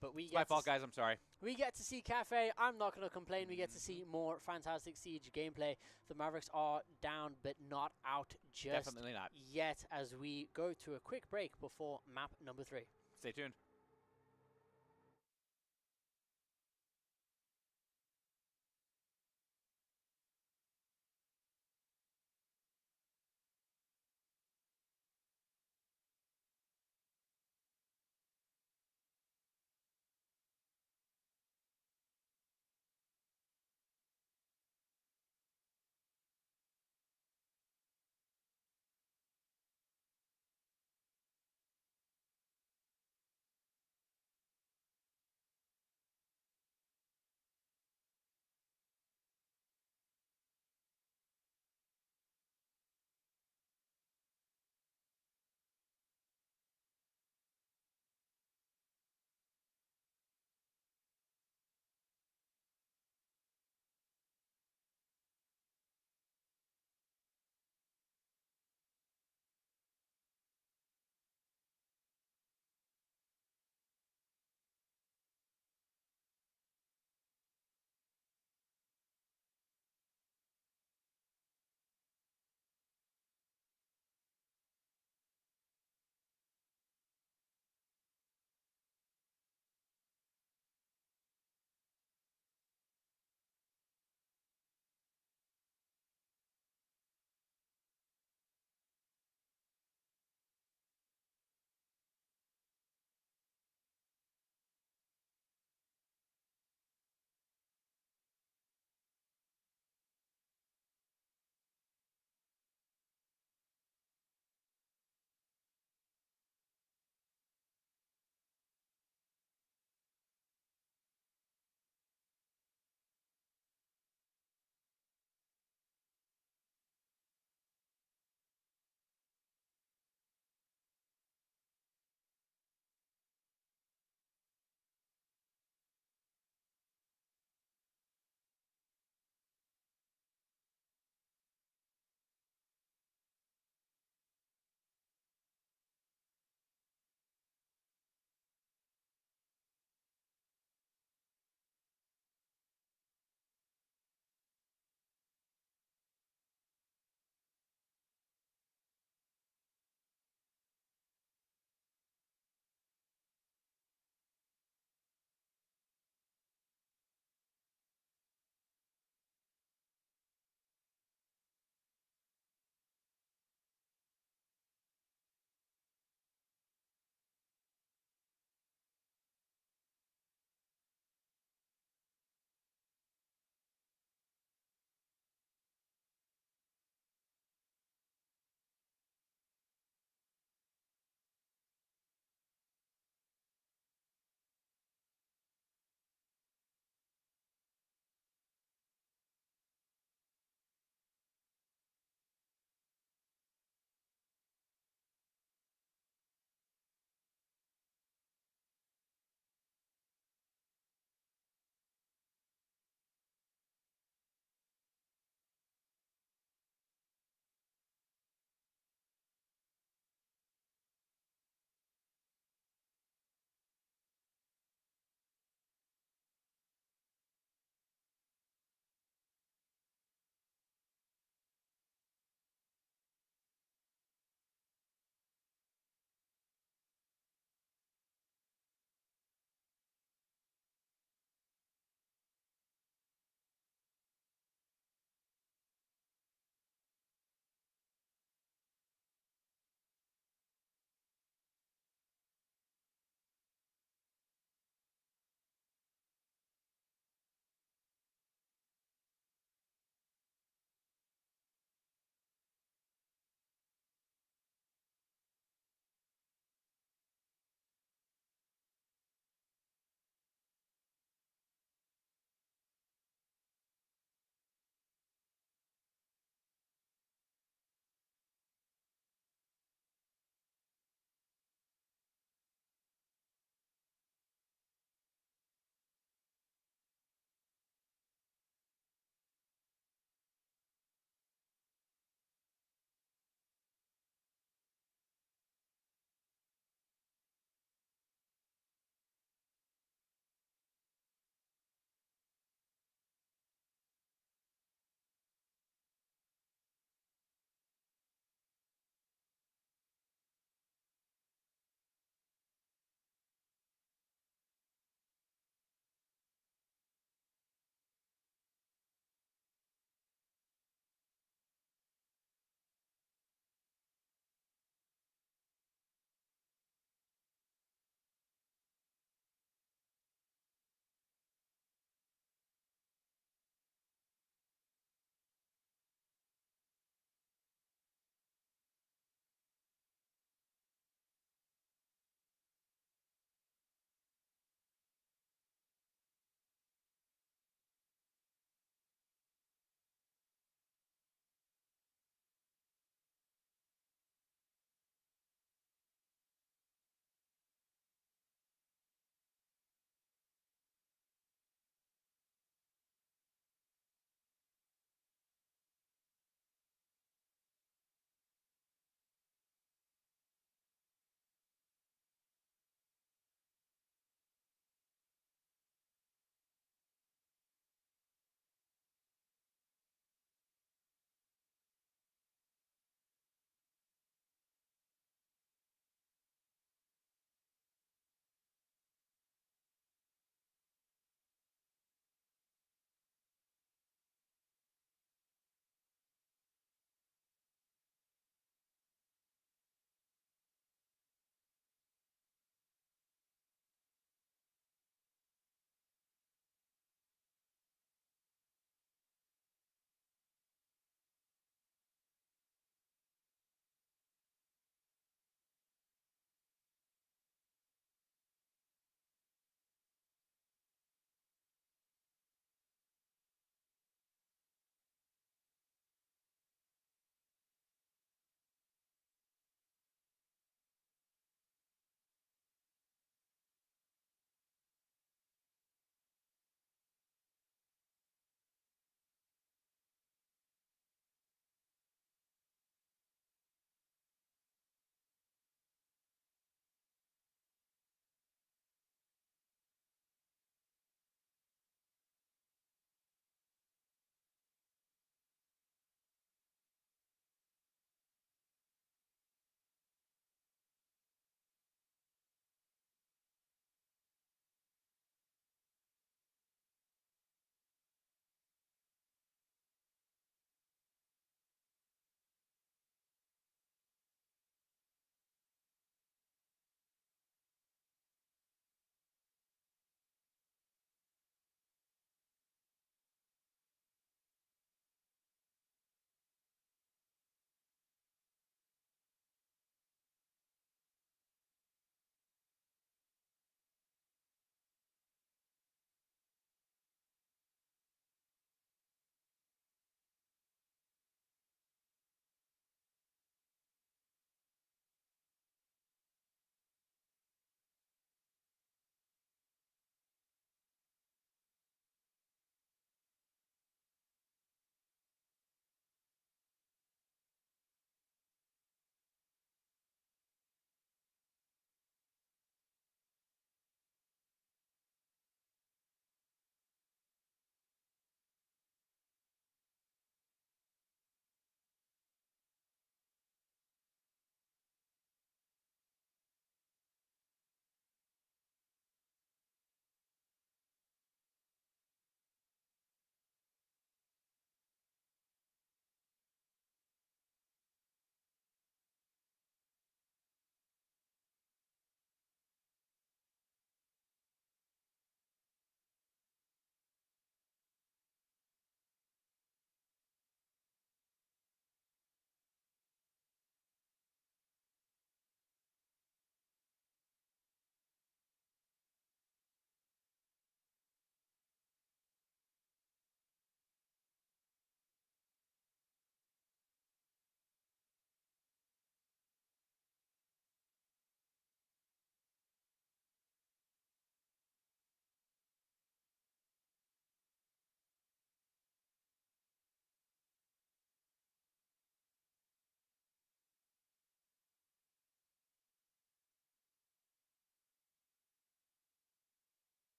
But we it's get my fault, guys. I'm sorry. We get to see Cafe. I'm not going to complain. We get to see more fantastic Siege gameplay. The Mavericks are down, but not out just Definitely not yet. As we go to a quick break before map number 3. Stay tuned.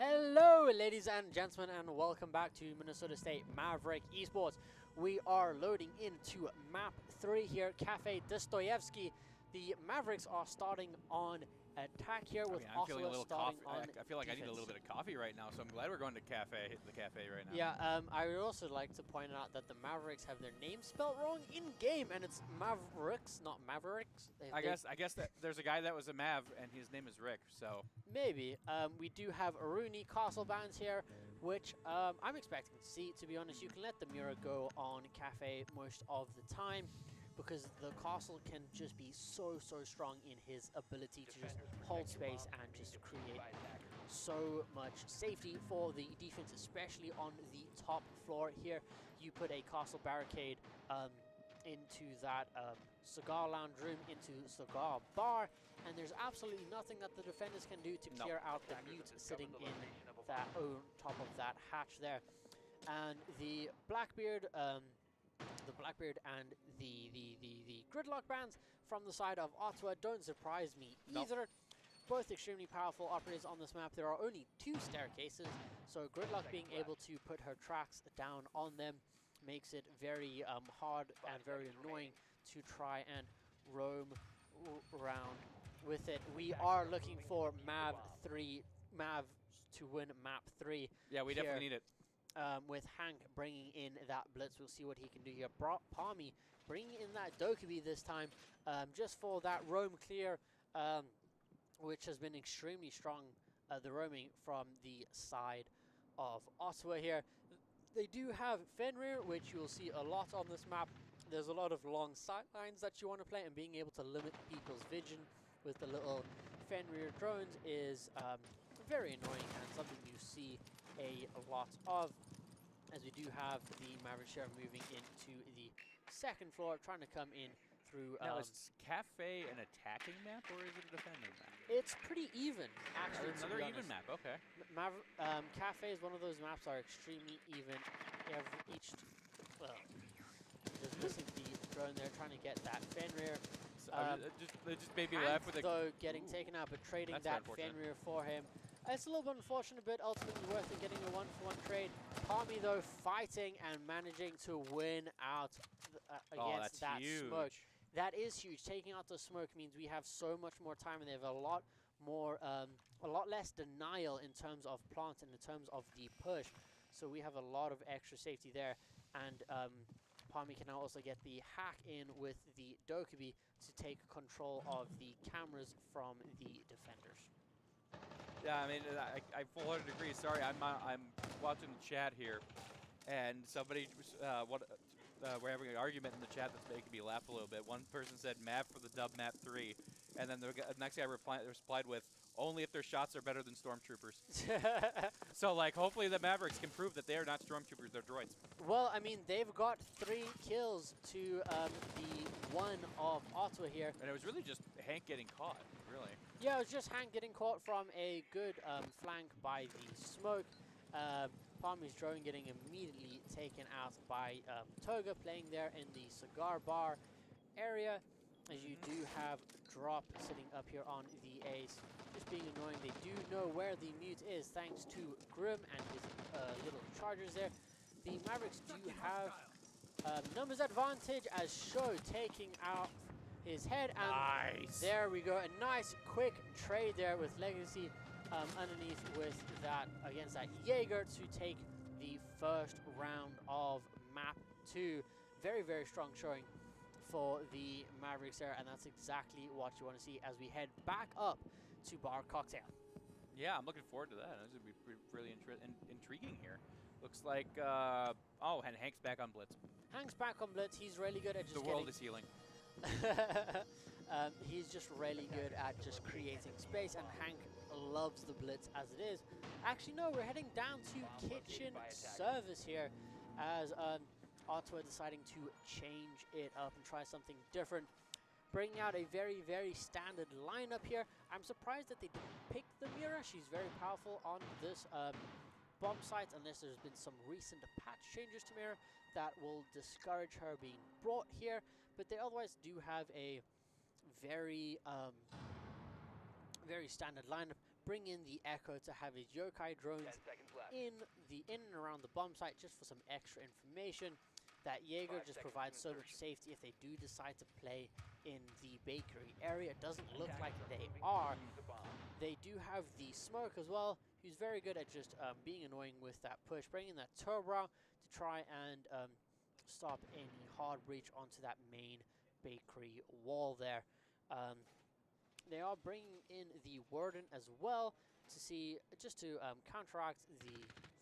Hello, ladies and gentlemen, and welcome back to Minnesota State Maverick Esports. We are loading into map 3 here, Cafe Dostoevsky. The Mavericks are starting on attack here with I'm feeling a Ottawa little starting coffee. on I feel like defense. I need a little bit of coffee right now, so I'm glad we're going to the cafe right now. Yeah, I would also like to point out that the Mavericks have their name spelled wrong in game, and it's Mavericks, not Mavericks. I guess that there's a guy that was a Mav, and his name is Rick. So maybe. We do have Aruni castle bands here, which I'm expecting to see. To be honest, you can let the Mira go on Cafe most of the time, because the castle can just be so strong in his ability to just hold space and just create so much safety for the defense, especially on the top floor here. You put a castle barricade into that cigar lounge room, into cigar bar, and there's absolutely nothing that the defenders can do to clear out the mute sitting in that on top of that hatch there. And the Blackbeard and the Gridlock bands from the side of Ottawa don't surprise me either. Both extremely powerful operators on this map. There are only 2 staircases, so Gridlock being able to put her tracks down on them makes it very hard and very annoying to try and roam around with it. We are looking for Mav to win map 3. yeah, we definitely need it. With Hank bringing in that blitz. We'll see what he can do here. Palmy bringing in that Dokkaebi this time, just for that roam clear, which has been extremely strong, the roaming from the side of Ottawa here. They do have Fenrir, which you'll see a lot on this map. There's a lot of long sidelines that you want to play, and being able to limit people's vision with the little Fenrir drones is very annoying and something you see a lot of, as we do have the Maverick share moving into the second floor, trying to come in through. Now, is Cafe an attacking map or is it a defending map? It's pretty even, actually. Another even map, okay. Cafe is one of those maps that are extremely even. Just missing the drone there, trying to get that Fenrir. So, just made me laugh with though getting taken out, but trading that Fenrir for him. It's a little bit unfortunate, but ultimately worth it, getting a 1-for-1 trade. Palmy, though, fighting and managing to win out against that smoke. That is huge. Taking out the smoke means we have so much more time, and they have a lot less denial in terms of plant and in terms of the push. So we have a lot of extra safety there, and Palmy can now also get the hack in with the Dokkaebi to take control of the cameras from the defenders. Yeah, I mean, I full-heartedly agree. Sorry, I'm watching the chat here, and somebody we're having an argument in the chat that's making me laugh a little bit. One person said map for the dub map 3, and then the next guy replied with, only if their shots are better than stormtroopers. So, like, hopefully the Mavericks can prove that they are not stormtroopers, they're droids. Well, I mean, they've got 3 kills to the 1 of Ottawa here. And it was really just Hank getting caught, really. Yeah, it was just Hank getting caught from a good flank by the smoke. Palmy's drone getting immediately taken out by Toga, playing there in the cigar bar area. As you do have Drop sitting up here on the ace. Just being annoying. They do know where the mute is, thanks to Grim and his little chargers there. The Mavericks do have numbers advantage, as Sho taking out his head, and nice. There we go. A nice quick trade there with Legacy underneath with that against that Jaeger to take the first round of map 2. Very strong showing for the Mavericks there, and that's exactly what you want to see as we head back up to Bar Cocktail. Yeah, I'm looking forward to that. This is going to be really intriguing here. Looks like, oh, and Hank's back on Blitz. Hank's back on Blitz. He's really good at just The world is healing. He's just really good at just creating space, and Hank loves the Blitz as it is. Actually, no, we're heading down to kitchen service here as Ottawa deciding to change it up and try something different. Bringing out a very standard lineup here. I'm surprised that they didn't pick the Mira. She's very powerful on this bomb site, unless there's been some recent patch changes to Mira that will discourage her being brought here. But they otherwise do have a very standard lineup. bring in the Echo to have his yokai drones in and around the bomb site just for some extra information. That Jaeger just provides so much safety if they do decide to play in the bakery area. It doesn't look like they are. They do have the Smoke as well, who's very good at just being annoying with that push, bringing that Turbo to try and stop any hard breach onto that main bakery wall there. They are bringing in the Warden as well to see, just to counteract the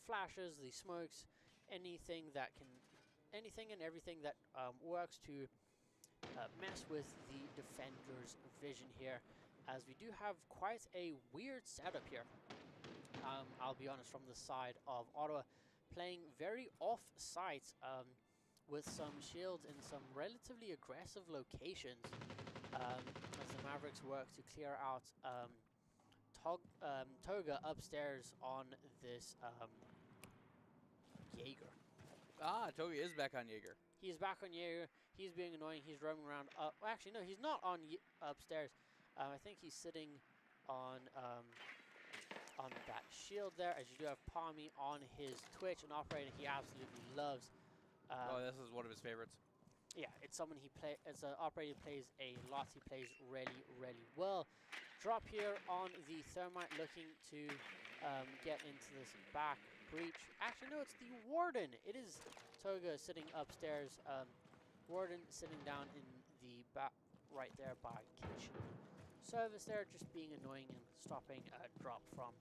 flashes, the smokes, anything and everything that works to mess with the defender's vision here, as we do have quite a weird setup here. I'll be honest, from the side of Ottawa, playing very off-site with some shields in some relatively aggressive locations, as the Mavericks work to clear out Toga upstairs on this Jaeger. Toga is back on Jaeger. He's back on Jaeger. He's being annoying. He's roaming around. Well, actually, no, he's not on upstairs. I think he's sitting on that shield there, as you do have Palmy on his Twitch, an operator he absolutely loves. This is one of his favorites. Yeah, it's someone it's an operator who plays a lot. He plays really, really well. Drop here on the Thermite, looking to get into this back breach. Actually, no, it's the Warden. It is Toga sitting upstairs. Warden sitting down in the back right there by kitchen service there, just being annoying and stopping a drop from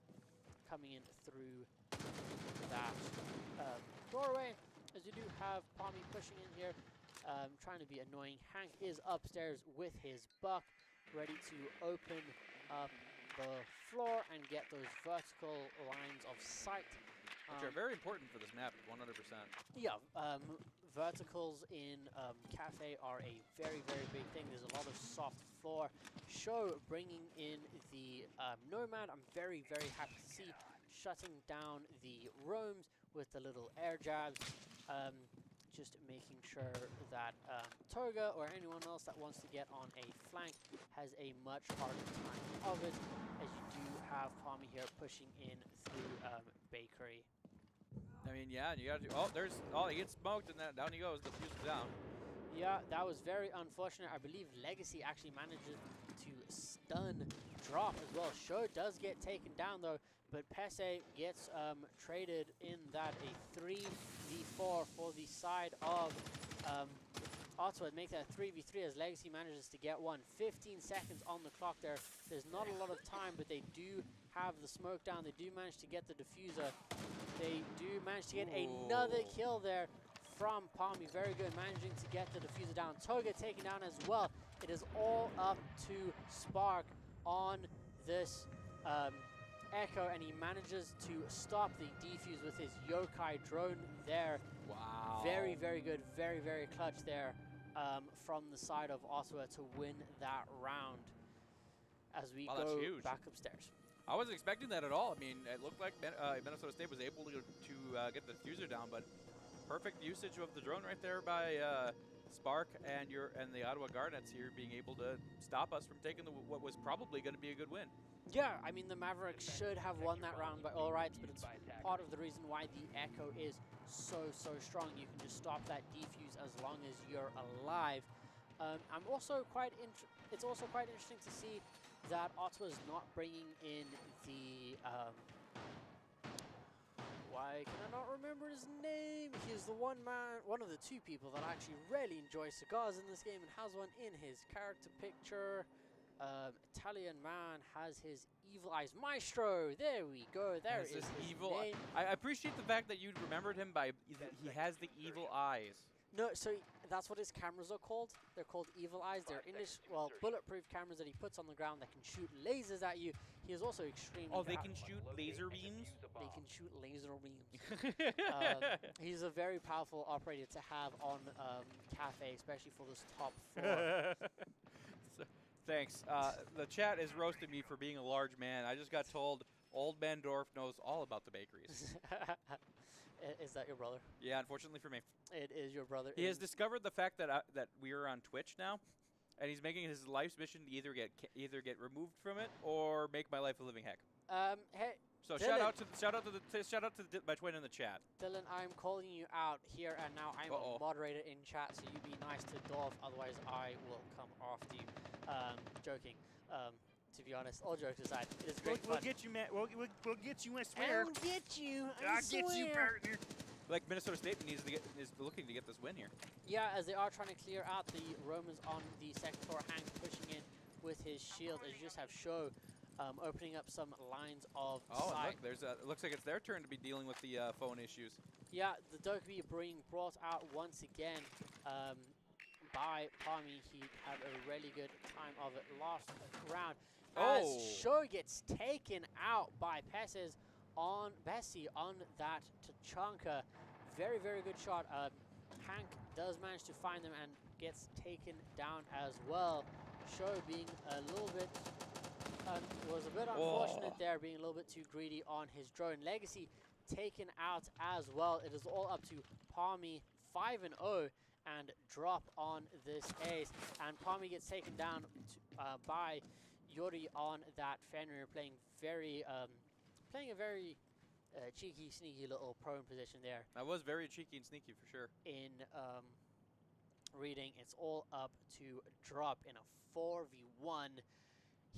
coming in through that doorway. As you do have Palmy pushing in here, trying to be annoying. Hank is upstairs with his buck, ready to open up the floor and get those vertical lines of sight. Which are very important for this map, 100%. Yeah, verticals in Cafe are a very, very big thing. There's a lot of soft floor. Show bringing in the Nomad. I'm very, very happy to see, shutting down the roams with the little air jabs. Just making sure that Toga or anyone else that wants to get on a flank has a much harder time of it, as you do have Palmy here pushing in through Bakery. I mean, yeah, you got to. He gets smoked, and then down he goes. The fuse is down. Yeah, that was very unfortunate. I believe Legacy actually manages to stun Drop as well. Show does get taken down though, but Pese gets traded in that a 3v4 for the side of Ottawa. Make that 3v3 as Legacy manages to get one. 15 seconds on the clock there. There's not a lot of time, but they do have the smoke down. They do manage to get the diffuser. They do manage to get another kill there from Palmy. Very good, managing to get the diffuser down. Toga taken down as well. It is all up to Spark on this Echo, and he manages to stop the defuse with his yokai drone there. Wow. Very, very good. Very, very clutch there from the side of Ottawa to win that round as we go back upstairs. I wasn't expecting that at all. I mean, it looked like Minnesota State was able to get the diffuser down, but perfect usage of the drone right there by Spark and the Ottawa Garnets here, being able to stop us from taking what was probably going to be a good win. Yeah, I mean, the Mavericks should have won that round by all rights, but it's part of the reason why the Echo is so strong. You can just stop that defuse as long as you're alive. It's also quite interesting to see that Ottawa's not bringing in the why can I not remember his name? He's the one of the two people that actually really enjoys cigars in this game and has one in his character picture. Italian man has his evil eyes. Maestro! There we go. There is his evil name. I appreciate the fact that you remembered him by he has the evil eyes. No, so that's what his cameras are called. They're called evil eyes. They're bulletproof cameras that he puts on the ground that can shoot lasers at you. He is also extremely... Oh, they can shoot laser beams? They can shoot laser beams. He's a very powerful operator to have on Cafe, especially for this top floor. Thanks. The chat is roasting me for being a large man. I just got told Old Man Dorf knows all about the bakeries. Is that your brother? Yeah, unfortunately for me. It is your brother. He has discovered the fact that that we are on Twitch now, and he's making his life's mission to either get removed from it or make my life a living heck. Hey, So Dylan. shout out to my twin in the chat. Dylan, I'm calling you out here and now. I'm a moderator in chat, so you be nice to Dorf, otherwise I will come after you. Joking. To be honest, all jokes aside, it is great We'll fun. get you, man. We'll get you. I swear. I'll get you. I'll get you, partner. Like Minnesota State is looking to get this win here. Yeah, as they are trying to clear out the Romans on the second floor. Hank pushing in with his shield, as you just have Show opening up some lines of sight. Look, there's it looks like it's their turn to be dealing with the phone issues. Yeah, the Dokkaebi being brought out once again by Palmy. He had a really good time of it last round. As Show gets taken out by Bessie on that Tachanka. Very, very good shot. Hank does manage to find them and gets taken down as well. Show being a little bit was a bit unfortunate there, being a little bit too greedy on his drone. Legacy taken out as well. It is all up to Palmy 5-0 and drop on this ace. And Palmy gets taken down by Yuri on that Fenrir, playing a very cheeky, sneaky little prone position there. That was very cheeky and sneaky for sure. In reading, it's all up to drop in a 4v1.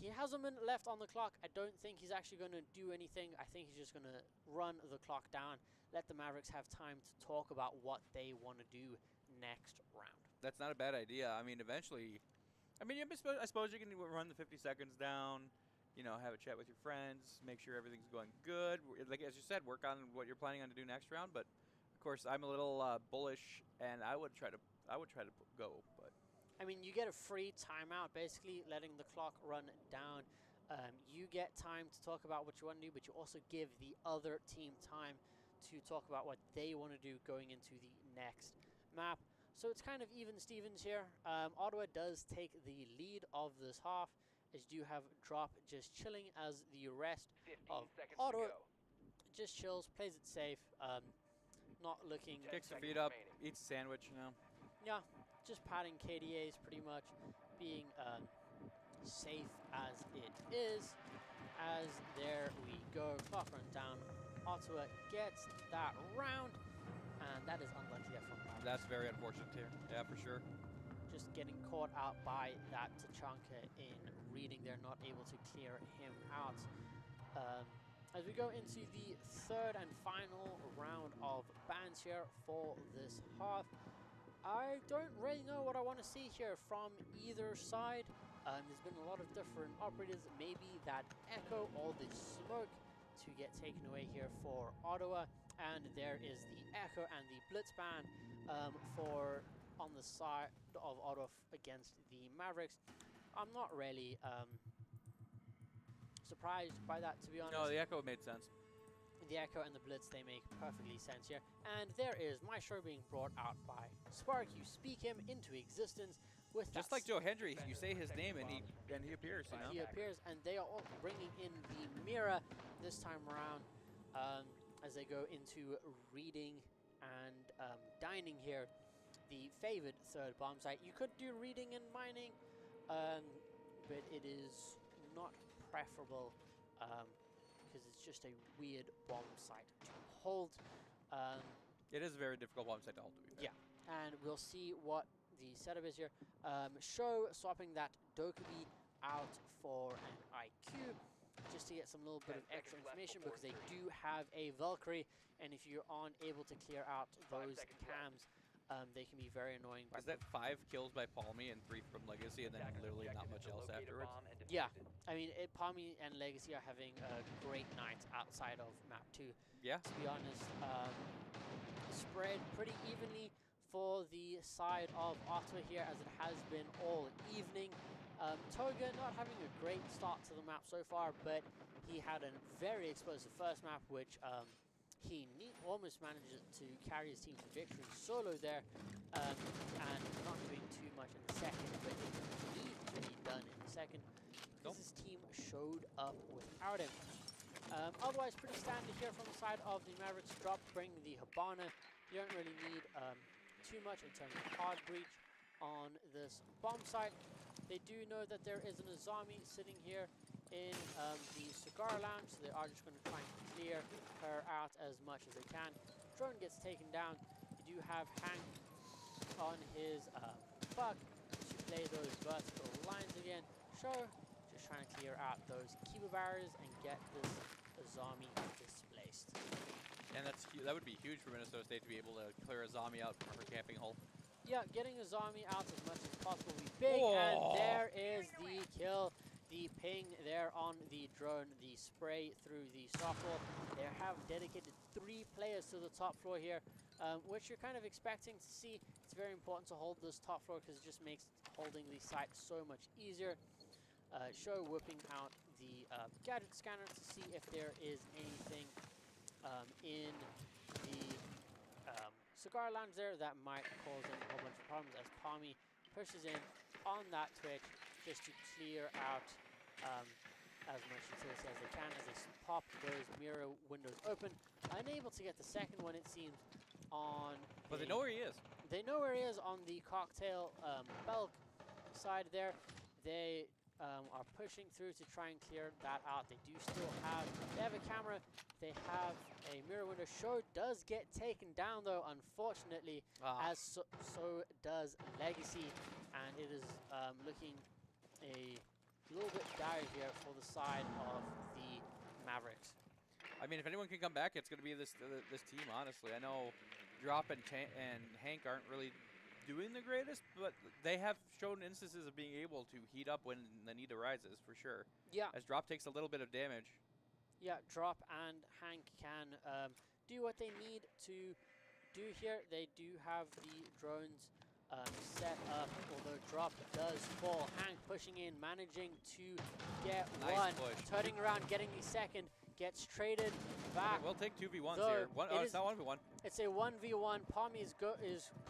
He has a minute left on the clock. I don't think he's actually going to do anything. I think he's just going to run the clock down, let the Mavericks have time to talk about what they want to do next round. That's not a bad idea. I mean, eventually, I suppose you can run the 50 seconds down, you know, have a chat with your friends, make sure everything's going good. Like as you said, work on what you're planning on to do next round. But of course, I'm a little bullish, and I would try to go. But I mean, you get a free timeout, basically letting the clock run down. You get time to talk about what you want to do, but you also give the other team time to talk about what they want to do going into the next map. So it's kind of even Stevens here. Ottawa does take the lead of this half, as you do have Drop just chilling as the rest of Ottawa just chills, plays it safe, not looking... Kicks her feet up, eats a sandwich, you know. Yeah, just padding KDAs pretty much, being safe as it is. As there we go, clock runs down. Ottawa gets that round, and that is unlucky there from Mavericks. That's very unfortunate here. Yeah, for sure. Just getting caught out by that Tachanka in reading. They're not able to clear him out. As we go into the third and final round of bans here for this half, I don't really know what I want to see here from either side. There's been a lot of different operators. Maybe that Echo, all the smoke to get taken away here for Ottawa. And there is the Echo and the Blitz ban for on the side of Ottawa against the Mavericks. I'm not really surprised by that, to be honest. No, the Echo made sense. The Echo and the Blitz, they make perfectly sense here. And there is my show being brought out by Spark. You speak him into existence with just like Joe Hendry, you say his name and he appears. You know? He appears, and they are all bringing in the mirror this time around as they go into reading and dining here. The favored third bomb site. You could do reading and mining, but it is not preferable because it's just a weird bomb site to hold. It is a very difficult bomb site to hold. Yeah, and we'll see what the setup is here. Show swapping that Dokkaebi out for an IQ just to get some little bit of extra information, because they do have a Valkyrie, and if you aren't able to clear out those cams, they can be very annoying. Is that 5 kills by Palmy and 3 from Legacy, and then literally not much else afterwards? Yeah, I mean, Palmy and Legacy are having a great night outside of map 2. Yeah. To be honest, spread pretty evenly for the side of Ottawa here, as it has been all evening. Toga not having a great start to the map so far, but he had a very explosive first map, which he almost managed to carry his team to victory solo there, and not doing too much in the second, but it needed to be done in the second because his team showed up without him. Otherwise, pretty standard here from the side of the Mavericks. Drop, bring the Habana. You don't really need too much in terms of hard breach on this bomb site. They do know that there is an Azami sitting here in the cigar lounge, so they are just going to try and clear her out as much as they can. Drone gets taken down. You do have Hank on his buck to play those vertical lines again. So, just trying to clear out those Kiba barriers and get this Azami displaced. And that would be huge for Minnesota State to be able to clear Azami out from her camping hole. Yeah, getting Azami out as much as possible would be big, and there is the kill. The ping there on the drone, the spray through the softball. They have dedicated 3 players to the top floor here, which you're kind of expecting to see. It's very important to hold this top floor because it just makes holding the site so much easier. Show whipping out the gadget scanner to see if there is anything in the cigar lounge there that might cause them a whole bunch of problems as Palmy pushes in on that Twitch just to clear out as much utility as they can as they pop those mirror windows open. Unable to get the second one, it seems, on... But they know where he is. They know where he is on the cocktail Belk side there. They are pushing through to try and clear that out. They do still have... They have a camera. They have a mirror window. Show does get taken down, though, unfortunately, as so does Legacy. And it is looking a little bit dire here for the side of the Mavericks. I mean, if anyone can come back, it's going to be this team, honestly. I know Drop and Hank aren't really doing the greatest, but they have shown instances of being able to heat up when the need arises, for sure. Yeah. As Drop takes a little bit of damage. Yeah, Drop and Hank can do what they need to do here. They do have the drones set up, although Drop does fall. Hank pushing in, managing to get one. Push. Turning around, getting the second. Gets traded back. We'll take 2v1s here. It's not 1v1. It's a 1v1. Palmy is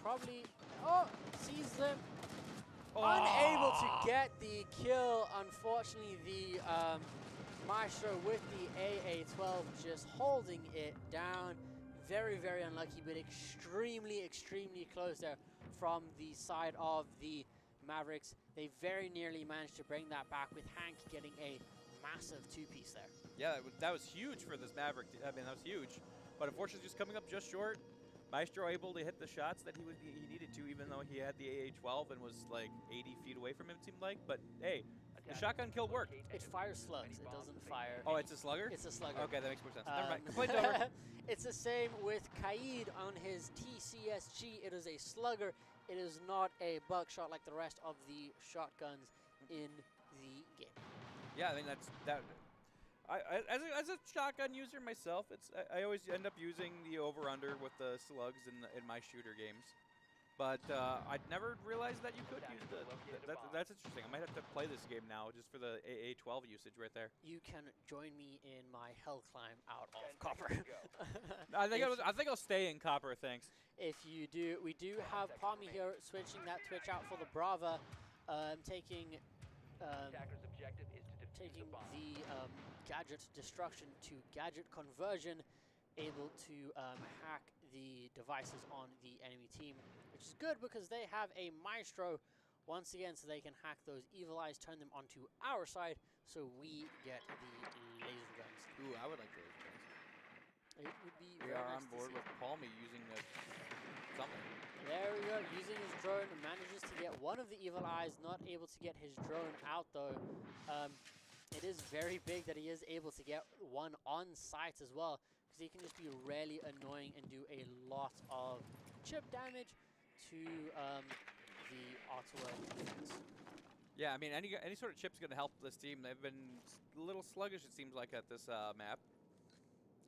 probably... sees them. Unable to get the kill. Unfortunately, the Maestro with the AA-12 just holding it down. Very, very unlucky, but extremely, extremely close there from the side of the Mavericks. They very nearly managed to bring that back with Hank getting a massive 2-piece there. Yeah, that was huge for this Maverick. I mean, that was huge. But unfortunately, just coming up just short. Maestro able to hit the shots that he needed to, even though he had the AA-12 and was like 80 feet away from him, it seemed like. But hey, the shotgun kill worked. It fires slugs. It doesn't fire. Oh, it's a slugger? It's a slugger. Okay, that makes more sense. Never mind. Complaint over. It's the same with Kaid on his TCSG. It is a slugger. It is not a buckshot like the rest of the shotguns in the game. Yeah, I mean that's that. As a shotgun user myself, I always end up using the over/under with the slugs in my shooter games, but I'd never realized that you could use that's interesting. I might have to play this game now just for the AA-12 usage right there. You can join me in my hell climb out of Copper. I think I'll stay in Copper. Thanks. If you do, we do have Palmy here switching that Twitch out for the Brava, taking the gadget destruction to gadget conversion, able to hack the devices on the enemy team, which is good because they have a Maestro once again, so they can hack those evil eyes, turn them onto our side, so we get the laser guns. Ooh, I would like laser guns. It would be We are on board with Palmy using something. There we go, using his drone, manages to get one of the evil eyes, not able to get his drone out though. It is very big that he is able to get one on site as well, because he can just be really annoying and do a lot of chip damage to the Ottawa defense. Yeah, I mean, any sort of chip's going to help this team. They've been a little sluggish, it seems like, at this map.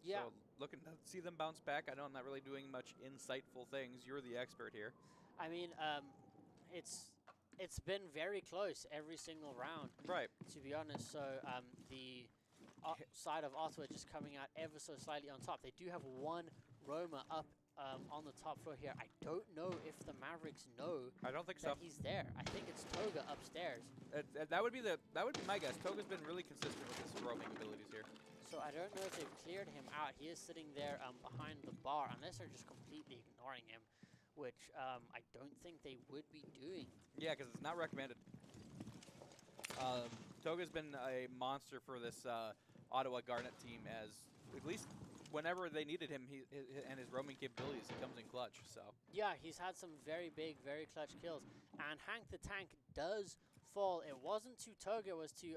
Yeah. So looking to see them bounce back. I know I'm not really doing much insightful things. You're the expert here. I mean, it's been very close every single round. Right. To be honest, so the side of Ottawa just coming out ever so slightly on top. They do have one Roma up on the top floor here. I don't know if the Mavericks know. I don't think that so. he's there. I think it's Toga upstairs. That would be my guess. Toga's been really consistent with his roaming abilities here. So I don't know if they've cleared him out. He is sitting there behind the bar, unless they're just completely ignoring him, which I don't think they would be doing. Yeah, because it's not recommended. Toga's been a monster for this Ottawa Garnet team, as at least whenever they needed him, and his roaming capabilities, he comes in clutch. So yeah, he's had some very big, very clutch kills. And Hank the Tank does fall. It wasn't to Toga, it was to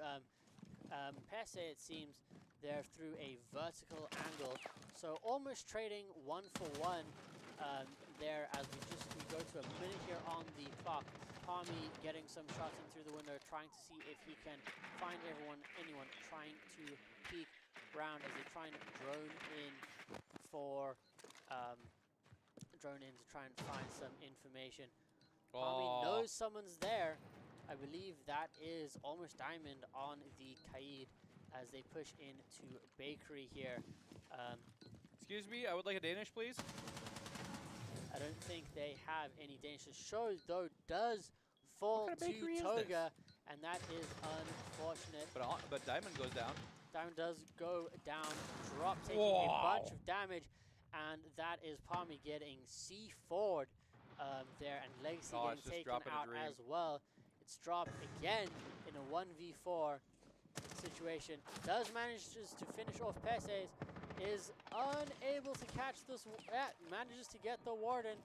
Pese, it seems, there through a vertical angle. So almost trading 1 for 1 there as we go to a minute here on the clock. Palmy getting some shots in through the window, trying to see if he can find anyone trying to peek round as they try and drone in to try and find some information. Palmy knows someone's there. I believe that is almost diamond on the Kaid as they push into bakery here. Excuse me, I would like a Danish, please. I don't think they have any Danish. The show, though, does fall to Toga, and that is unfortunate. But Diamond goes down. Diamond does go down, drop, taking a bunch of damage, and that is Palmy getting C4'd there, and Legacy getting taken out as well. It's dropped again in a 1v4 situation. Does manage to finish off Peses. Is unable to catch this. Manages to get the Warden.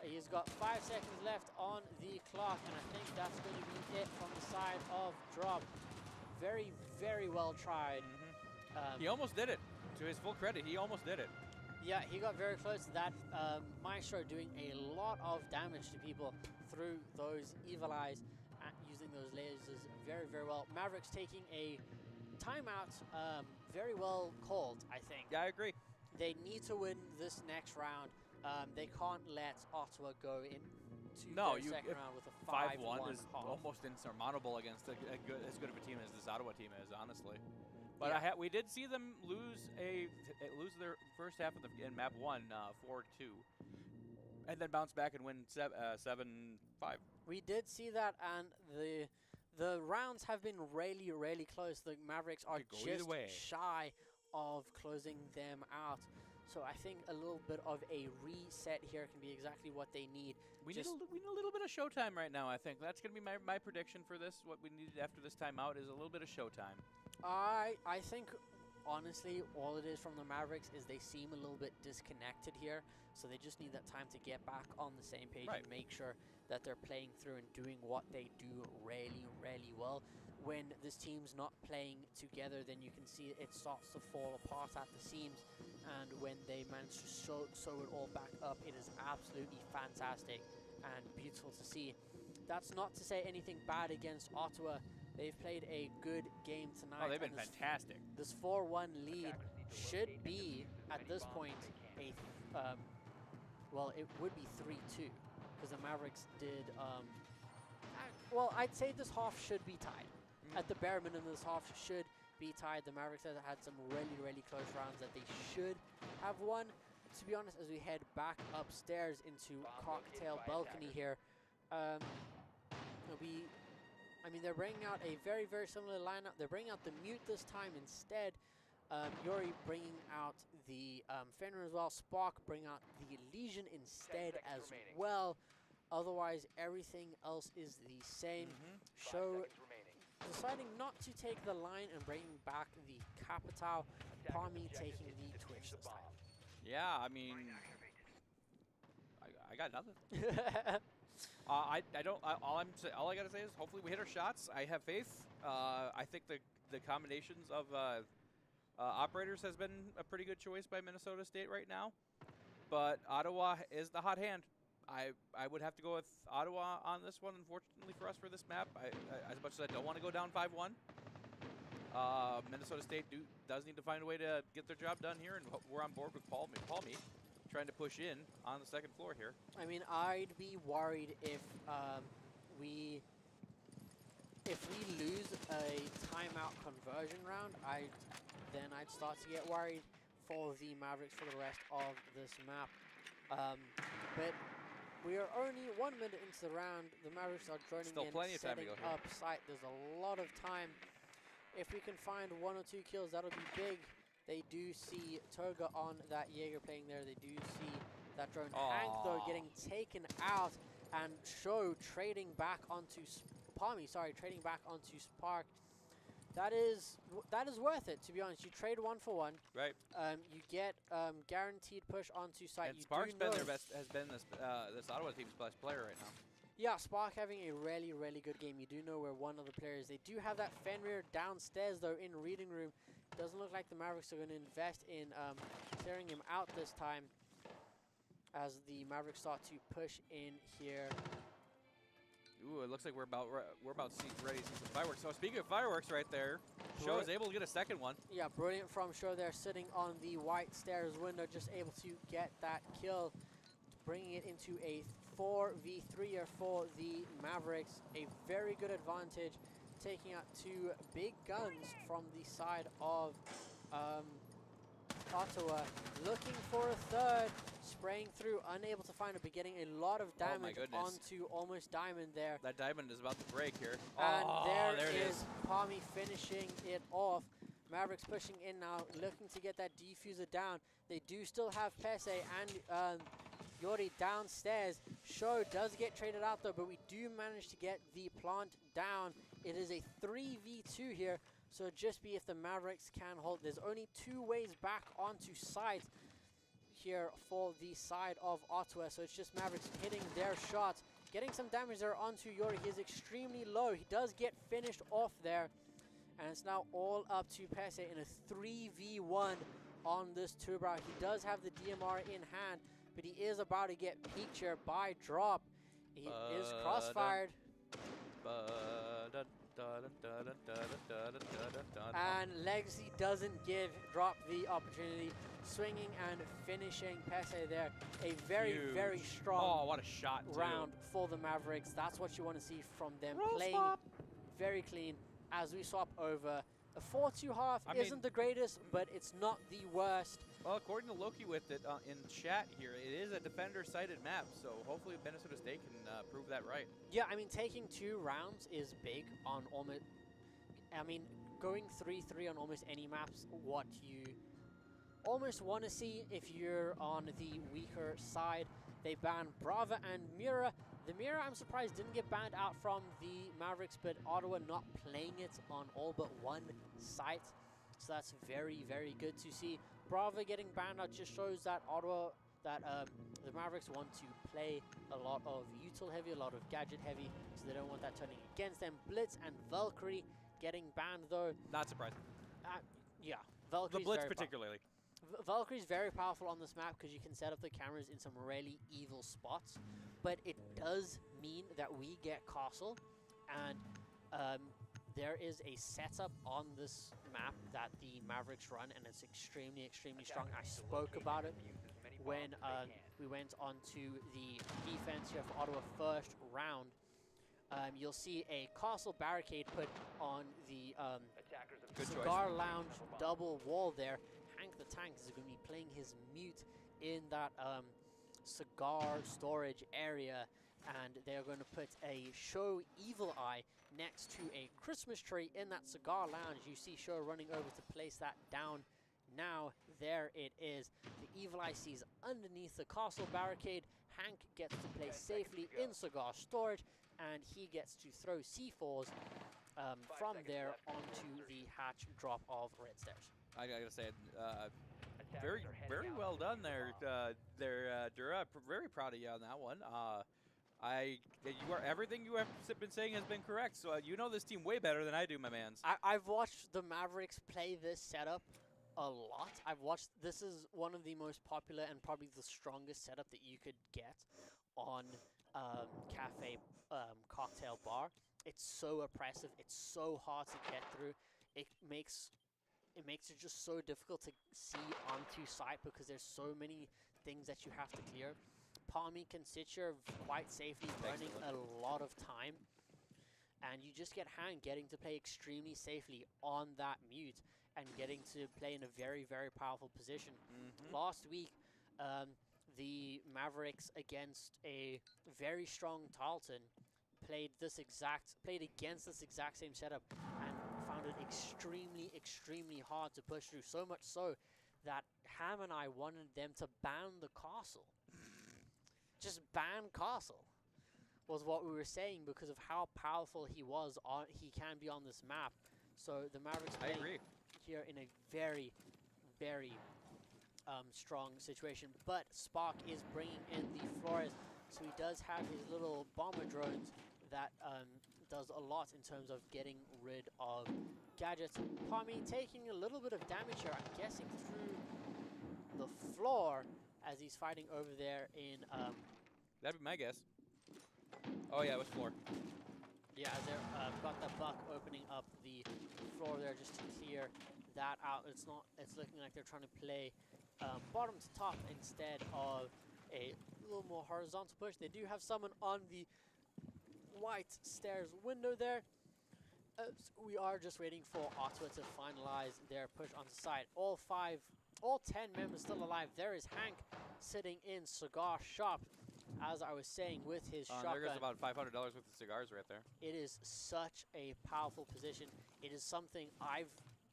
He's got 5 seconds left on the clock, and I think that's going to be it from the side of Drop. Very, very well tried. He almost did it. To his full credit, he almost did it. Yeah, he got very close to that. Maestro doing a lot of damage to people through those Evil Eyes, using those lasers very, very well. Mavericks taking a timeout, very well called, I think. Yeah, I agree. They need to win this next round. They can't let Ottawa go into their second round with a 5-1 is half. almost insurmountable against as good of a team as this Ottawa team is, honestly. But we did see them lose their first half in map 1, 4-2, and then bounce back and win 7-5. We did see that, and the rounds have been really, really close. The Mavericks are just shy of closing them out. So I think a little bit of a reset here can be exactly what they need. We need a little bit of showtime right now, I think. That's going to be my prediction for this. What we need after this timeout is a little bit of showtime. I think, honestly, all it is from the Mavericks is they seem a little bit disconnected here. So they just need that time to get back on the same page and make sure that they're playing through and doing what they do really, really well. When this team's not playing together, then you can see it starts to fall apart at the seams. And when they manage to sew it all back up, it is absolutely fantastic and beautiful to see. That's not to say anything bad against Ottawa. They've played a good game tonight. Oh, they've been fantastic. This 4-1 lead should be, at this point, well, it would be 3-2 because the Mavericks did, well, I'd say this half should be tied. At the bare minimum, this half should be tied. The Mavericks have had some really, really close rounds that they should have won. To be honest, as we head back upstairs into Cocktail Balcony here, I mean, they're bringing out a very, very similar lineup. They're bringing out the Mute this time instead. Yuri bringing out the Fenrir as well. Spark bringing out the Legion instead as well. Otherwise, everything else is the same. Show deciding not to take the line and bringing back the Capital. Palmy taking the Twitch this time. Yeah, I mean, I got nothing. All I gotta say is hopefully we hit our shots. I have faith. I think the combinations of operators has been a pretty good choice by Minnesota State right now, but Ottawa is the hot hand. I would have to go with Ottawa on this one, unfortunately for us for this map. As much as I don't want to go down 5-1, Minnesota State does need to find a way to get their job done here, and we're on board with Palmy trying to push in on the second floor here. I mean, I'd be worried if we lose a timeout conversion round. Then I'd start to get worried for the Mavericks for the rest of this map. But we are only 1 minute into the round. The Mavericks are joining Still in, plenty of time to setting go here. up site. There's a lot of time. If we can find 1 or 2 kills, that'll be big. They do see Toga on that Jaeger playing there. They do see that drone. Hank, though, getting taken out, and Show trading back onto Palmy, trading back onto Spark. That is worth it, to be honest. You trade 1 for 1. Right. You get guaranteed push onto site. And you Spark's do been know their best, has been this Ottawa team's best player right now. Yeah, Spark having a really, really good game. You do know where one of the players. They do have that Fenrir downstairs, though, in reading room. Doesn't look like the Mavericks are going to invest in clearing him out this time as the Mavericks start to push in here. Ooh, it looks like we're about ready to see some fireworks. So speaking of fireworks right there, Show is able to get a second one. Yeah, brilliant from Show there, sitting on the white stairs window, just able to get that kill, bringing it into a 4v3 for the Mavericks. A very good advantage, taking out 2 big guns from the side of Ottawa. Looking for a third, spraying through, unable to find it, but getting a lot of damage onto almost Diamond there. That Diamond is about to break here. And there it is Palmy finishing it off. Mavericks pushing in now, looking to get that defuser down. They do still have Pese and Yori downstairs. Show does get traded out though, but we do manage to get the plant down. It is a 3v2 here, so just be if the Mavericks can hold. There's only 2 ways back onto site here for the side of Ottawa, so it's just Mavericks hitting their shots, getting some damage there onto Yori. He is extremely low. He does get finished off there, and it's now all up to Pese in a 3v1 on this Tubra. He does have the DMR in hand, but he is about to get peeked here by Drop. He is crossfired. And Legacy doesn't give Drop the opportunity. Swinging and finishing Pese there. A very, very strong what a shot round for the Mavericks. That's what you want to see from them. Playing very clean as we swap over. A 4-2 half isn't the greatest, but it's not the worst. Well, according to Loki with it in chat here, it is a defender-sided map, so hopefully Minnesota State can prove that right. Yeah, I mean, taking 2 rounds is big on almost... I mean, going 3-3 on almost any map's what you almost want to see if you're on the weaker side. They banned Brava and Mira. The Mira, I'm surprised, didn't get banned out from the Mavericks, but Ottawa not playing it on all but 1 site. So that's very, very good to see. Brava getting banned out just shows that the Mavericks want to play a lot of util heavy, a lot of gadget heavy, so they don't want that turning against them. Blitz and Valkyrie getting banned though. Not surprising. Yeah, Valkyrie's the Blitz particularly. Valkyrie's very powerful on this map because you can set up the cameras in some really evil spots, but it does mean that we get Castle, and there is a setup on this map that the Mavericks run, and it's extremely, extremely strong. I spoke about it when we went on to the defense here for Ottawa first round. You'll see a Castle barricade put on the Cigar Lounge double wall there. Hank the Tank is going to be playing his mute in that cigar storage area, and they're going to put a Show Evil Eye next to a Christmas tree in that cigar lounge. You see Show running over to place that down. Now there it is. The Evil Eye sees underneath the castle barricade. Hank gets to play safely in cigar storage, and he gets to throw C4s from there onto the hatch drop of Red Stairs. I gotta say, very well done there, Dura. Very proud of you on that one. Everything you have been saying has been correct. So you know this team way better than I do, my mans. I've watched the Mavericks play this setup a lot. This is one of the most popular and probably the strongest setup that you could get on cafe cocktail bar. It's so oppressive. It's so hard to get through. It makes it just so difficult to see onto site because there's so many things that you have to clear. Palmy can sit here quite safely, burning a lot of time, and you just get Hank getting to play extremely safely on that mute and getting to play in a very, very powerful position. Last week, the Mavericks against a very strong Tarleton played against this exact same setup and found it extremely, extremely hard to push through. So much so that Ham and I wanted them to ban the castle. Just ban castle was what we were saying because of how powerful he can be on this map. So the Mavericks I agree. here in a very, very strong situation. But Spark is bringing in the Flores, so he does have his little bomber drones that does a lot in terms of getting rid of gadgets. Palmy taking a little bit of damage here, I'm guessing through the floor as he's fighting over there in... That'd be my guess. Oh yeah, it was floor. Yeah, they've got the buck opening up the floor there just to clear that out. It's looking like they're trying to play bottom to top instead of a little more horizontal push. They do have someone on the white stairs window there. So we are just waiting for Ottawa to finalize their push onto side. All 10 members still alive. There is Hank sitting in cigar shop, as I was saying, with his shotgun. There goes about $500 worth of cigars right there. It is such a powerful position. It is something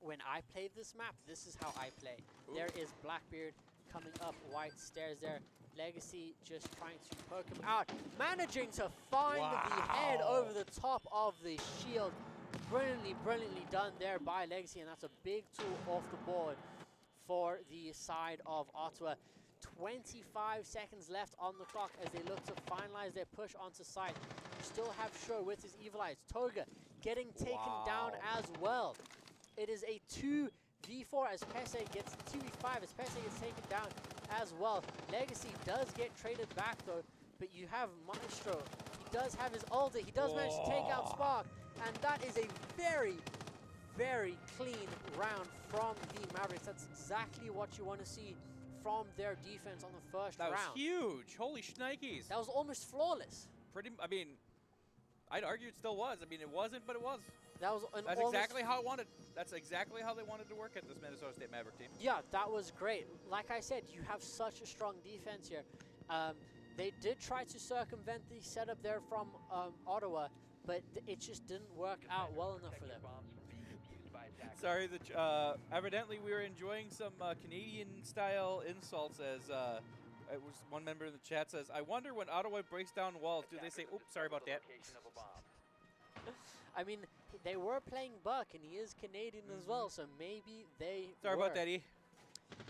when I played this map, this is how I play. Ooh. There is Blackbeard coming up white stairs there. Legacy just trying to poke him out, managing to find the head over the top of the shield. Brilliantly done there by Legacy, and that's a big tool off the board for the side of Ottawa. 25 seconds left on the clock as they look to finalize their push onto site. You still have Sho with his Evil Eyes. Toga getting taken down as well. It is a 2v4 as Pese gets 2v5 as Pese gets taken down as well. Legacy does get traded back though, but you have Maestro. He does have his ulti. He does manage to take out Spark, and that is a very, very clean round from the Mavericks. That's exactly what you want to see from their defense on the first round. That was huge. Holy shnikes. That was almost flawless. I mean, I'd argue it still was. I mean, it wasn't, but it was. That's exactly how I wanted. That's exactly how they wanted to work at this Minnesota State Maverick team. Yeah, that was great. Like I said, you have such a strong defense here. They did try to circumvent the setup there from Ottawa, but it just didn't work out well enough for them. Sorry, evidently we were enjoying some Canadian-style insults as it was one member in the chat says, I wonder when Ottawa breaks down walls, do they say, oops, sorry about that? I mean, they were playing Buck, and he is Canadian as well, so maybe they Sorry about that, E.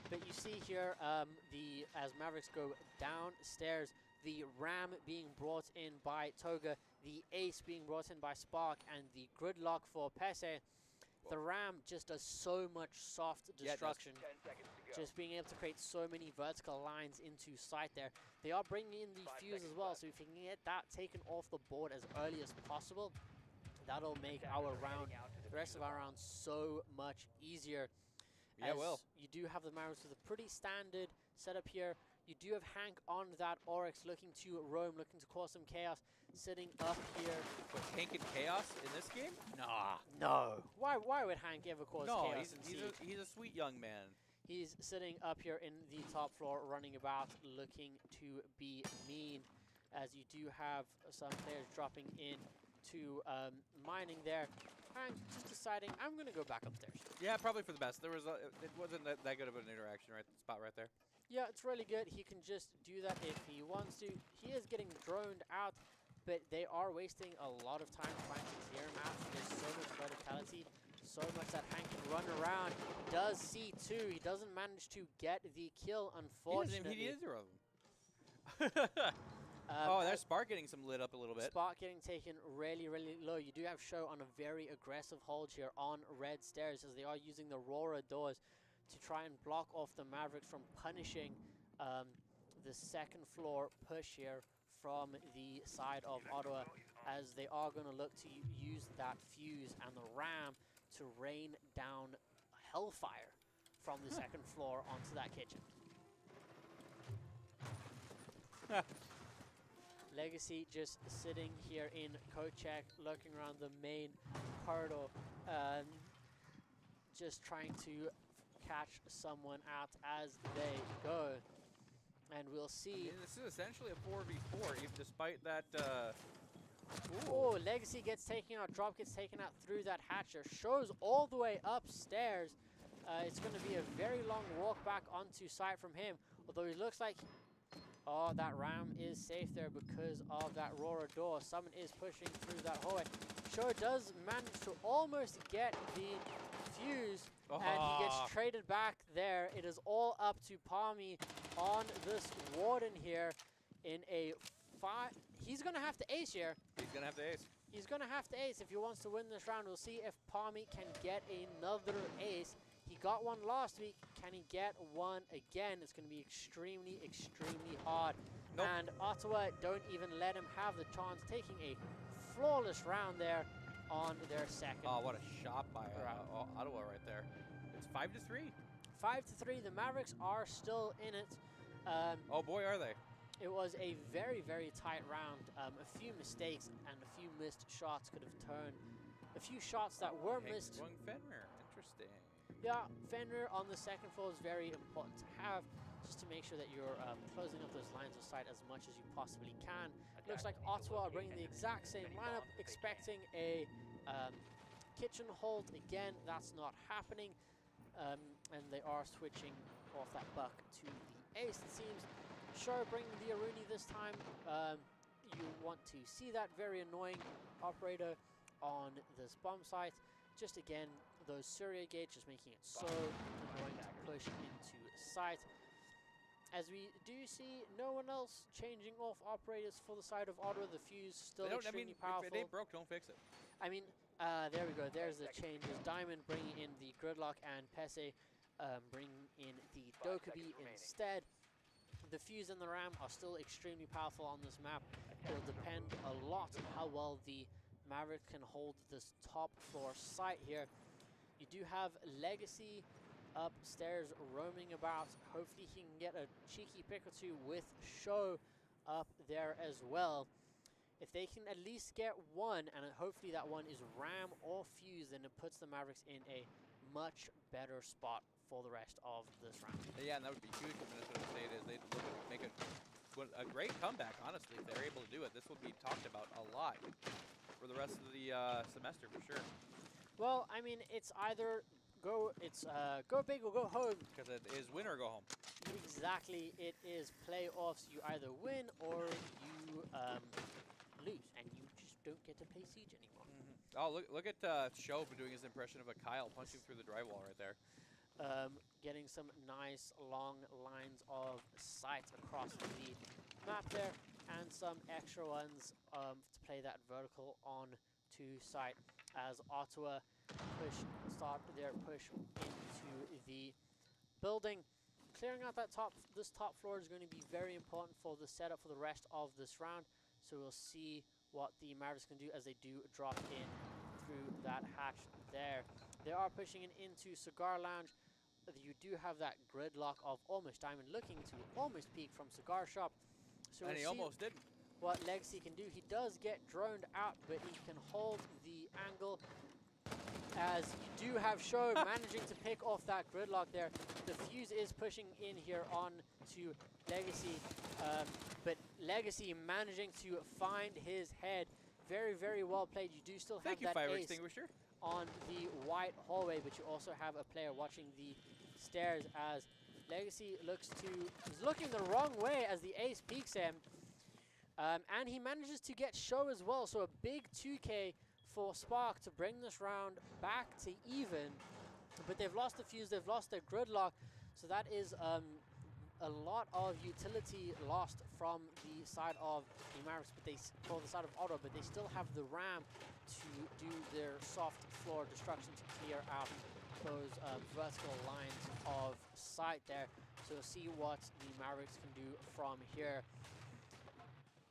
But you see here, as Mavericks go downstairs, the Ram being brought in by Toga, the Ace being brought in by Spark, and the Gridlock for Pese. The Ram just does so much soft destruction, just being able to create so many vertical lines into sight there. They are bringing in the fuse as well, so if you can get that taken off the board as early as possible, that'll make our round, the rest of our round, so much easier. Yeah, well. You do have the Mavericks with a pretty standard setup here. You do have Hank on that Oryx looking to roam, looking to cause some chaos, sitting up here. But Hank and chaos in this game? Nah. No. Why would Hank ever cause chaos in Siege? He's a sweet young man. He's sitting up here in the top floor, running about, looking to be mean, as you do have some players dropping in to mining there. Hank just deciding, I'm going to go back upstairs. Yeah, probably for the best. It wasn't that good of an interaction, right? Spot right there. Yeah, it's really good. He can just do that if he wants to. He is getting droned out, but they are wasting a lot of time trying to clear him out. There's so much verticality, so much that Hank can run around. Does see two. He doesn't manage to get the kill, unfortunately. He is zero of them. There's Spark getting some lit up a little bit. Spark getting taken really low. You do have Sho on a very aggressive hold here on red stairs as they are using the Aurora doors to try and block off the Mavericks from punishing the second floor push here from the side of Ottawa, as they are going to look to use that fuse and the Ram to rain down hellfire from the second floor onto that kitchen. Legacy just sitting here in coat check, looking around the main corridor, just trying to catch someone out as they go. And we'll see. I mean, this is essentially a 4v4, even despite that. Oh, Legacy gets taken out, Drop gets taken out through that hatcher. Shows all the way upstairs. It's going to be a very long walk back onto site from him, although he looks like Oh, that ram is safe there because of that Aurora door. Someone is pushing through that hallway. Show does manage to almost get the fuse, and he gets traded back there. It is all up to Palmy on this Warden here in a 5. He's going to have to ace here. He's going to have to ace. He's going to have to ace if he wants to win this round. We'll see if Palmy can get another ace. He got one last week. Can he get one again? It's going to be extremely, extremely hard. Nope. And Ottawa don't even let him have the chance, taking a flawless round there on their second. Oh, what a shot by Ottawa right there. It's 5-3. 5-3. The Mavericks are still in it. Oh boy, are they. It was a very, very tight round. A few mistakes and a few missed shots could have turned. A few shots that were missed. Going Fenrir. Interesting. Yeah, Fenrir on the second floor is very important to have, just to make sure that you're closing up those lines of sight as much as you possibly can. Looks like Ottawa are bringing the exact same lineup, expecting a kitchen hold again. That's not happening, and they are switching off that buck to the ace, it seems. Sure, bringing the Aruni this time. You want to see that very annoying operator on this bomb site. Just again, those Surya gates just making it so annoying to push into sight. As we do see no one else changing off operators for the side of Ottawa. The fuse still extremely powerful. If it ain't broke, don't fix it. I mean, there we go. There's the changes. Diamond bringing in the Gridlock and Pese bringing in the Dokubi instead. The fuse and the ram are still extremely powerful on this map. It will depend a lot on how well the Maverick can hold this top floor site here. You do have Legacy upstairs roaming about. Hopefully he can get a cheeky pick or two with Show up there as well. If they can at least get one, and hopefully that one is ram or fuse, then it puts the Mavericks in a much better spot for the rest of this round. Yeah, and that would be huge if Minnesota State is. They'd look at make a great comeback, honestly, if they're able to do it. This would be talked about a lot for the rest of the semester, for sure. Well, I mean, it's either go big or go home. Because it is win or go home. Exactly, it is playoffs. You either win or you lose, and you just don't get to play Siege anymore. Oh, look at Show doing his impression of a Kyle punching through the drywall right there. Getting some nice long lines of sight across the map there, and some extra ones to play that vertical on to sight as Ottawa start their push into the building. Clearing out that this top floor is going to be very important for the setup for the rest of this round. So we'll see what the Mavericks can do as they do drop in through that hatch there. They are pushing in into Cigar Lounge. You do have that gridlock of Almost Diamond looking to almost peek from Cigar Shop. So and he almost didn't. What Legacy can do. He does get droned out, but he can hold the angle. As you do have Show managing to pick off that gridlock there. The fuse is pushing in here on to Legacy, but Legacy managing to find his head. Very, very well played. You do still have that fire ace extinguisher on the white hallway, but you also have a player watching the stairs as Legacy is looking the wrong way as the ace peeks him. And he manages to get Show as well, so a big 2K for Spark to bring this round back to even. But they've lost the fuse, they've lost their gridlock, so that is a lot of utility lost from the side of the Mavericks, but for the side of Ottawa, but they still have the ram to do their soft floor destruction to clear out those vertical lines of sight there. So we'll see what the Mavericks can do from here.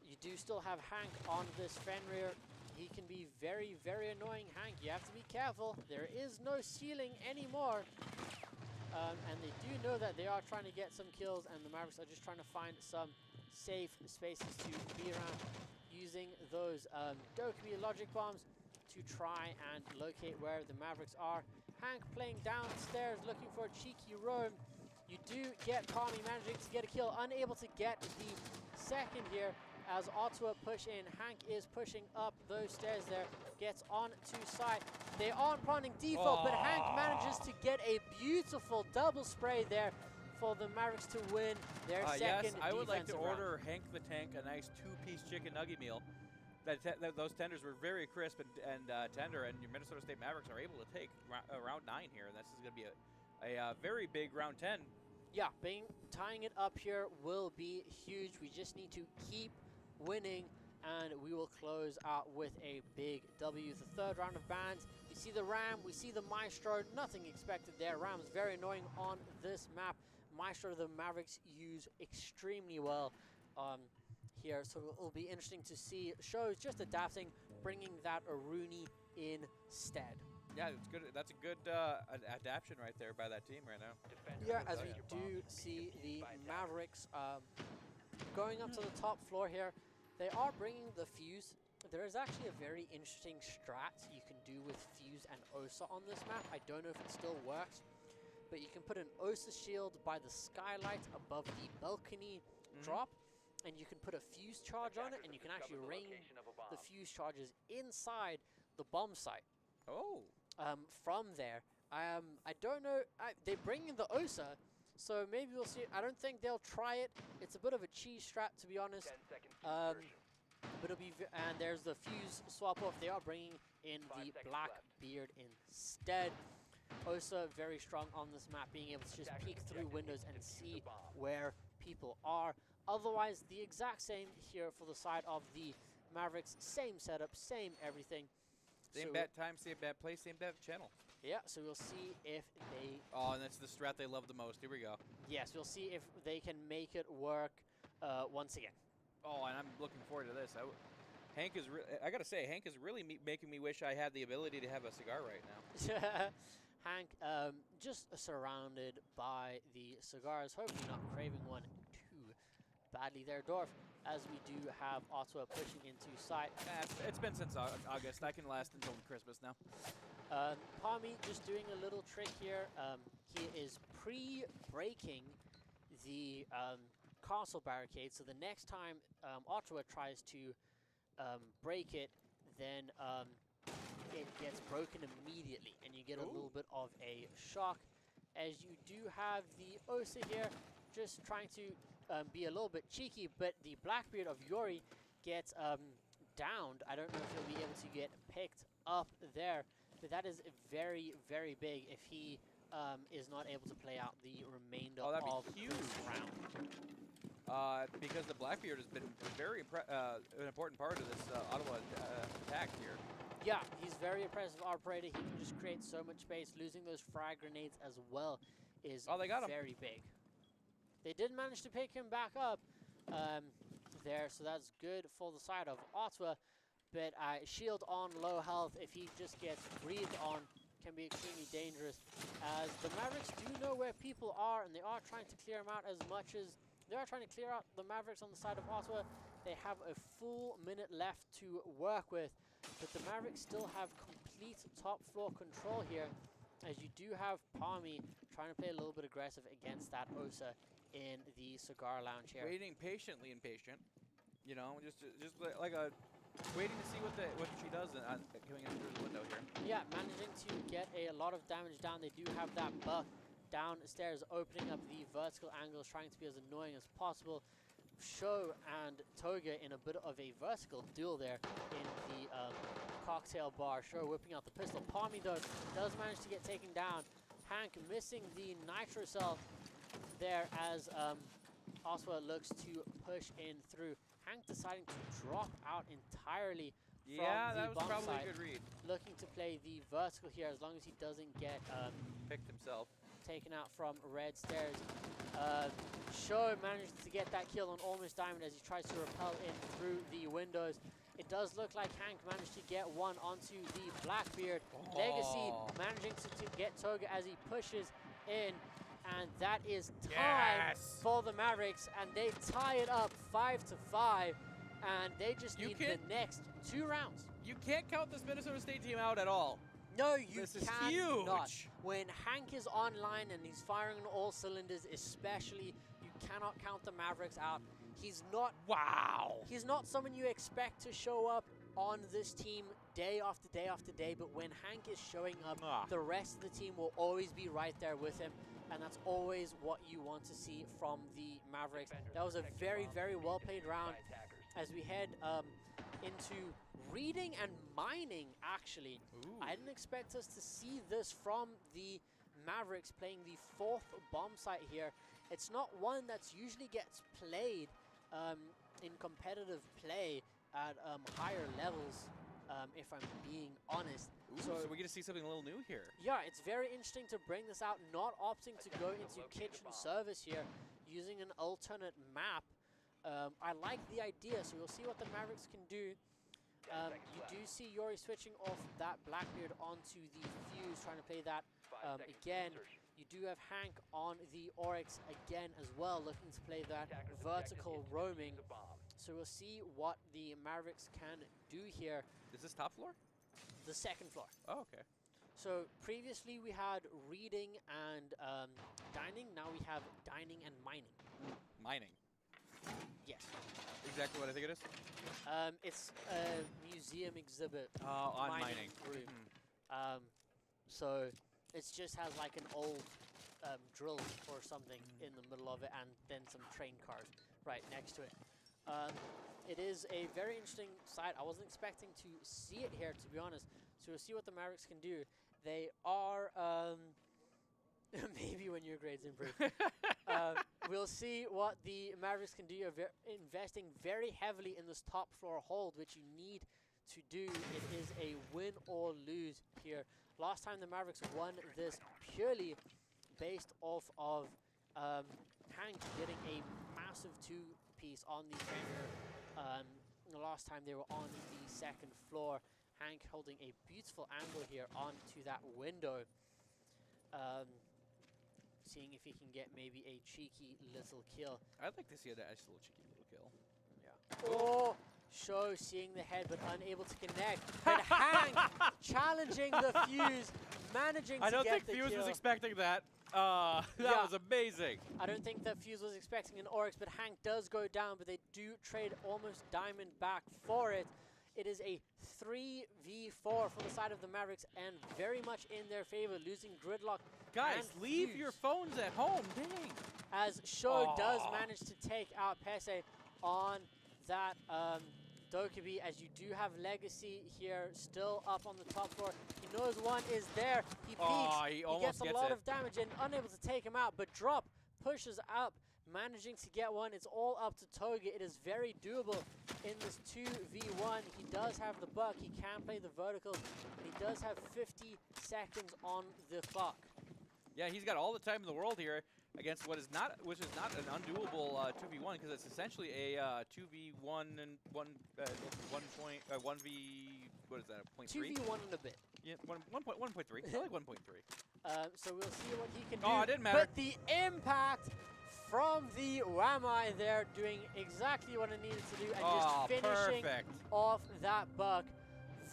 You do still have Hank on this Fenrir. He can be very, very annoying. Hank, you have to be careful. There is no ceiling anymore. And they do know that they are trying to get some kills, and the Mavericks are just trying to find some safe spaces to be around, using those Dokubi logic bombs to try and locate where the Mavericks are. Hank playing downstairs, looking for a cheeky roam. You do get Palmy managing to get a kill, unable to get the second here as Ottawa push in. Hank is pushing up those stairs there, gets on to site. They aren't planning default, but Hank manages to get a beautiful double spray there for the Mavericks to win their Yes, second I would like to defensive round. order Hank the Tank a nice 2-piece chicken nugget meal. Those tenders were very crisp and tender, and your Minnesota State Mavericks are able to take round 9 here, and this is going to be a very big round 10. Yeah, tying it up here will be huge. We just need to keep winning, and we will close out with a big W. The third round of bans. We see the Ram, we see the Maestro. Nothing expected there. Ram's very annoying on this map. Maestro, the Mavericks use extremely well here, so it'll be interesting to see shows just adapting, bringing that Aruni instead. Yeah, it's good. That's a good adaptation right there by that team right now. Yeah, as we do see the Mavericks going up to the top floor here. They are bringing the Fuse. There is actually a very interesting strat you can do with Fuse and Osa on this map. I don't know if it still works, but you can put an Osa shield by the skylight above the balcony drop, and you can put a Fuse charge on it, and you can actually rain the Fuse charges inside the bomb site. Oh. From there. I don't know. They bring in the Osa, so maybe we'll see. I don't think they'll try it. It's a bit of a cheese strat, to be honest. But it'll be and there's the Fuse swap off. They are bringing in the Blackbeard instead. Osa very strong on this map, being able to just peek through windows and see where people are. Otherwise, the exact same here for the side of the Mavericks. Same setup, same everything. Same bad time, same bad place, same bad channel. Yeah, so we'll see if they... Oh, and that's the strat they love the most. Here we go. Yes, we'll see if they can make it work once again. Oh, and I'm looking forward to this. Hank is... I gotta say, Hank is really making me wish I had the ability to have a cigar right now. Hank, just surrounded by the cigars, hopefully not craving one too badly there. Dorf, as we do have Ottawa pushing into sight. It's been since August. I can last until Christmas now. Palmy just doing a little trick here. He is pre-breaking the castle barricade, so the next time Ottawa tries to break it, then it gets broken immediately, and you get a little bit of a shock. As you do have the Osa here, just trying to be a little bit cheeky, but the Blackbeard of Yori gets downed. I don't know if he'll be able to get picked up there, but that is very, very big if he is not able to play out the remainder of this round. Because the Blackbeard has been very an important part of this Ottawa attack here. Yeah, he's very impressive operator. He can just create so much space. Losing those frag grenades as well is very big. They did manage to pick him back up there, so that's good for the side of Ottawa. But shield on low health, if he just gets breathed on, can be extremely dangerous. As the Mavericks do know where people are, and they are trying to clear them out as much as they are trying to clear out the Mavericks on the side of Ottawa. They have a full minute left to work with, but the Mavericks still have complete top floor control here, as you do have Palmy trying to play a little bit aggressive against that Osa in the cigar lounge here. Waiting patiently impatient, you know, just like a waiting to see what she does coming in through the window here. Yeah, managing to get a lot of damage down. They do have that buck downstairs, opening up the vertical angles, trying to be as annoying as possible. Sho and Toga in a bit of a vertical duel there in the cocktail bar. Sho whipping out the pistol. Palmy, though, does manage to get taken down. Hank missing the nitro cell there as Ottawa looks to push in through. Hank deciding to drop out entirely from the that was bomb probably site. a good read. Looking to play the vertical here as long as he doesn't get Picked himself. taken out from red stairs. Sho manages to get that kill on Almost Diamond as he tries to repel in through the windows. It does look like Hank managed to get one onto the Blackbeard. Legacy managing to get Toga as he pushes in. And that is time for the Mavericks. And they tie it up 5-5. And they just need the next 2 rounds. You can't count this Minnesota State team out at all. No, you this is cannot. huge. When Hank is online and he's firing on all cylinders, especially, you cannot count the Mavericks out. He's not. Wow. He's not someone you expect to show up on this team day after day after day. But when Hank is showing up, the rest of the team will always be right there with him. and that's always what you want to see from the Mavericks. That was a very, very well played round as we head into reading and mining, actually. Ooh. I didn't expect us to see this from the Mavericks playing the 4th bomb site here. It's not one that's usually gets played in competitive play at higher levels, if I'm being honest. Ooh, so we're going to see something a little new here. Yeah, it's very interesting to bring this out, not opting to go into kitchen service here, using an alternate map. I like the idea, so we'll see what the Mavericks can do. You do see Yori switching off that Blackbeard onto the Fuse, trying to play that again. You do have Hank on the Oryx again as well, looking to play that vertical roaming. So we'll see what the Mavericks can do here. Is this top floor? The 2nd floor. Oh, okay. So previously we had reading and dining. Now we have dining and mining. Mining. Yes. Exactly what I think it is? It's a museum exhibit. On mining. Room. So it just has like an old drill or something in the middle of it, and then some train cars right next to it. It is a very interesting site. I wasn't expecting to see it here, to be honest. So we'll see what the Mavericks can do. They are maybe when your grades improve. We'll see what the Mavericks can do. Investing very heavily in this top floor hold, which you need to do. It is a win or lose here. Last time the Mavericks won this purely based off of Hank getting a massive 2-piece on the trainer. The last time they were on the 2nd floor. Hank holding a beautiful angle here onto that window. Seeing if he can get maybe a cheeky little kill. I'd like to see a nice little cheeky little kill. Yeah. Oh, Show seeing the head but unable to connect. But Hank challenging the Fuse, managing to get the kill. I don't think Fuse was expecting that. That was amazing. I don't think that Fuse was expecting an Oryx, but Hank does go down, but they do trade almost diamond back for it. It is a 3v4 for the side of the Mavericks and very much in their favor, losing Gridlock. Guys, leave your phones at home, dang. As Show does manage to take out Pese on that Dokkaebi, as you do have Legacy here still up on the top floor. He knows one is there. He peeks. He gets a lot of damage and unable to take him out, but Drop pushes up, managing to get one. It's all up to Toga. It is very doable in this 2v1. He does have the buck. He can play the verticals. He does have 50 seconds on the clock. Yeah, he's got all the time in the world here against which is not an undoable 2v1 because it's essentially a 2v1 and 1v what is that, a 0.3? 2v1 and a bit. Yeah, 1.3. I like 1.3. So we'll see what he can do. Oh, it didn't matter. But the impact from the Wamai there, doing exactly what it needed to do and just finishing off that buck.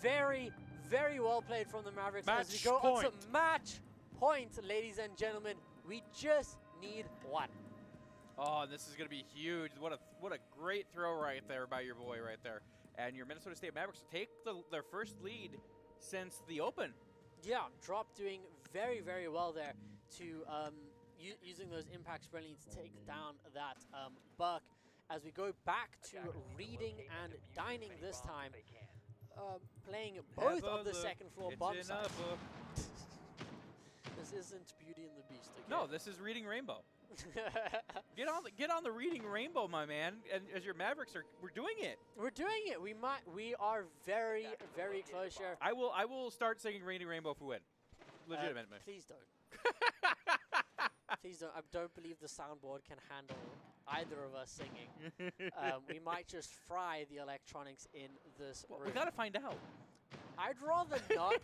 Very, very well played from the Mavericks. As we go on to match point, ladies and gentlemen. We just need one. Oh, and this is going to be huge. What a great throw right there by your boy right there. And your Minnesota State Mavericks take their first lead since the Open. Yeah, Drop doing very, very well there to using those impacts really to take down that buck. As we go back to reading and dining this time, playing both of the second floor bomb sites. This isn't Beauty and the Beast. Okay? No, this is Reading Rainbow. Get on the Reading Rainbow, my man. And as your Mavericks we're doing it. We're doing it. We are very, very close here. I will start singing Reading Rainbow if we win. Legitimately. Please don't. Please don't. I don't believe the soundboard can handle either of us singing. We might just fry the electronics in this room. We gotta find out. I'd rather not.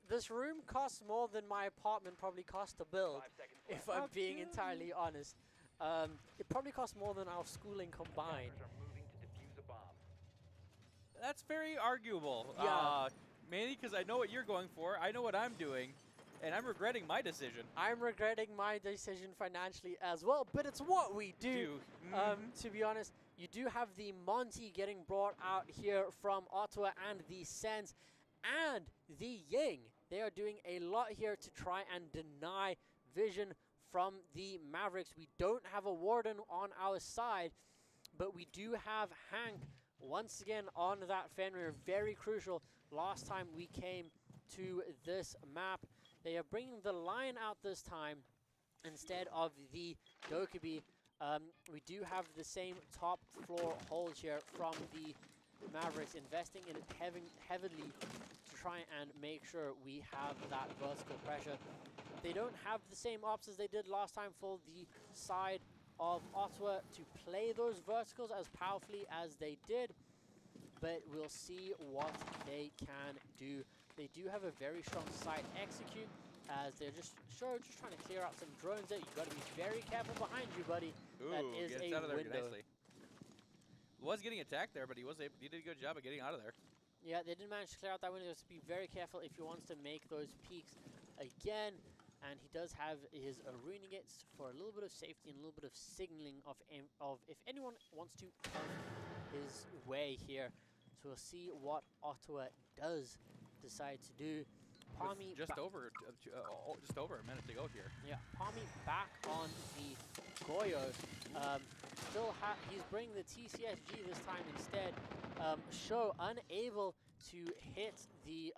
This room costs more than my apartment probably cost to build, if I'm being entirely honest. It probably costs more than our schooling combined. That's very arguable. Yeah. Mainly because I know what you're going for. I know what I'm doing. And I'm regretting my decision. I'm regretting my decision financially as well, but it's what we do. To be honest, you do have the Monty getting brought out here from Ottawa and the Sens. And the Ying, they are doing a lot here to try and deny vision from the Mavericks. We don't have a Warden on our side, but we do have Hank once again on that Fenrir. Very crucial. Last time we came to this map, they are bringing the Lion out this time instead of the Dokkaebi. We do have the same top floor hold here from the Mavericks, investing in it heavily to try and make sure we have that vertical pressure. They don't have the same ops as they did last time for the side of Ottawa to play those verticals as powerfully as they did, but we'll see what they can do. They do have a very strong side execute, as they're just trying to clear out some drones there. You've got to be very careful behind you, buddy. Ooh, that is gets a out of there window. nicely. Was getting attacked there, but he did a good job of getting out of there. Yeah, they did manage to clear out that window, so be very careful if he wants to make those peaks again. And he does have his Runegates for a little bit of safety and a little bit of signaling of if anyone wants to come his way here. So we'll see what Ottawa does decide to do. Palmy Just over a minute to go here. Yeah, Palmy back on the Goyo. He's bringing the TCSG this time instead. Show unable to hit the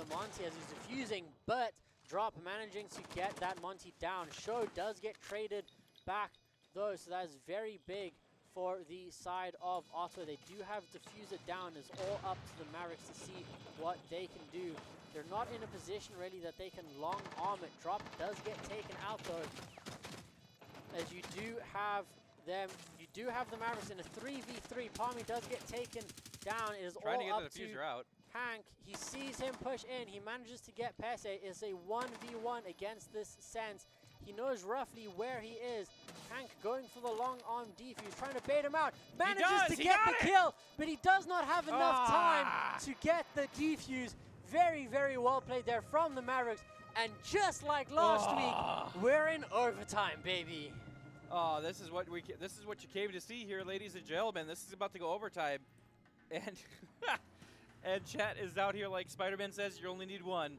Monty as he's defusing, but Drop managing to get that Monty down. Show does get traded back though, so that is very big for the side of Ottawa. They do have Diffuser down. It's all up to the Mavericks to see what they can do. They're not in a position really that they can long arm it. Drop does get taken out though, as you do have them. You do have the Mavericks in a 3v3. Palmy does get taken down. It is Trying to all get up the to diffuser out. Hank. He sees him push in. He manages to get Pese. It's a 1v1 against this Sense. He knows roughly where he is. Hank going for the long arm defuse, trying to bait him out. Manages to get the kill, but he does not have enough time to get the defuse. Very, very well played there from the Mavericks. And just like last week, we're in overtime, baby. Oh, this is what you came to see here, ladies and gentlemen. This is about to go overtime, and and chat is out here like Spider-Man says. You only need one.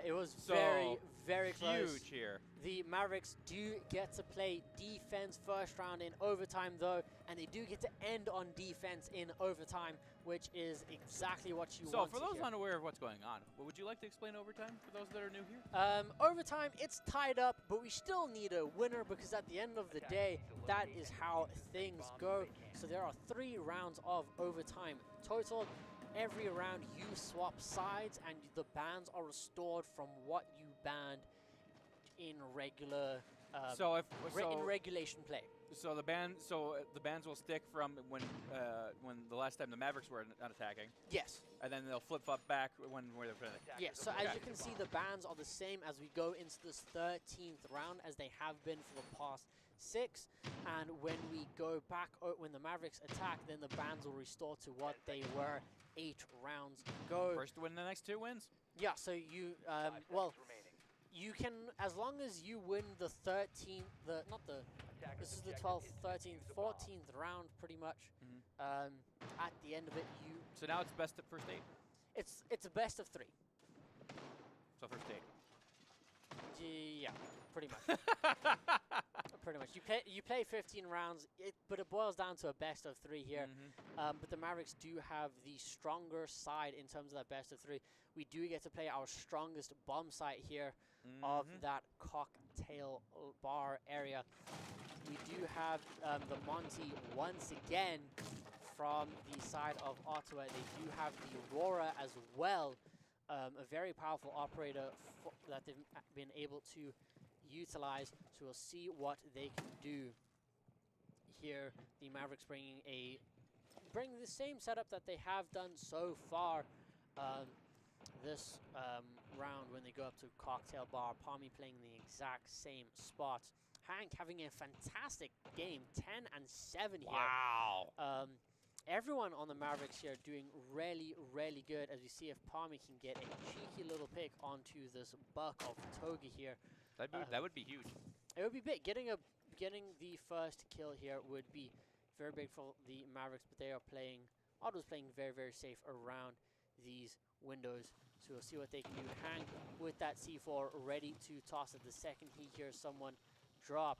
It was so very, very close. Huge here. The Mavericks do get to play defense first round in overtime though, and they do get to end on defense in overtime, which is exactly what you want. So for those hear. unaware of what's going on, would you like to explain overtime for those that are new here? Overtime, it's tied up, but we still need a winner because at the end of the day, that is how things go. So there are 3 rounds of overtime total. Every round you swap sides and the bans are restored from what you banned in regular in regulation play. So the bans will stick from when the last time the Mavericks were not attacking. Yes. And then they'll flip-flop back when they're attacking. Yes, so as you can see, the bans are the same as we go into this 13th round as they have been for the past 6. And when we go back, when the Mavericks attack, then the bans will restore to what they were 8 rounds ago. First to win the next 2 wins? Yeah, so you, you can, as long as you win the 13th, this is the 12th, 13th, 14th round pretty much. At the end of it, So now it's best of first 8? It's a best of 3. So first 8. Yeah, pretty much. Pretty much. You play 15 rounds, but it boils down to a best of 3 here. But the Mavericks do have the stronger side in terms of that best of 3. We do get to play our strongest bomb site here of that cocktail bar area. We do have the Monty once again from the side of Ottawa. They do have the Aurora as well. A very powerful operator that they've been able to utilize. So we'll see what they can do here. The Mavericks bring the same setup that they have done so far this round when they go up to Cocktail Bar. Palmy playing the exact same spots. Hank having a fantastic game, 10-7 here. Wow. Everyone on the Mavericks here doing really, really good, as we see if Palmy can get a cheeky little pick onto this buck of Toga here. That would be huge. It would be big. Getting the first kill here would be very big for the Mavericks, but they are playing. Otto's playing very, very safe around these windows. So we'll see what they can do. Hank with that C4 ready to toss it the second he hears someone drop.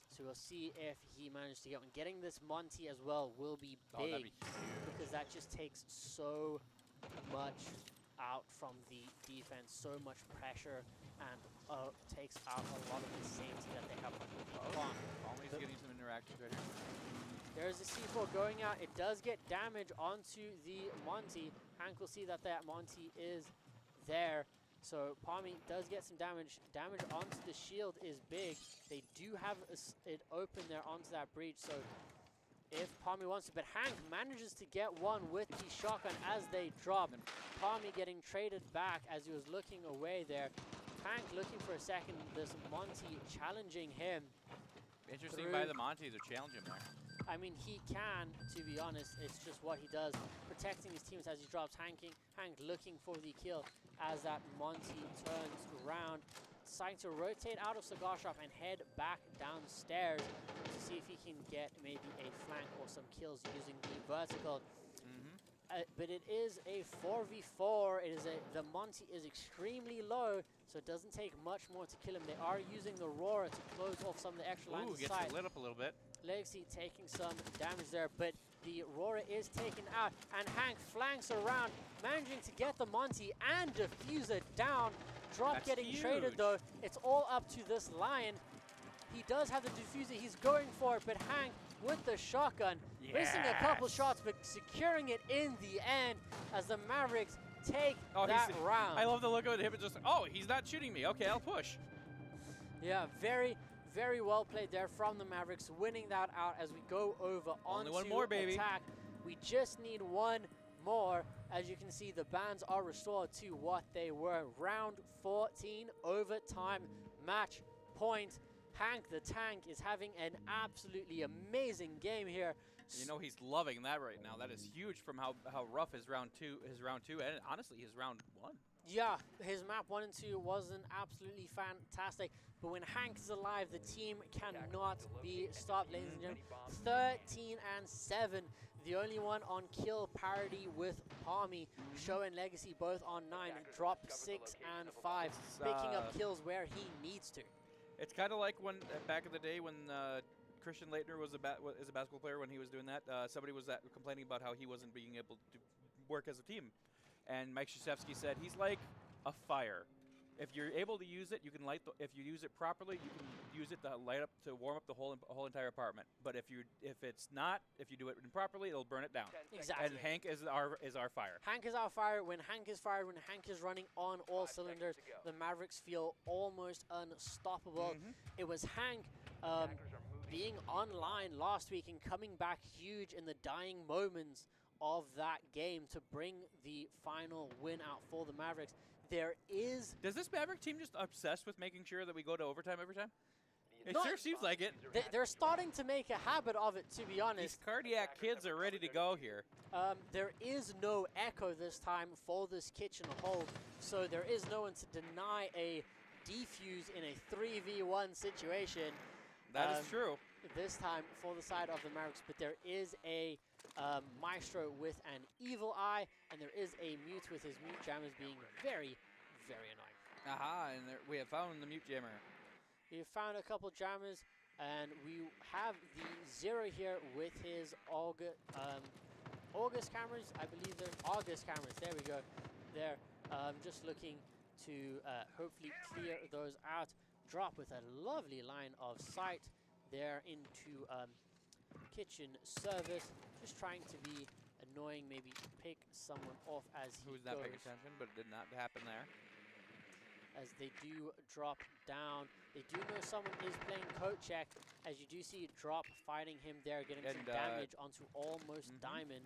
So we'll see if he managed to get one. Getting this Monty as well will be big, that'd be huge. because that just takes so much out from the defense, so much pressure, and takes out a lot of the safety that they have on. Always getting some interactions right here. There's a C4 going out. It does get damage onto the Monty. Hank will see that that Monty is there. So Palmy does get some damage. Damage onto the shield is big. They do have it open there onto that breach. So if Palmy wants to, but Hank manages to get one with the shotgun as they drop. Palmy getting traded back as he was looking away there. Hank looking for a second. This Monty challenging him. Interesting by the Monty to challenge him there. I mean, he can, to be honest. It's just what he does. Protecting his teams as he drops. Hank looking for the kill as that Monty turns around. Deciding to rotate out of Cigar Shop and head back downstairs to see if he can get maybe a flank or some kills using the vertical. But it is a 4v4. The Monty is extremely low, so it doesn't take much more to kill him. They are using the Roar to close off some of the extra lines of gets sight. it lit up a little bit. Legacy taking some damage there, but the Aurora is taken out, and Hank flanks around, managing to get the Monty and defuse it down. Drop That's getting huge. traded though. It's all up to this Lion. He does have the diffuser. He's going for it, but Hank with the shotgun, missing a couple shots, but securing it in the end as the Mavericks take that round. I love the look of him. Just, oh, he's not shooting me. Okay, I'll push. Yeah, very, very well played there from the Mavericks, winning that out as we go over Only onto one more, baby. attack. We just need one more. As you can see, the bands are restored to what they were. Round 14, overtime, match point. Hank the Tank is having an absolutely amazing game here. You know he's loving that right now. That is huge from how rough his round two, and honestly his round 1. Yeah, his map 1 and 2 wasn't absolutely fantastic, but when Hank is alive, the team cannot be stopped, ladies and gentlemen. 13-7, the only one on kill parity with Palmy. Show and Legacy both on 9, drop 6 and 5, picking up kills where he needs to. It's kind of like when back in the day when Christian Leitner was a basketball player. When he was doing that, somebody was complaining about how he wasn't being able to work as a team, and Mike Krzyzewski said he's like a fire. If you're able to use it, you can light. If you use it properly, you can use it to warm up the whole entire apartment. But if you do it improperly, it'll burn it down. Exactly. And Hank is our fire. Hank is our fire. When Hank is fired, when Hank is running on all cylinders, the Mavericks feel almost unstoppable. It was Hank being online last week and coming back huge in the dying moments of that game to bring the final win out for the Mavericks. Does this Maverick team just obsessed with making sure that we go to overtime every time? It sure seems like it. They're starting to make a habit of it, to be honest. These cardiac kids are ready to go here. There is no echo this time for this kitchen hold, so there is no one to deny a defuse in a 3v1 situation. That is true. This time for the side of the Mavericks, but there is a Maestro with an evil eye, and there is a Mute with his Mute Jammers being very, very annoying. Aha, and we have found the Mute Jammer. We found a couple jammers, and we have the Zero here with his August cameras. I believe they're August cameras. There we go. There, just looking to hopefully clear those out. Drop with a lovely line of sight there into kitchen service. Just trying to be annoying, maybe pick someone off as he Who's not goes. paying attention, but it did not happen there. As they do drop down. They do know someone is playing coat check, as you do see Drop fighting him there, getting some damage onto Almost Diamond.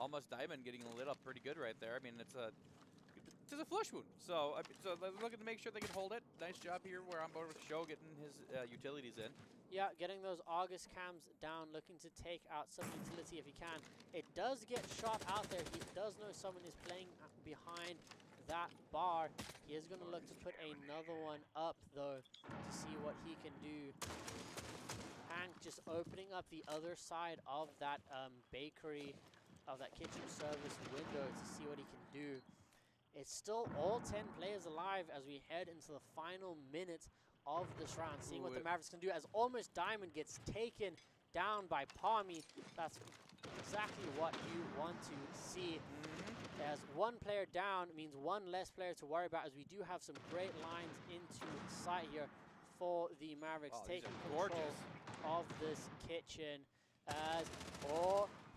Almost Diamond getting lit up pretty good right there. I mean, it's a flush wound. So they're looking to make sure they can hold it. Nice job here where on board with Show getting his utilities in. Yeah, getting those August cams down, looking to take out some utility if he can. It does get shot out there. He does know someone is playing behind that bar. He is going to look to put another one up, though, to see what he can do. Hank just opening up the other side of that bakery. of that kitchen service window to see what he can do. It's still all 10 players alive as we head into the final minute of this round, seeing what the Mavericks can do as Almost Diamond gets taken down by Palmy. That's exactly what you want to see. As one player down means one less player to worry about, as we do have some great lines into sight here for the Mavericks, taking control of this kitchen. As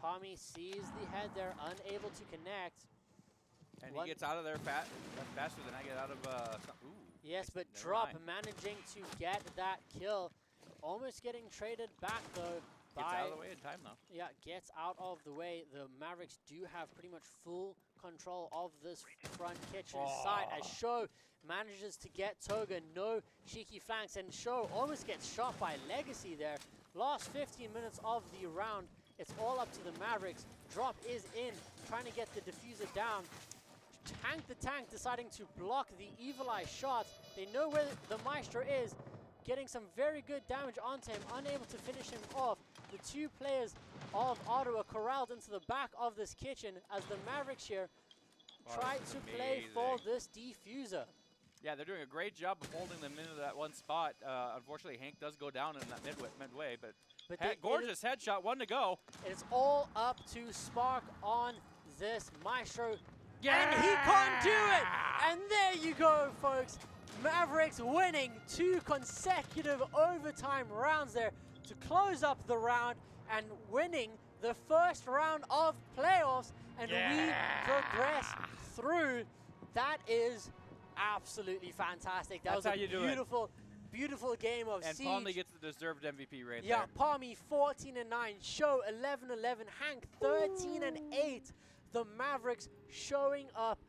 Palmy sees the head there, unable to connect. And he gets out of there faster than I get out of ooh. Yes, but Drop managing to get that kill. Almost getting traded back, though. Gets out of the way in time, though. Yeah, gets out of the way. The Mavericks do have pretty much full control of this front kitchen side, as Sho manages to get Toga. No cheeky flanks, and Sho almost gets shot by Legacy there. Last 15 minutes of the round. It's all up to the Mavericks. Drop is in, trying to get the diffuser down. The tank deciding to block the Evil Eye shot. They know where the Maestro is, getting some very good damage onto him, unable to finish him off. The two players of Ottawa corralled into the back of this kitchen as the Mavericks here try to play for this diffuser. Yeah, they're doing a great job of holding them into that one spot. Unfortunately, Hank does go down in that midway, but gorgeous headshot, one to go. It's all up to Spark on this Maestro. Yeah! And he can't do it! And there you go, folks. Mavericks winning 2 consecutive overtime rounds there to close up the round and winning the first round of playoffs. And we progress through. That is absolutely fantastic. That was a beautiful game of and Siege. And Palmy gets the deserved MVP right there. Yeah, Palmy 14-9, Sho 11-11, Hank 13-8. The Mavericks showing up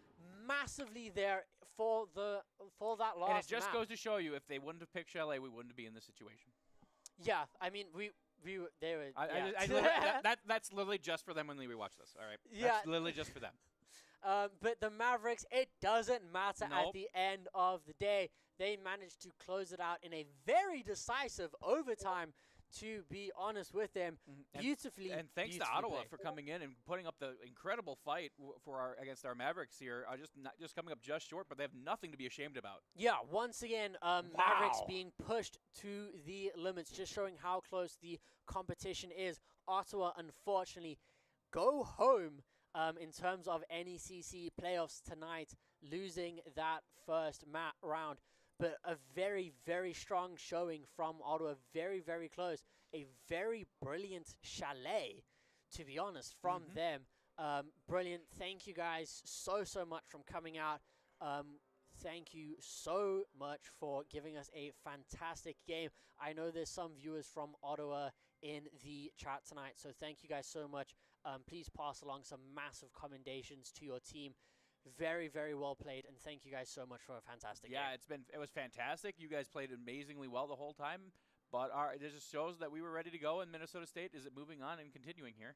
massively there for that last And it just map. goes to show you, if they wouldn't have picked Chalet, we wouldn't be in this situation. Yeah, I mean, they were. That's literally just for them when we rewatch this. All right. Yeah, that's literally just for them. But the Mavericks, it doesn't matter at the end of the day. They managed to close it out in a very decisive overtime. To be honest with them, beautifully. And thanks to Ottawa for coming in and putting up the incredible fight against our Mavericks here. Just coming up just short, but they have nothing to be ashamed about. Yeah, once again, Mavericks being pushed to the limits, just showing how close the competition is. Ottawa, unfortunately, go home in terms of NECC playoffs tonight, losing that first round. But a very, very strong showing from Ottawa. Very, very close. A very brilliant Chalet, to be honest, from them. Brilliant. Thank you guys so much for coming out. Thank you so much for giving us a fantastic game. I know there's some viewers from Ottawa in the chat tonight, so thank you guys so much. Please pass along some massive commendations to your team. Very, very well played, and thank you guys so much for a fantastic game. Yeah, it was fantastic. You guys played amazingly well the whole time, but it just shows that we were ready to go, and Minnesota State is moving on and continuing here.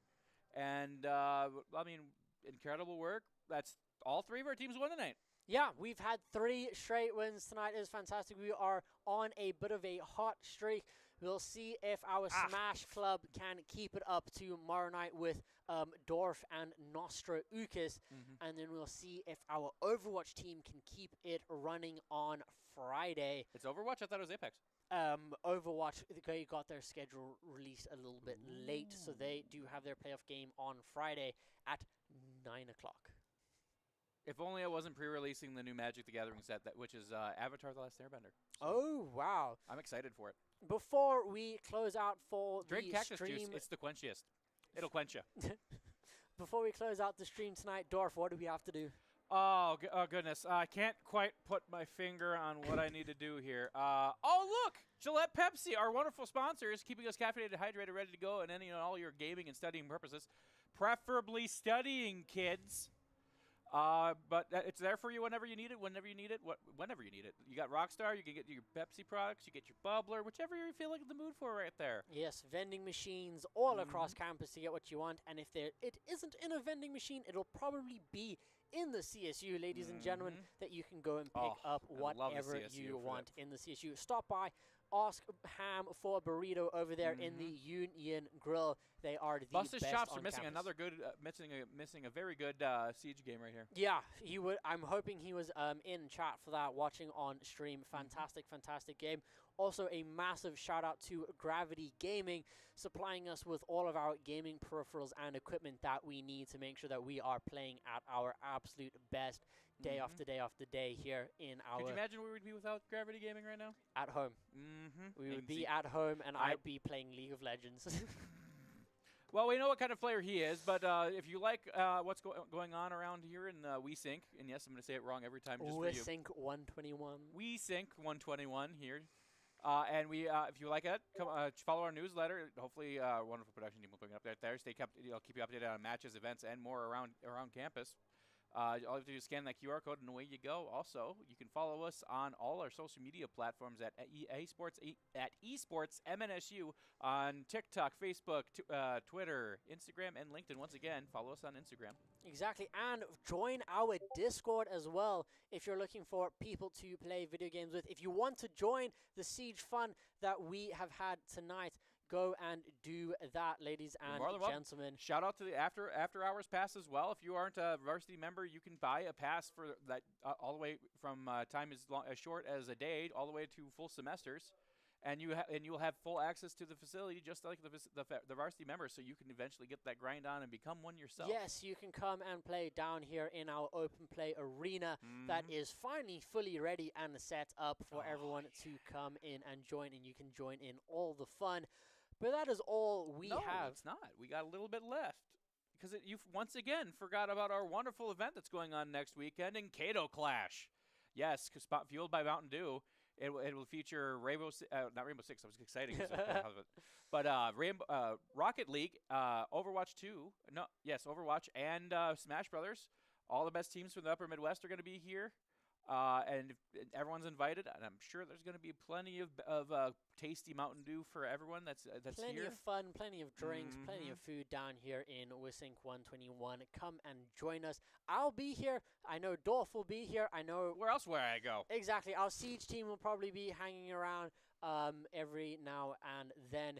And, I mean, incredible work. That's all 3 of our teams won tonight. Yeah, we've had 3 straight wins tonight. It is fantastic. We are on a bit of a hot streak. We'll see if our Smash Club can keep it up tomorrow night with Dorf and Nostra Ukis. And then we'll see if our Overwatch team can keep it running on Friday. It's Overwatch? I thought it was Apex. Overwatch, they got their schedule released a little bit late, so they do have their playoff game on Friday at 9 o'clock. If only I wasn't pre-releasing the new Magic the Gathering set, which is Avatar The Last Airbender. So oh, wow. I'm excited for it. Before we close out for Drink the cactus stream... juice. It's the quenchiest. It'll quench you. Before we close out the stream tonight, Dorf, what do we have to do? Oh, goodness. I can't quite put my finger on what I need to do here. Oh, look! Gillette Pepsi, our wonderful sponsor, is keeping us caffeinated, hydrated, ready to go, and any and all your gaming and studying purposes. Preferably studying, kids. But it's there for you whenever you need it, whenever you need it. You got Rockstar, you can get your Pepsi products, you get your Bubbler, whichever you feel like in the mood for right there. Yes, vending machines all across campus to get what you want. And if it isn't in a vending machine, it'll probably be in the CSU, ladies and gentlemen, that you can go and pick up whatever you want in the CSU. Stop by ask ham for a burrito over there in the Union Grill. They are the Busted best Shops on are missing campus. another good, missing a very good Siege game right here. Yeah, he would. I'm hoping he was in chat for that, watching on stream. Fantastic game. Also, a massive shout out to Gravity Gaming, supplying us with all of our gaming peripherals and equipment that we need to make sure that we are playing at our absolute best day after day after day here in our. Could you imagine where we'd be without Gravity Gaming right now? At home. We would be at home, and I'd be playing League of Legends. Well, we know what kind of player he is, but if you like what's going on around here in WeSync, and yes, I'm going to say it wrong every time just for you. WeSync 121. WeSync 121 here. And if you like it, come follow our newsletter. Hopefully, our wonderful production team will bring it up there. I'll keep you updated on matches, events, and more around campus. All you have to do is scan that QR code, and away you go. Also, you can follow us on all our social media platforms at eSports MNSU on TikTok, Facebook, Twitter, Instagram, and LinkedIn. Once again, follow us on Instagram. Exactly, and join our Discord as well if you're looking for people to play video games with. If you want to join the Siege fun that we have had tonight, go and do that, ladies and gentlemen. Shout out to the after hours pass as well. If you aren't a varsity member, you can buy a pass for that all the way from time as short as a day all the way to full semesters, and you'll have full access to the facility just like the varsity members. So you can eventually get that grind on and become one yourself. Yes, you can come and play down here in our open play arena that is finally fully ready and set up for everyone to come in and join, and you can join in all the fun. But that is all we have. No, it's not. We got a little bit left. Because you've once again forgot about our wonderful event that's going on next weekend in Cato Clash. Yes, fueled by Mountain Dew. It will feature not Rainbow Six. That was exciting. But Rocket League, Overwatch 2. Overwatch and Smash Brothers. All the best teams from the Upper Midwest are going to be here. And everyone's invited, and I'm sure there's going to be plenty of tasty Mountain Dew for everyone that's plenty here. Plenty of fun, plenty of drinks, plenty of food down here in WeSync 121. Come and join us. I'll be here. I know Dorf will be here. I know... Where else will I go? Exactly. Our Siege team will probably be hanging around every now and then.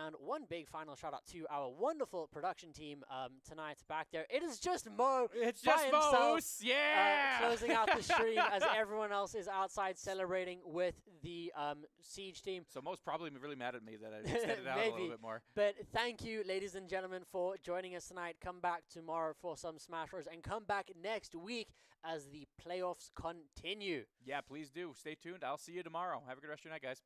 And one big final shout out to our wonderful production team tonight back there. It is just Mo. It's just Mo. Yeah. Closing out the stream as everyone else is outside celebrating with the Siege team. So Mo's probably really mad at me that I extended out a little bit more. But thank you, ladies and gentlemen, for joining us tonight. Come back tomorrow for some Smash Bros. And come back next week as the playoffs continue. Yeah, please do. Stay tuned. I'll see you tomorrow. Have a good rest of your night, guys.